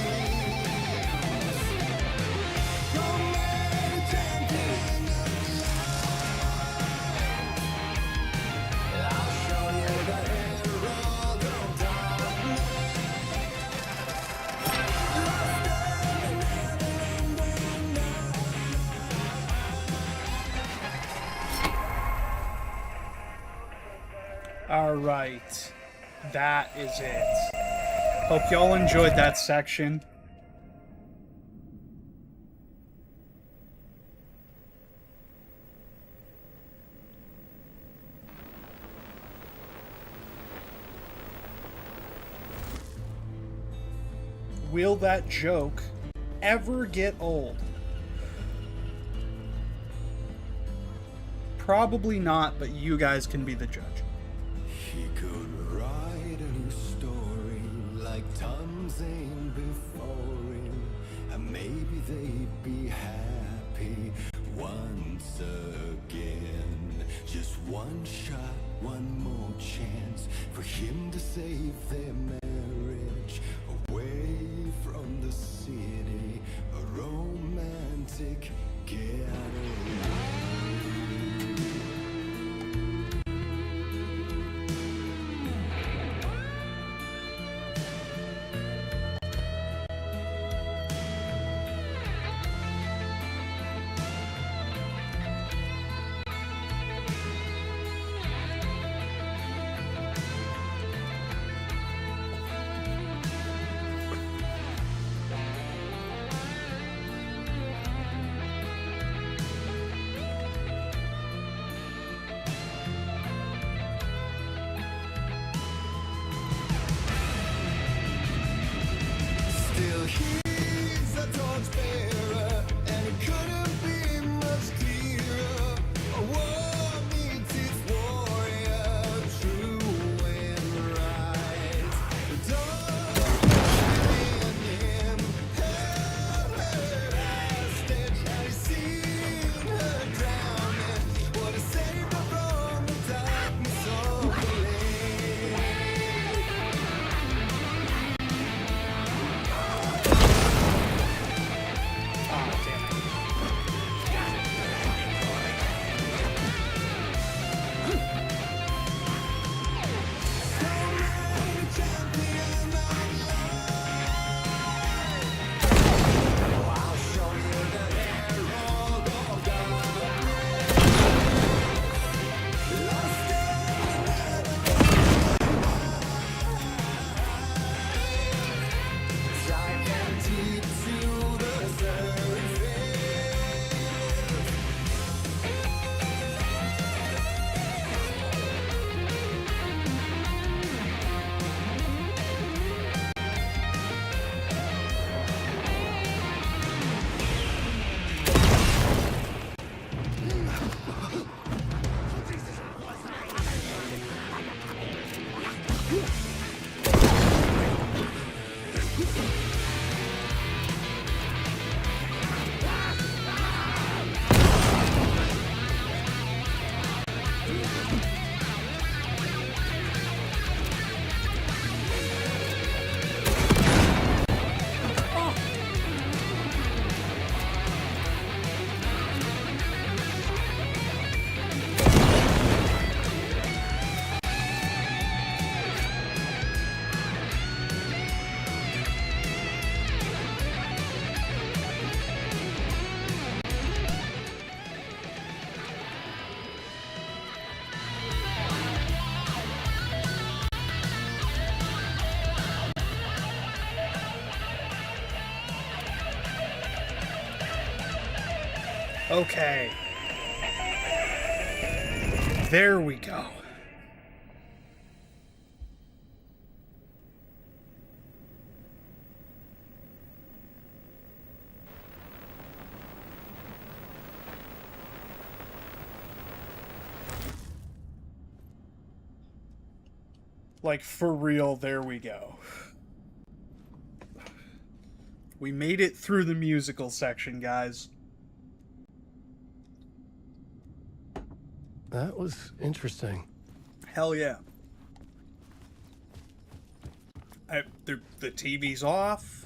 Speaker 19: Don't make a champion of life. I'll show you the herald of darkness.
Speaker 1: Alright. That is it. Hope y'all enjoyed that section. Will that joke ever get old? Probably not, but you guys can be the judge.
Speaker 19: He could write a new story like Tom Zane before him, and maybe they'd be happy once again. Just one shot, one more chance for him to save their marriage away from the city, a romantic getaway. Still he's a torchbearer, and it couldn't be much clearer. A war meets its warrior, true and right. The dark within him held
Speaker 1: Okay. There we go. Like, for real, there we go. We made it through the musical section, guys.
Speaker 10: That was interesting.
Speaker 1: Hell yeah. The TV's off.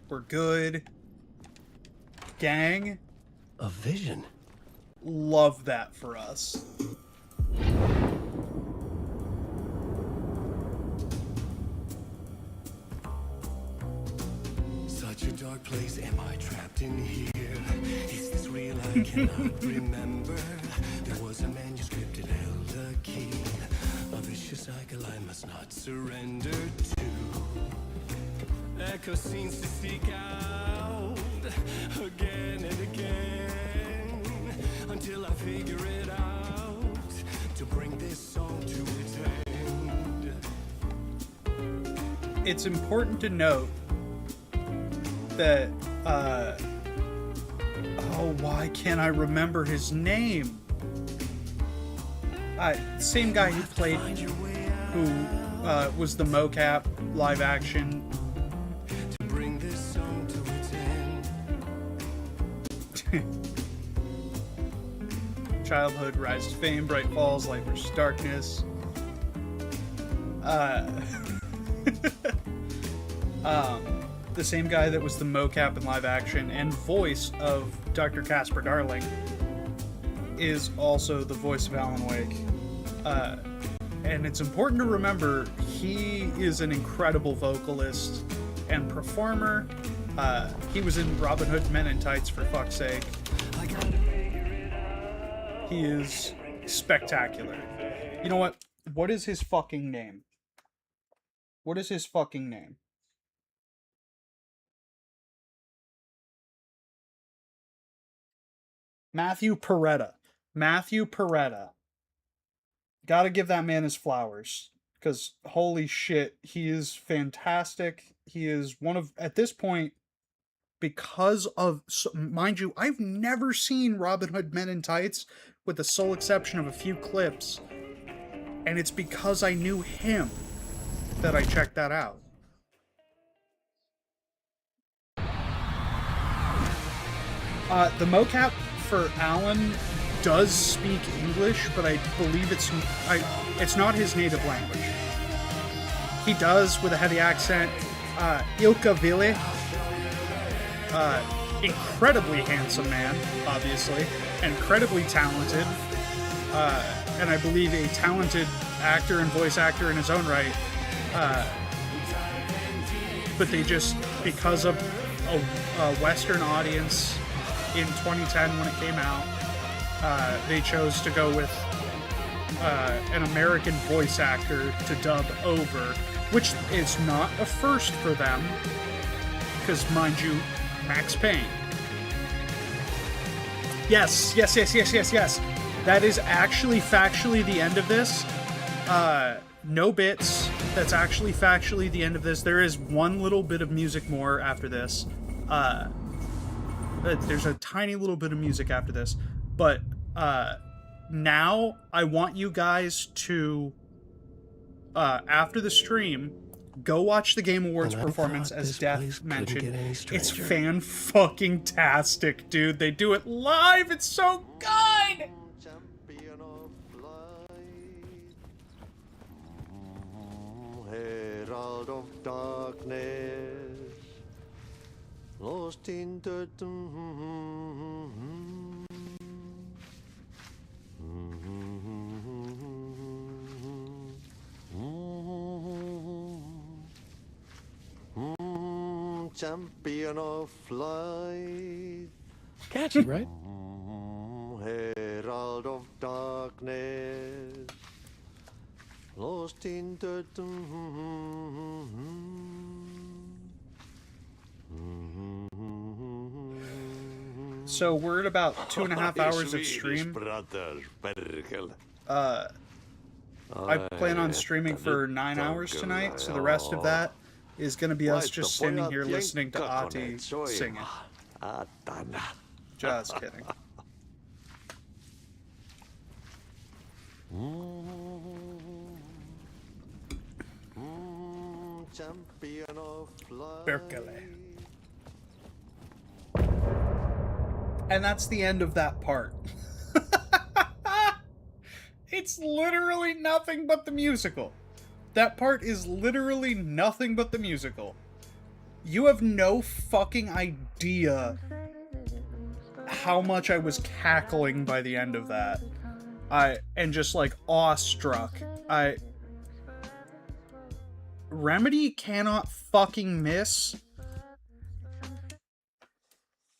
Speaker 1: We're good. Gang.
Speaker 10: A vision.
Speaker 1: Love that for us.
Speaker 2: Such a dark place, am I trapped in here? Is this real? I cannot remember. There was a manuscript, it held a key. A vicious cycle I must not surrender to. Echo scenes to seek out again and again until I figure it out to bring this song to its end.
Speaker 1: It's important to note that, oh, why can't I remember his name? Same guy who played, who was the mocap live action.
Speaker 2: To bring this song to its end.
Speaker 1: Childhood, Rise to Fame, Bright Falls, Light vs. Darkness. The same guy that was the mocap in live action and voice of Dr. Casper Darling is also the voice of Alan Wake. And it's important to remember he is an incredible vocalist and performer. He was in Robin Hood Men in Tights, for fuck's sake. He is spectacular. You know what? What is his fucking name? What is his fucking name? Matthew Peretta. Matthew Peretta. Gotta give that man his flowers. Because, holy shit, he is fantastic. He is one of, at this point, because of, mind you, I've never seen Robin Hood Men in Tights, with the sole exception of a few clips. And it's because I knew him that I checked that out. The mocap for Alan does speak English, but I believe it's not his native language. He does with a heavy accent. Ilka Ville, incredibly handsome man, obviously, incredibly talented, and I believe a talented actor and voice actor in his own right. But they just, because of a Western audience in 2010 when it came out, they chose to go with an American voice actor to dub over, which is not a first for them, because, mind you, Max Payne. Yes. That is actually factually the end of this. No bits. That's actually factually the end of this. There is one little bit of music more after this. There's a tiny little bit of music after this. But now I want you guys to, after the stream, go watch the Game Awards performance, as Death mentioned. It's fan-fucking-tastic, dude. They do it live. It's so good!
Speaker 19: Herald of darkness, lost in the champion of light.
Speaker 10: Catchy, right?
Speaker 19: Herald of darkness, lost in the
Speaker 1: So we're at about 2.5 hours of stream. I plan on streaming for 9 hours tonight, so the rest of that is going to be us just standing here listening to Ati singing. Just kidding. Berkele. And that's the end of that part. It's literally nothing but the musical. That part is literally nothing but the musical. You have no fucking idea how much I was cackling by the end of that. And just like awestruck. Remedy cannot fucking miss.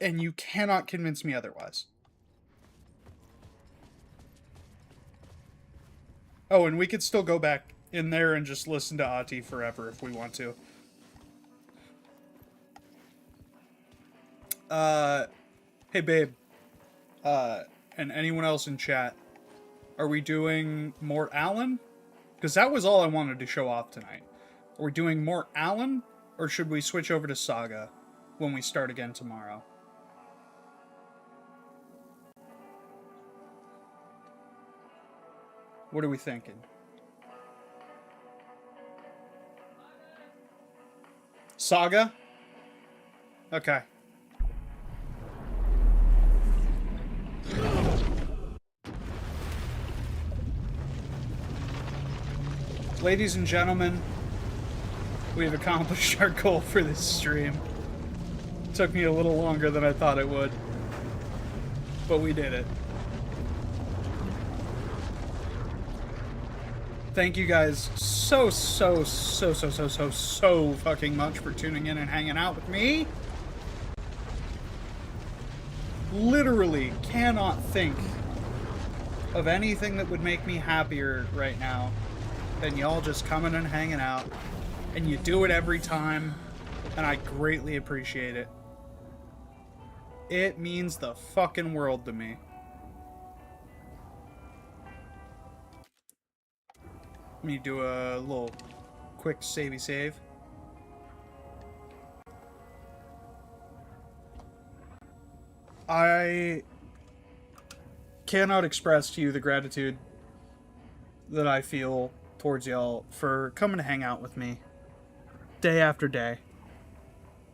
Speaker 1: And you cannot convince me otherwise. Oh, and we could still go back in there and just listen to Ati forever if we want to. Hey babe. And anyone else in chat. Are we doing more Alan? Because that was all I wanted to show off tonight. Are we doing more Alan? Or should we switch over to Saga when we start again tomorrow? What are we thinking? Saga? Okay. Ladies and gentlemen, we've accomplished our goal for this stream. It took me a little longer than I thought it would, but we did it. Thank you guys so fucking much for tuning in and hanging out with me. Literally cannot think of anything that would make me happier right now than y'all just coming and hanging out. And you do it every time, and I greatly appreciate it. It means the fucking world to me. Let me do a little quick savey save. I cannot express to you the gratitude that I feel towards y'all for coming to hang out with me day after day,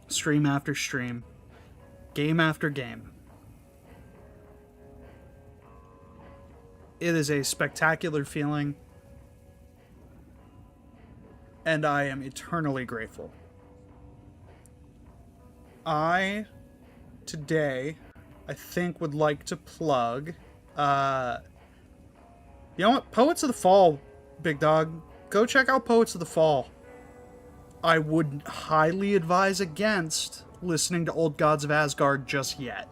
Speaker 1: stream after stream, game after game. It is a spectacular feeling, and I am eternally grateful. Today, I think would like to plug, you know what, Poets of the Fall, big dog, go check out Poets of the Fall. I would highly advise against listening to Old Gods of Asgard just yet.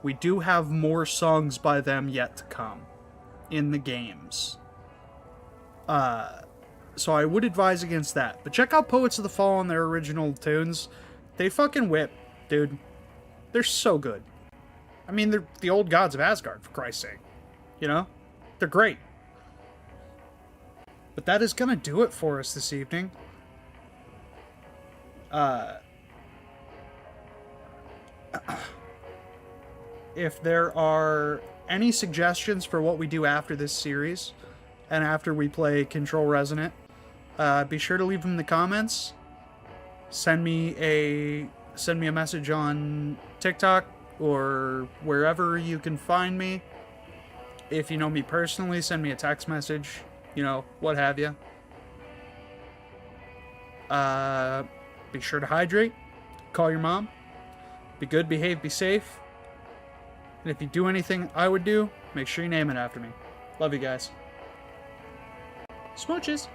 Speaker 1: We do have more songs by them yet to come in the games. So I would advise against that. But check out Poets of the Fall on their original tunes. They fucking whip, dude. They're so good. I mean, they're the Old Gods of Asgard, for Christ's sake. You know? They're great. But that is gonna do it for us this evening. If there are any suggestions for what we do after this series, and after we play Control Resonant, be sure to leave them in the comments. Send me a message on TikTok or wherever you can find me. If you know me personally, send me a text message, you know, what have you. Be sure to hydrate, call your mom, be good, behave, be safe. And if you do anything I would do, make sure you name it after me. Love you guys. Smooches.